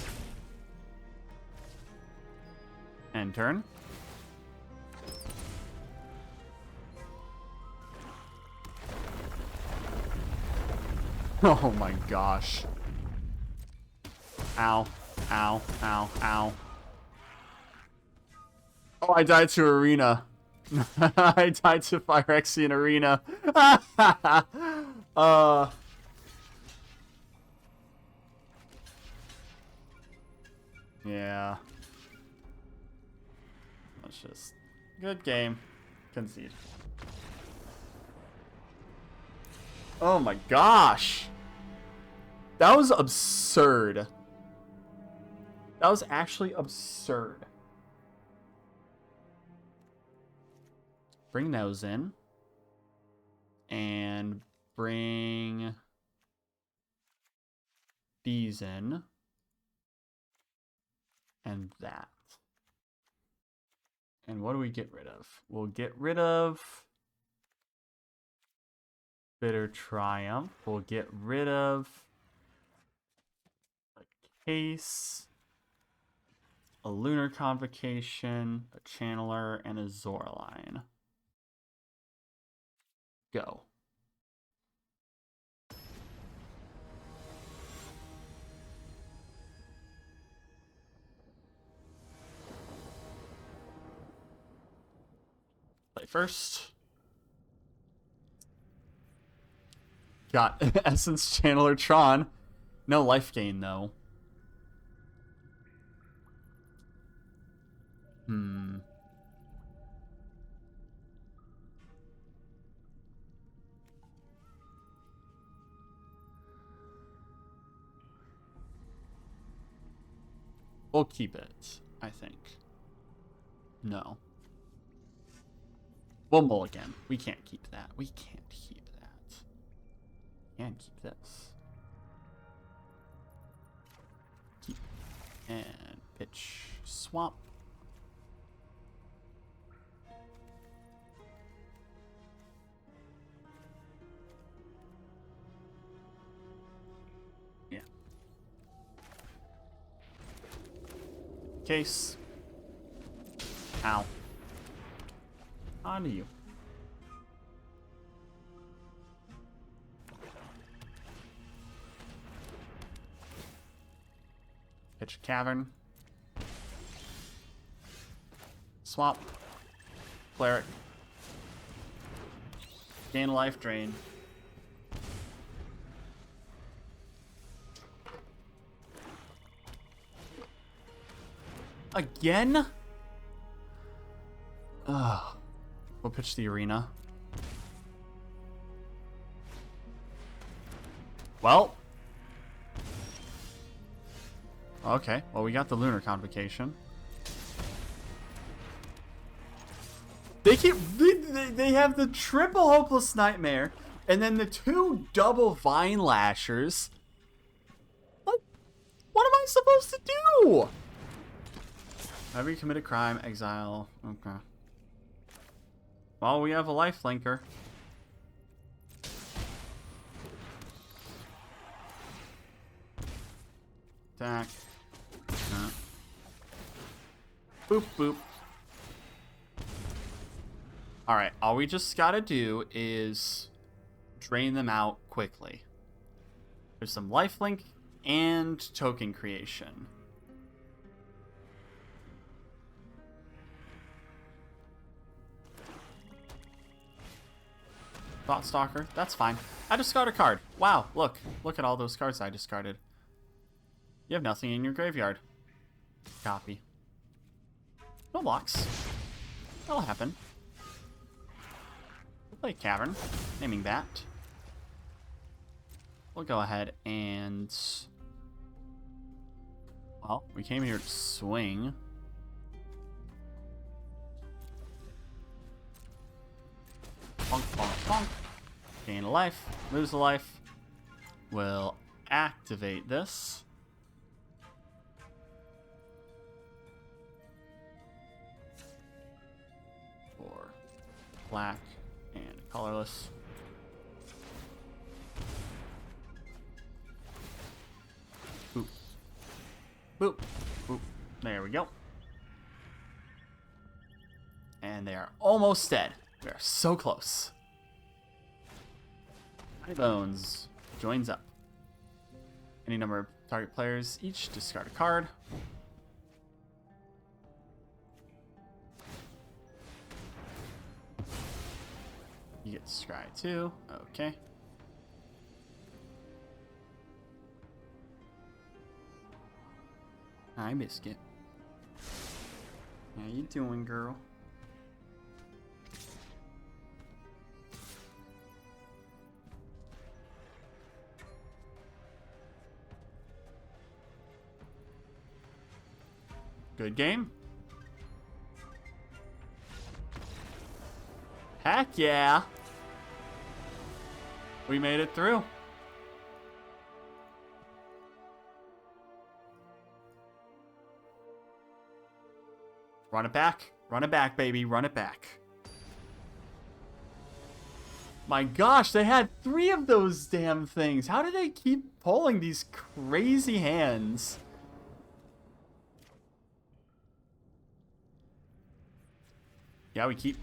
End turn. Oh my gosh. Ow. Ow. Ow. Ow. Oh, I died to Arena. I died to Phyrexian Arena. Yeah. Let's just... Good game. Concede. Oh my gosh! That was absurd. That was actually absurd. Bring those in. And bring these in. And that. And what do we get rid of? We'll get rid of Bitter Triumph. We'll get rid of a Case, a Lunar Convocation, a Channeler, and a Zoraline. Go. Play first. Got Essence Channeler Tron. No life gain, though. We'll keep it, I think. No. We'll mulligan. We can't keep that. We can't keep that. Can keep this. Keep. And pitch. Swamp. Yeah. Case. Ow. On to you. Pitch Cavern. Swap. Cleric. Gain life drain. Again? Ugh. We'll pitch the arena. Well. Okay. Well, we got the Lunar Convocation. They have the triple Hopeless Nightmare, and then the 2 double Vine Lashers. What am I supposed to do? Have you committed crime? Exile. Okay. Well, we have a life linker. Attack. Boop, boop. Alright, all we just gotta do is drain them out quickly. There's some lifelink and token creation. Thoughtstalker, that's fine. I discard a card. Wow, look at all those cards I discarded. You have nothing in your graveyard. Copy. No blocks. That'll happen. We'll play Cavern, naming that. We'll go ahead and... Well, we came here to swing. Bonk, bonk, bonk. Gain a life, lose a life. We'll activate this. For black and colorless. Boop. Boop. Boop. There we go. And they are almost dead. We are so close. Honey Bones joins up. Any number of target players each discard a card. You get Scry too. Okay. Hi, Biscuit. How you doing, girl? Good game. Heck yeah. We made it through. Run it back. Run it back, baby. Run it back. My gosh, they had 3 of those damn things. How did they keep pulling these crazy hands? Yeah, we keep...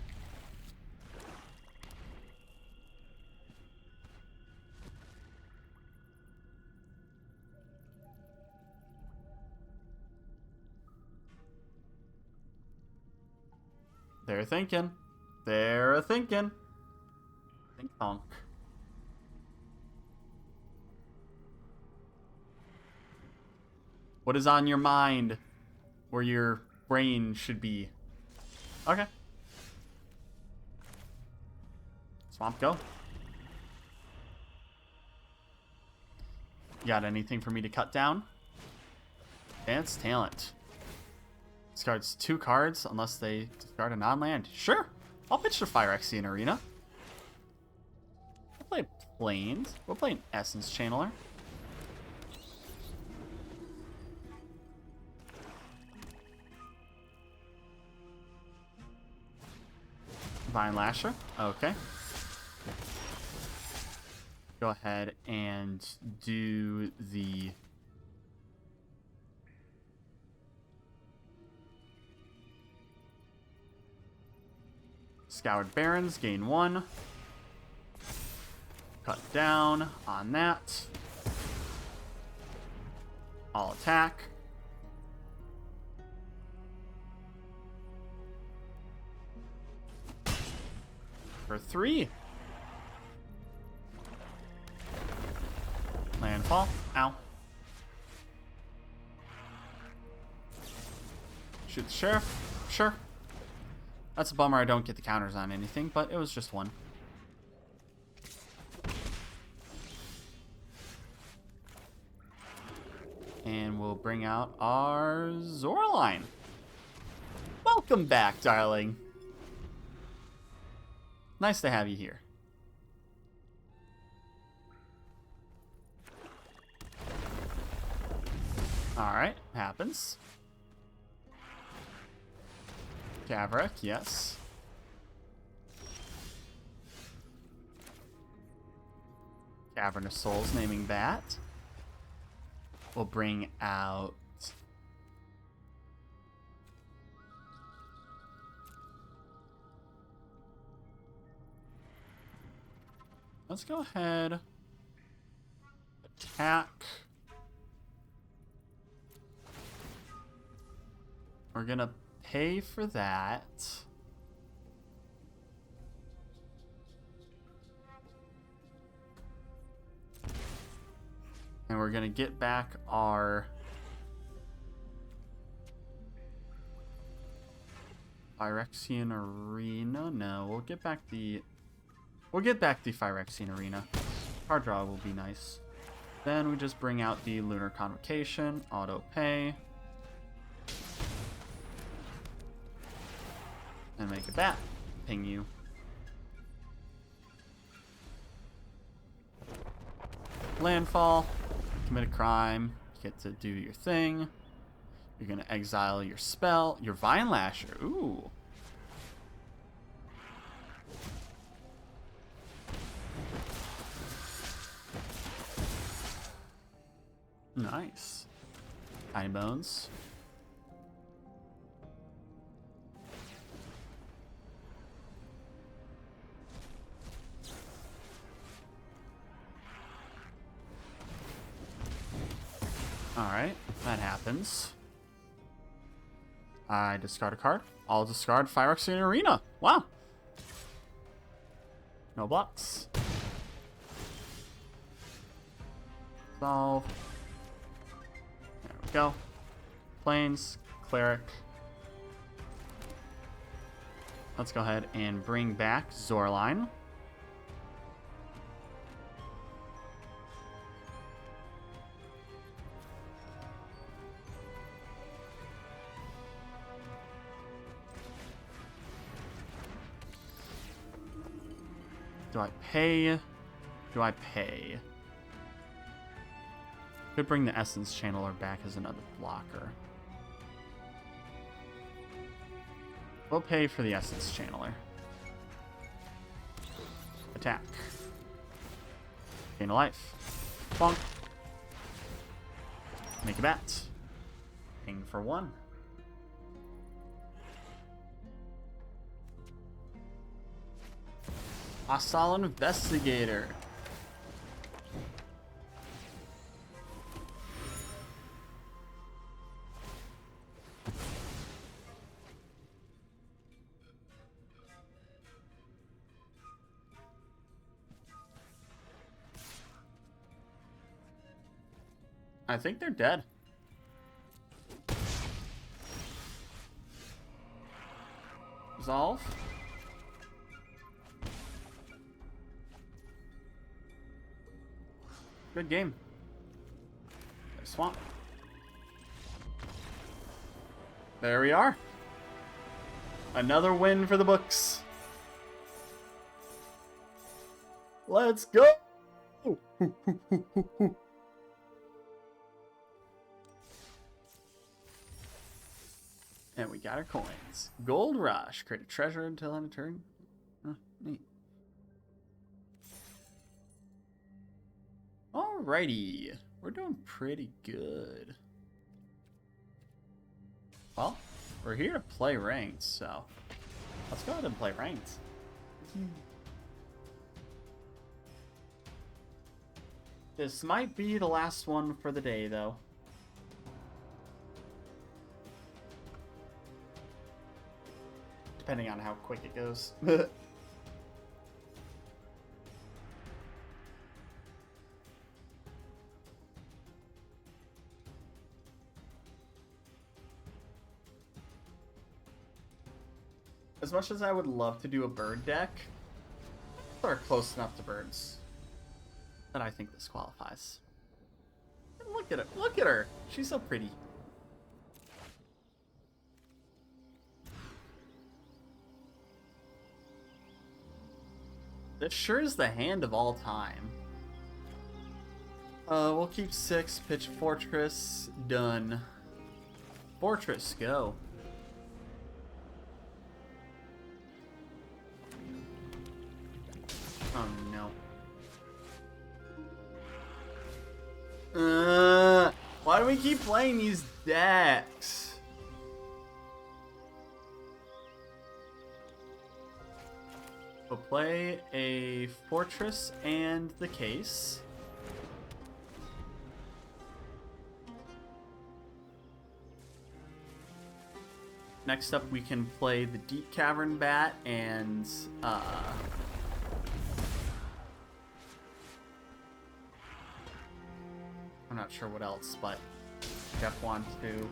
They're thinking. They're thinking. Think honk. What is on your mind? Where your brain should be? Okay. Swamp, go. You got anything for me to cut down? Advanced talent. Discards 2 cards unless they discard a non-land. Sure. I'll pitch to Phyrexian Arena. We'll play Plains. We'll play an Essence Channeler. Vine Lasher. Okay. Go ahead and do the... Scoured Barrens, gain 1. Cut down on that. I'll attack. For 3. Landfall. Ow. Shoot the sheriff. Sure. That's a bummer I don't get the counters on anything, but it was just 1. And we'll bring out our Zoraline. Welcome back, darling. Nice to have you here. Alright, happens. Gavrik, yes. Cavernous Souls, naming that. We'll bring out... Let's go ahead. Attack. We're gonna pay for that. And we're gonna get back our Phyrexian Arena. No, we'll get back the Phyrexian Arena. Card draw will be nice. Then we just bring out the Lunar Convocation, auto pay. And make a bat. Ping you. Landfall. Commit a crime. You get to do your thing. You're gonna exile your spell. Your Vine Lasher. Ooh. Nice. Tiny Bones. Alright, that happens. I discard a card. I'll discard Phyrexian Arena. Wow. No blocks. Solve. There we go. Plains, Cleric. Let's go ahead and bring back Zorline. Do I pay? Do I pay? Could bring the Essence Channeler back as another blocker. We'll pay for the Essence Channeler. Attack. Gain a life. Bonk. Make a bat. Ping for 1. Hostile Investigator. I think they're dead. Resolve. Good game. Swamp. There we are. Another win for the books. Let's go. And we got our coins. Gold Rush. Create a treasure until end of turn. Neat. Alrighty. We're doing pretty good. Well, we're here to play ranked, so let's go ahead and play ranked. This might be the last one for the day, though. Depending on how quick it goes. As much as I would love to do a bird deck, they're close enough to birds that I think this qualifies. And look at it. Look at her. She's so pretty. This sure is the hand of all time. We'll keep 6. Pitch Fortress. Done. Fortress, go. Oh no. Why do we keep playing these decks? We'll play a Fortress and the Case. Next up, we can play the Deep Cavern Bat and I'm not sure what else, but Jeff wants to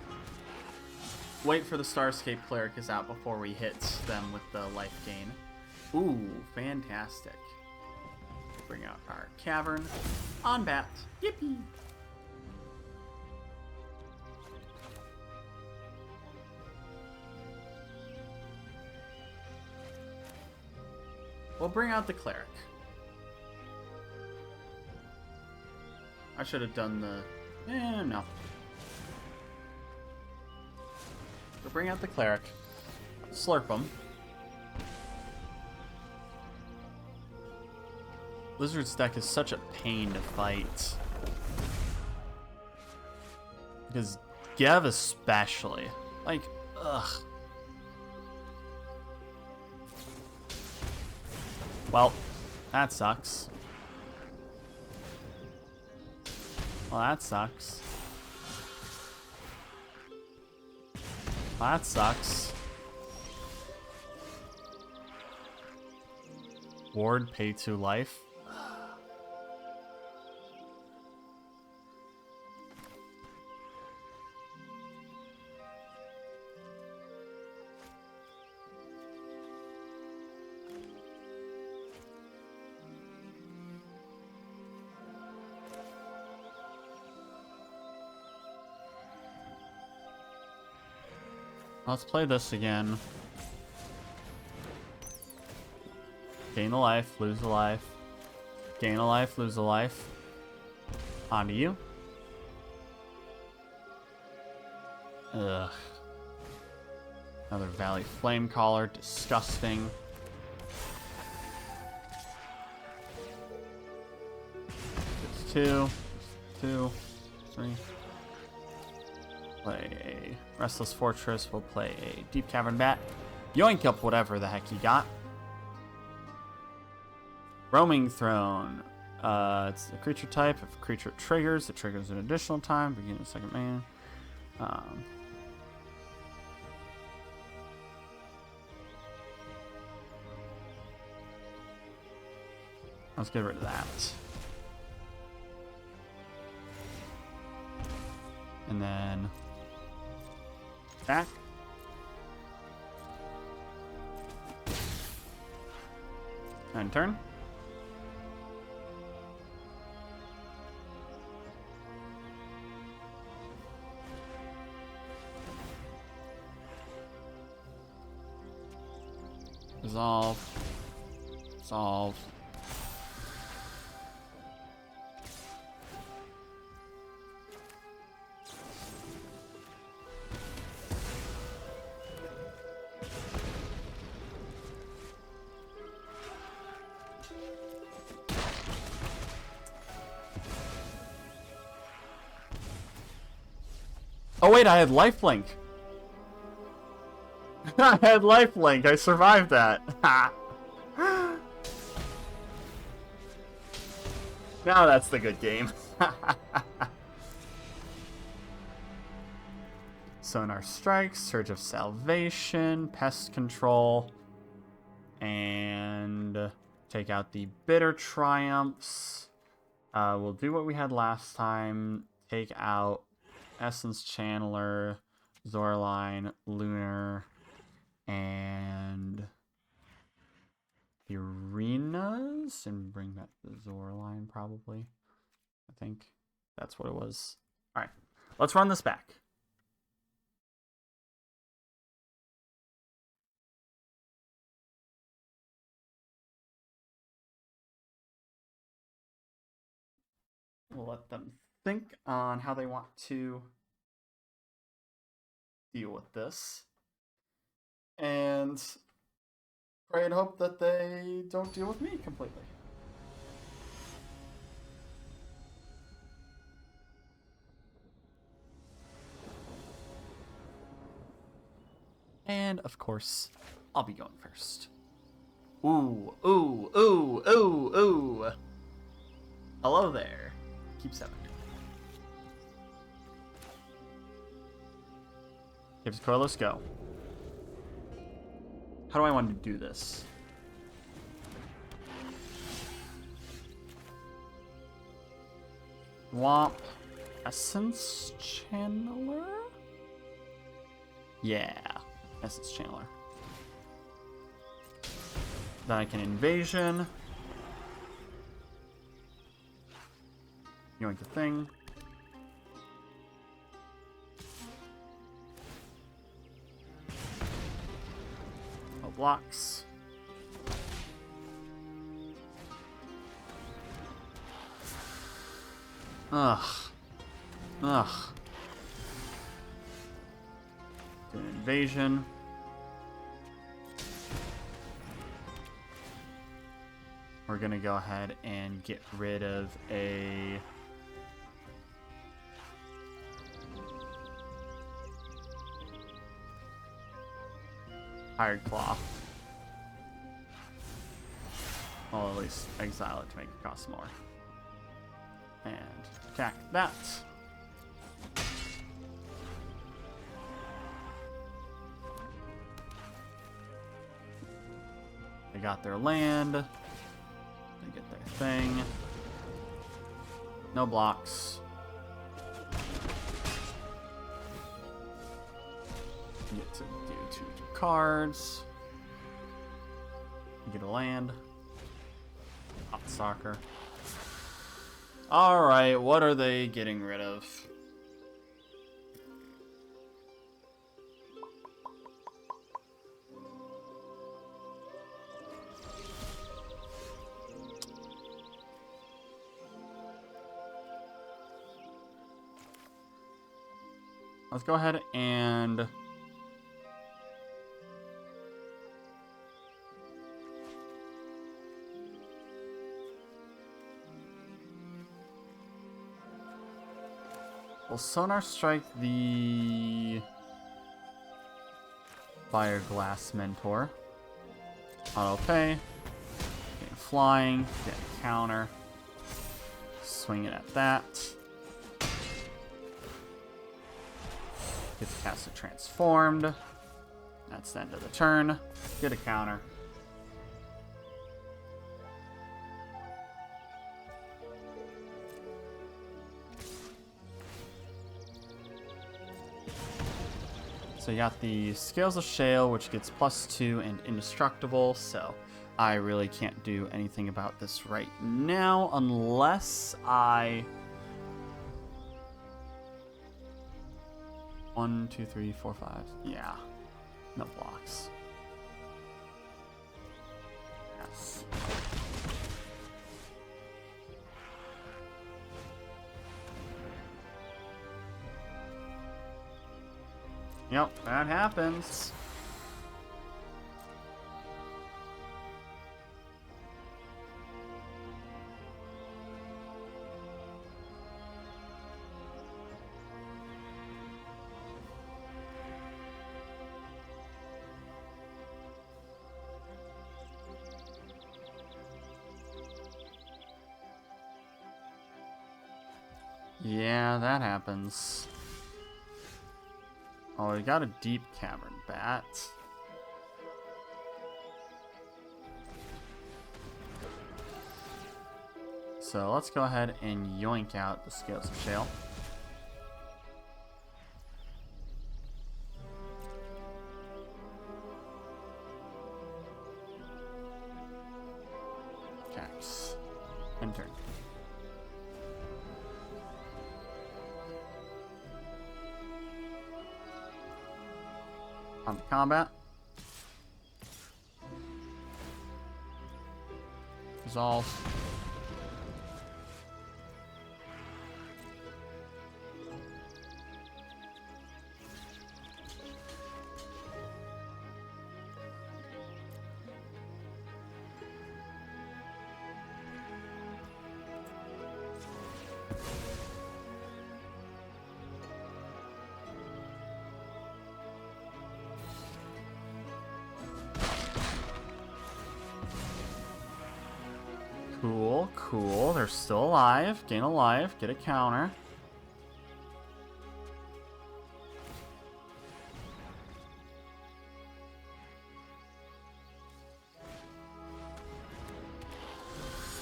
wait for the Starscape Cleric is out before we hit them with the life gain. Ooh, fantastic. Bring out our Cavern on Bat. Yippee! We'll bring out the Cleric. I should have done the... no. We'll bring out the Cleric. Slurp them. Blizzard's deck is such a pain to fight. Because Gev especially. Like, ugh. Well, that sucks. Well, that sucks. Well, that sucks. Ward, pay 2 life. Let's play this again. Gain a life, lose a life. Gain a life, lose a life. On to you. Ugh. Another Valley Flame Caller. Disgusting. It's 2, 2, 3. Play a Restless Fortress. We'll play a Deep Cavern Bat. Yoink up whatever the heck you got. Roaming Throne. It's a creature type. If a creature triggers, it triggers an additional time. Beginning of the second man. Let's get rid of that. And then attack. And turn. Resolve. Solve. Oh wait, I had lifelink. I had lifelink. I survived that. Now that's the good game. Sonar Strike, Surge of Salvation, Pest Control, and take out the Bitter Triumphs. We'll do what we had last time. Take out Essence Channeler, Zorline, Lunar, and the Arenas, and bring back the Zorline probably. I think that's what it was. All right, let's run this back. We'll let them think on how they want to deal with this. And pray and hope that they don't deal with me completely. And of course, I'll be going first. Ooh, ooh, ooh, ooh, ooh. Hello there. Keep 7. Gives Core, let's go. How do I want to do this? Womp. Essence Channeler? Yeah. Essence Channeler. Then I can Invasion. Yoink the thing. No blocks. Ugh. Ugh. Do an invasion. We're gonna go ahead and get rid of a Hired Claw. Well, at least exile it to make it cost more. And attack that. They got their land. They get their thing. No blocks. Get to do 2 cards. Get a land. Hot soccer. Alright, what are they getting rid of? let's go ahead and... we'll sonar strike the Fire Glass Mentor. Auto pay. Getting flying. Getting counter. Swing it at that. Get the caster transformed. That's the end of the turn. Get a counter. So you got the Scales of Shale, which gets +2 and indestructible, so I really can't do anything about this right now unless I... 1, 2, 3, 4, 5. Yeah. No blocks. Yes. Yep, that happens. Yeah, that happens. Oh, we got a deep cavern bat. So let's go ahead and yoink out the Scales of Shale. Cax. Enter. On the combat. Resolve. Cool, cool. They're still alive. Gain a life. Get a counter.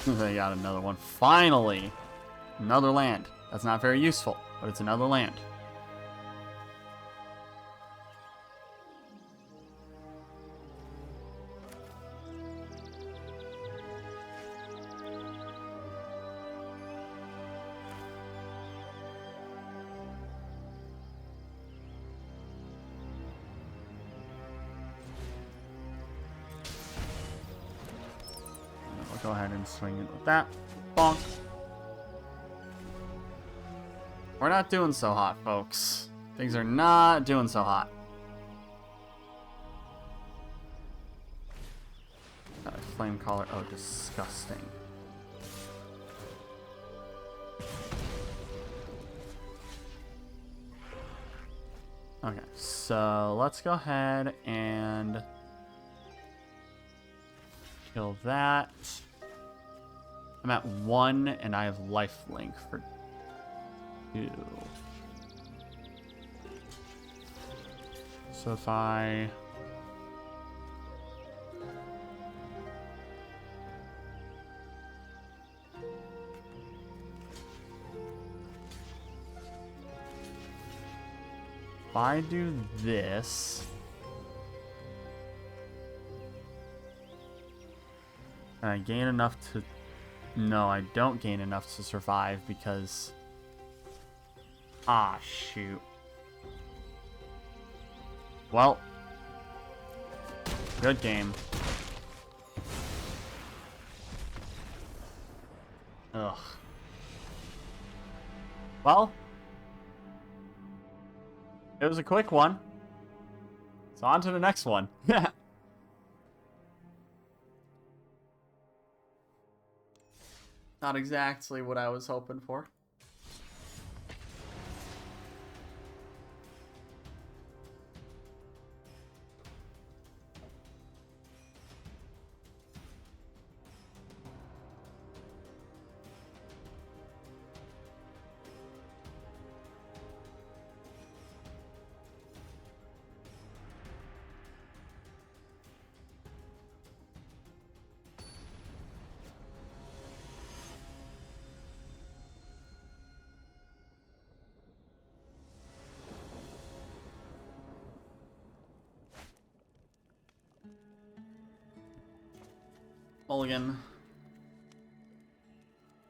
They got another one. Finally! Another land. That's not very useful, but it's another land. Go ahead and swing it with that. Bonk. We're not doing so hot, folks. Things are not doing so hot. Got a flame collar. Oh, disgusting. Okay, so let's go ahead and kill that. I'm at 1 and I have lifelink for 2. So if I do this, and I gain enough to... No, I don't gain enough to survive because... Ah, shoot. Well. Good game. Ugh. It was a quick one. So on to the next one. Not exactly what I was hoping for. Mulligan.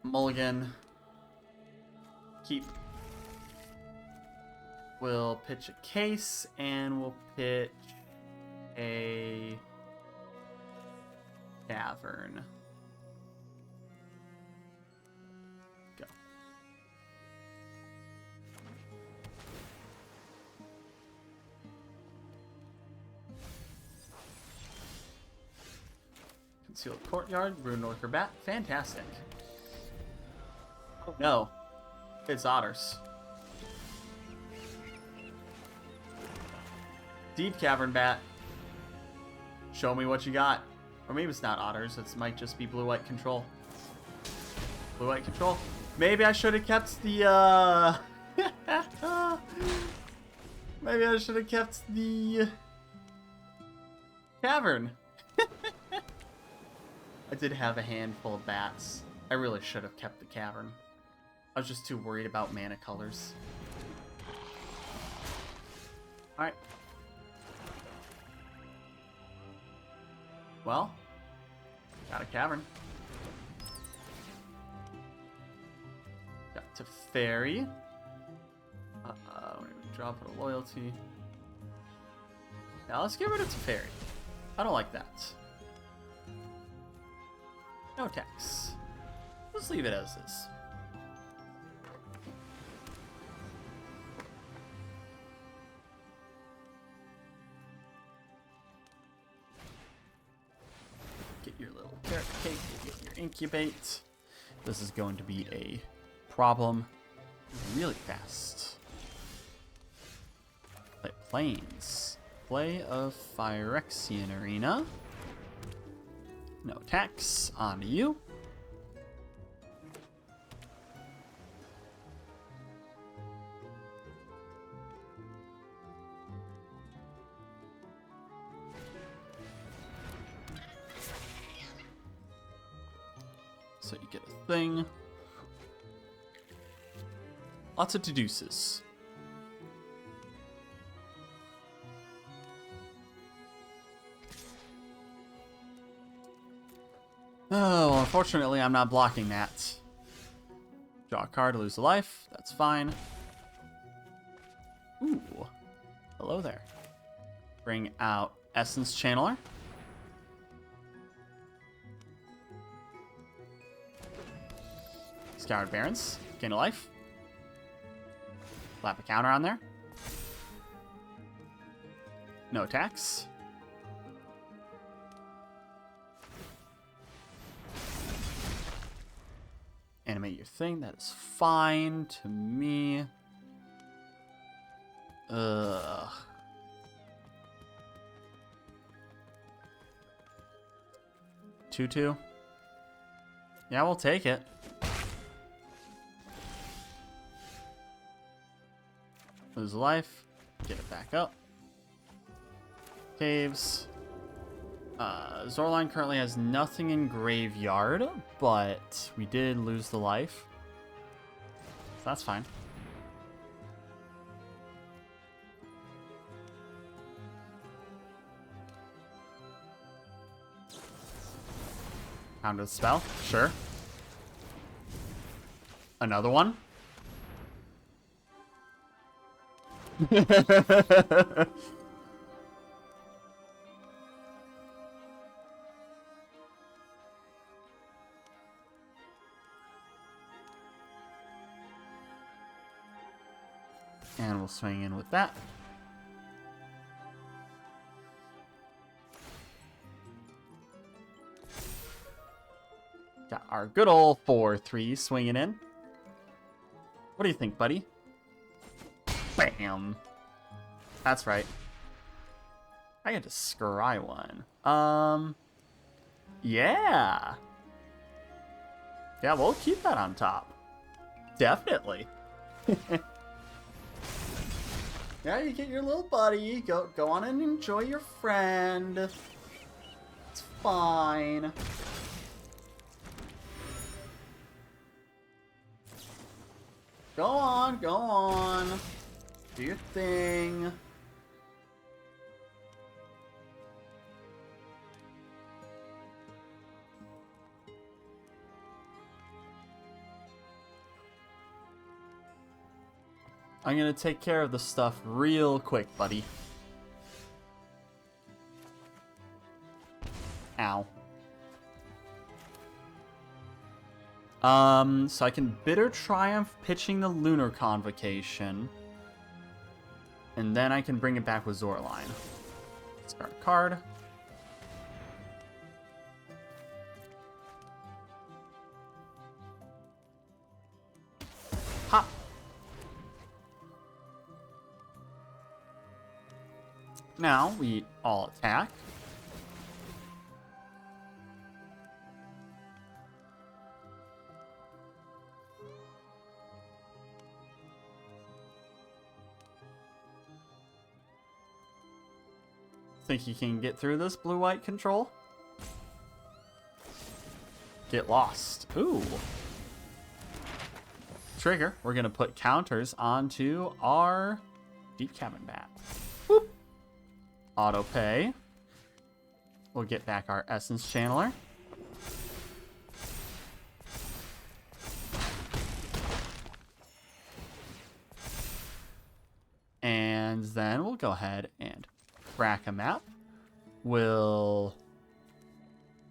Mulligan. Keep. We'll pitch a case, and we'll pitch a cavern. Go. Concealed courtyard, ruined lurker bat. Fantastic. Oh no. It's otters. Deep cavern bat. Show me what you got. Or maybe it's not otters. It might just be blue-white control. Blue-white control. Maybe I should have kept the, maybe I should have kept the cavern. I did have a handful of bats. I really should have kept the cavern. I was just too worried about mana colors. Alright. Well, got a cavern. Got Teferi. Drop it a loyalty. Now let's get rid of Teferi. I don't like that. No tax. Let's leave it as is. Get your little carrot cake, get your incubate. This is going to be a problem really fast. Play Plains. Play of Phyrexian Arena. No tax. On to you. So you get a thing. Lots of deduces. Oh, well, unfortunately, I'm not blocking that. Draw a card, lose a life. That's fine. Ooh. Hello there. Bring out Essence Channeler. Scoured Barrens. Gain a life. Slap a counter on there. No attacks. Animate your thing. That is fine to me. Ugh. 2/2. Yeah, we'll take it. Lose a life. Get it back up. Caves. Zorline currently has nothing in graveyard, but we did lose the life. So that's fine. Counter the spell. Sure. Another one. And we'll swing in with that. Got our good old 4-3 swinging in. What do you think, buddy? Bam. That's right. I get to scry one. Yeah. Yeah, we'll keep that on top. Definitely. Yeah, you get your little buddy. Go on and enjoy your friend. It's fine. Go on, go on. Do your thing. I'm gonna take care of the stuff real quick, buddy. Ow. So I can Bitter Triumph pitching the Lunar Convocation. And then I can bring it back with Zorline. Discard a card. Hop. Now we all attack. Think you can get through this blue-white control? Get lost. Ooh. Trigger. We're going to put counters onto our Deep Cavern Bat. Whoop. Auto pay. We'll get back our Essence Channeler. And then we'll go ahead and crack a map. We'll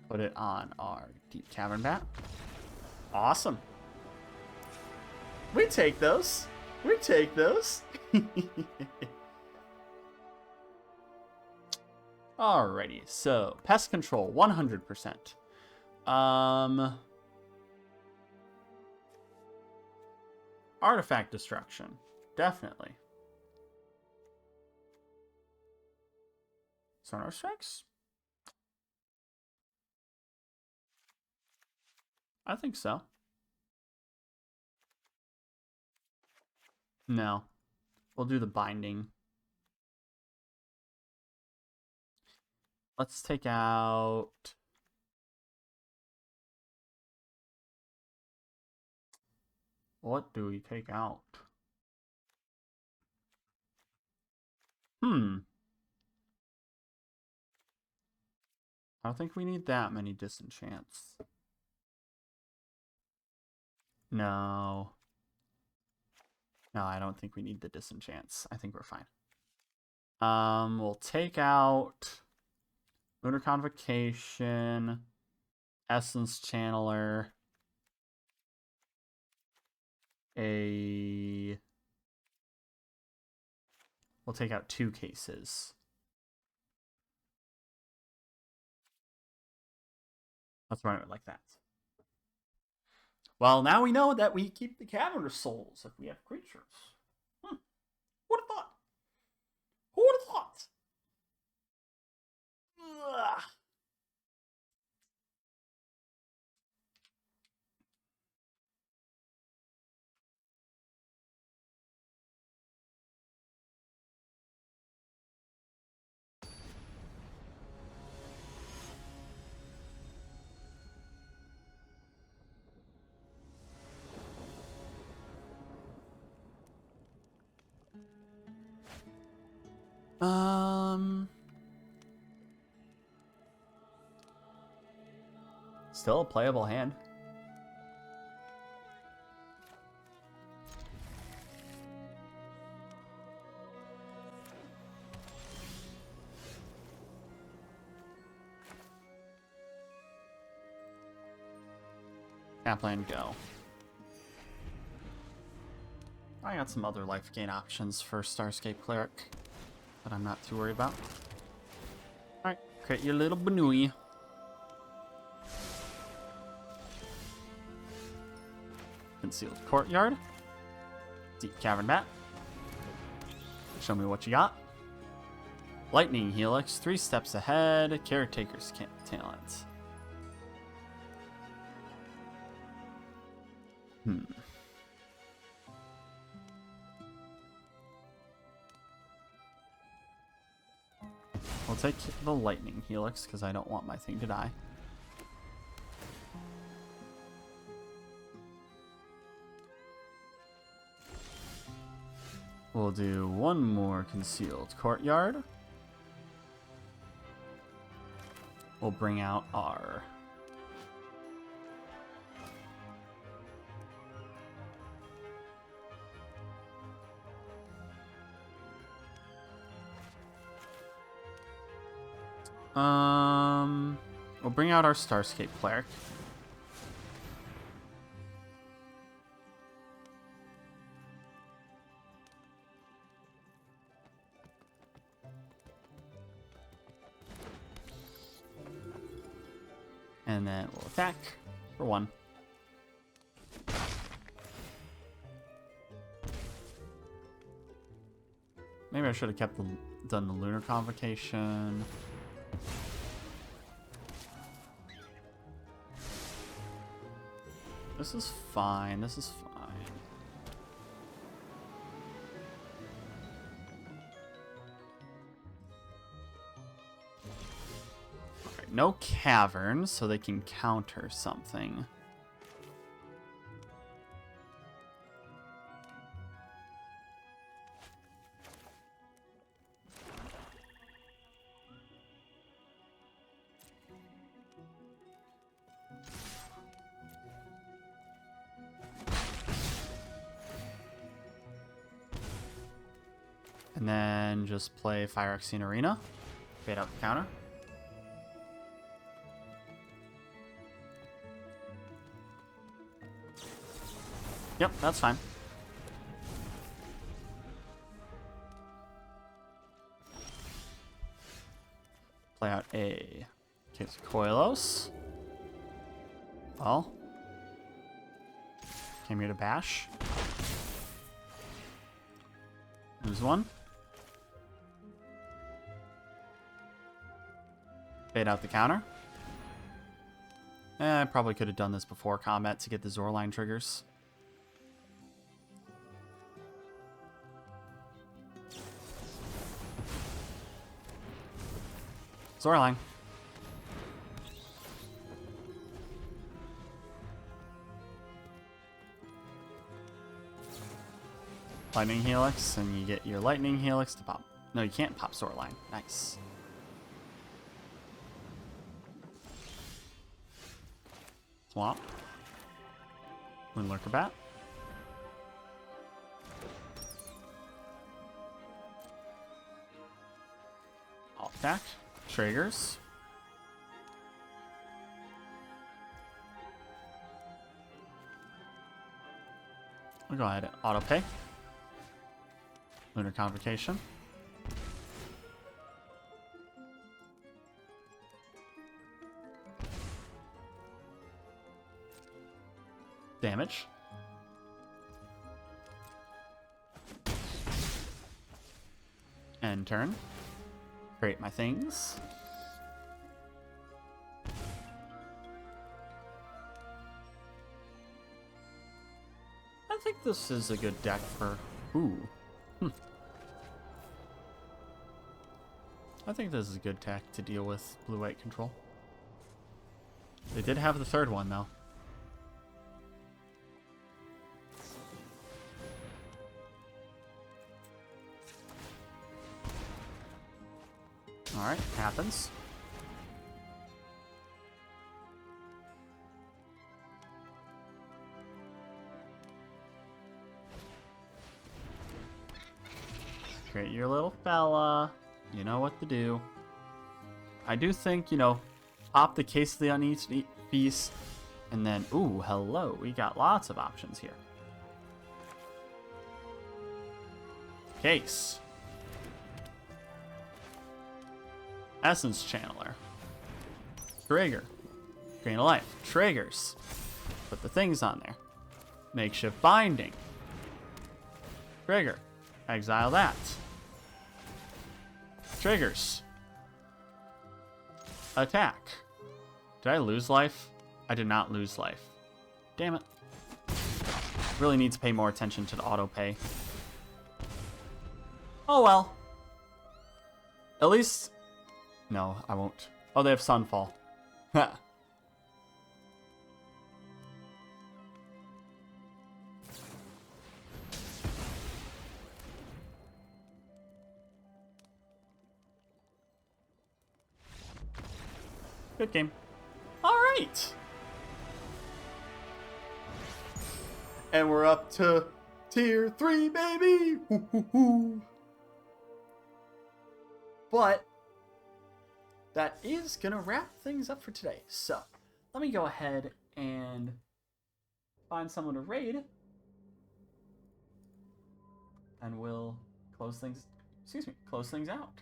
put it on our Deep Cavern Bat. Awesome. We take those. We take those. Alrighty, so pest control 100%. Artifact destruction, definitely. Sonar strikes? I think so. No, we'll do the binding. Let's take out... What do we take out? I don't think we need that many disenchants. No. No, I don't think we need the disenchants. I think we're fine. We'll take out Lunar Convocation, Essence Channeler, we'll take out 2 cases. Let's run it like that. Well, now we know that we keep the Cavern Souls if we have creatures. Who'd have thought? Who would have thought? Ugh. Still a playable hand. Kaplan, go. I got some other life gain options for Starscape Cleric that I'm not too worried about. Alright, create your little Banui. Concealed Courtyard. Deep Cavern Bat. Show me what you got. Lightning Helix, 3 steps ahead. Caretaker's Talent. We'll take the Lightning Helix because I don't want my thing to die. We'll do one more Concealed Courtyard. We'll bring out our we'll bring out our Starscape Cleric. And then we'll attack for 1. Maybe I should have done the Lunar Convocation. This is fine. This is fine. Okay, no caverns, so they can counter something. And then just play Gathering Arena. Fade out the counter. Yep, that's fine. Play out a case of Koilos. Well, came here to bash. Lose 1. Fade out the counter. I probably could have done this before combat to get the Zorline triggers. Zorline. Lightning Helix, and you get your Lightning Helix to pop. No, you can't pop Zorline. Nice. Swamp. Lurker Bat. Alt attack. Triggers. We'll go ahead and auto pay. Lunar Convocation. Damage. End turn. Create my things. I think this is a good deck for... Ooh. I think this is a good deck to deal with blue-white control. They did have the third one, though. Alright, happens. Create your little fella. You know what to do. I do think, you know, pop the Case of the Uneaten Feast, and then, ooh, hello. We got lots of options here. Case. Essence Channeler. Trigger. Gain a life. Triggers. Put the things on there. Makeshift binding. Trigger. Exile that. Triggers. Attack. Did I lose life? I did not lose life. Damn it. Really need to pay more attention to the auto pay. Oh well. At least... No, I won't. Oh, they have Sunfall. Ha. Good game. Alright! And we're up to Tier 3, baby! Woo-hoo-hoo. But that is gonna wrap things up for today. So, let me go ahead and find someone to raid. And we'll close things out.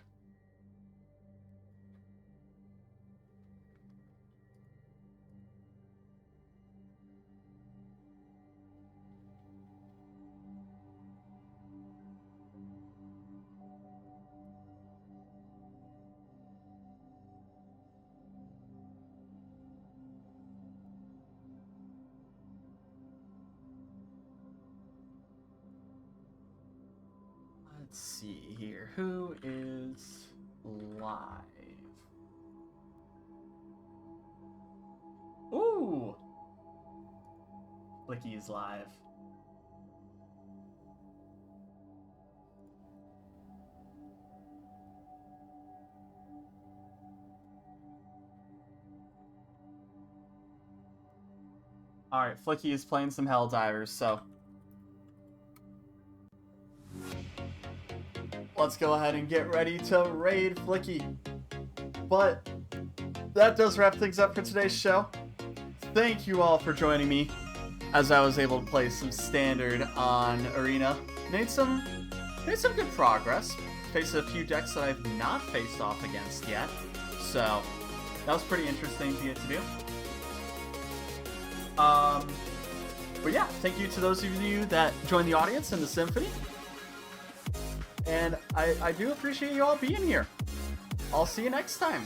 Let's see here. Who is live? Ooh! Flicky is live. Alright, Flicky is playing some Helldivers, so... let's go ahead and get ready to raid Flicky. But that does wrap things up for today's show. Thank you all for joining me as I was able to play some Standard on Arena. Made some good progress. Faced a few decks that I've not faced off against yet. So that was pretty interesting to get to do. But yeah, thank you to those of you that joined the audience in the Symphony. And I do appreciate you all being here. I'll see you next time.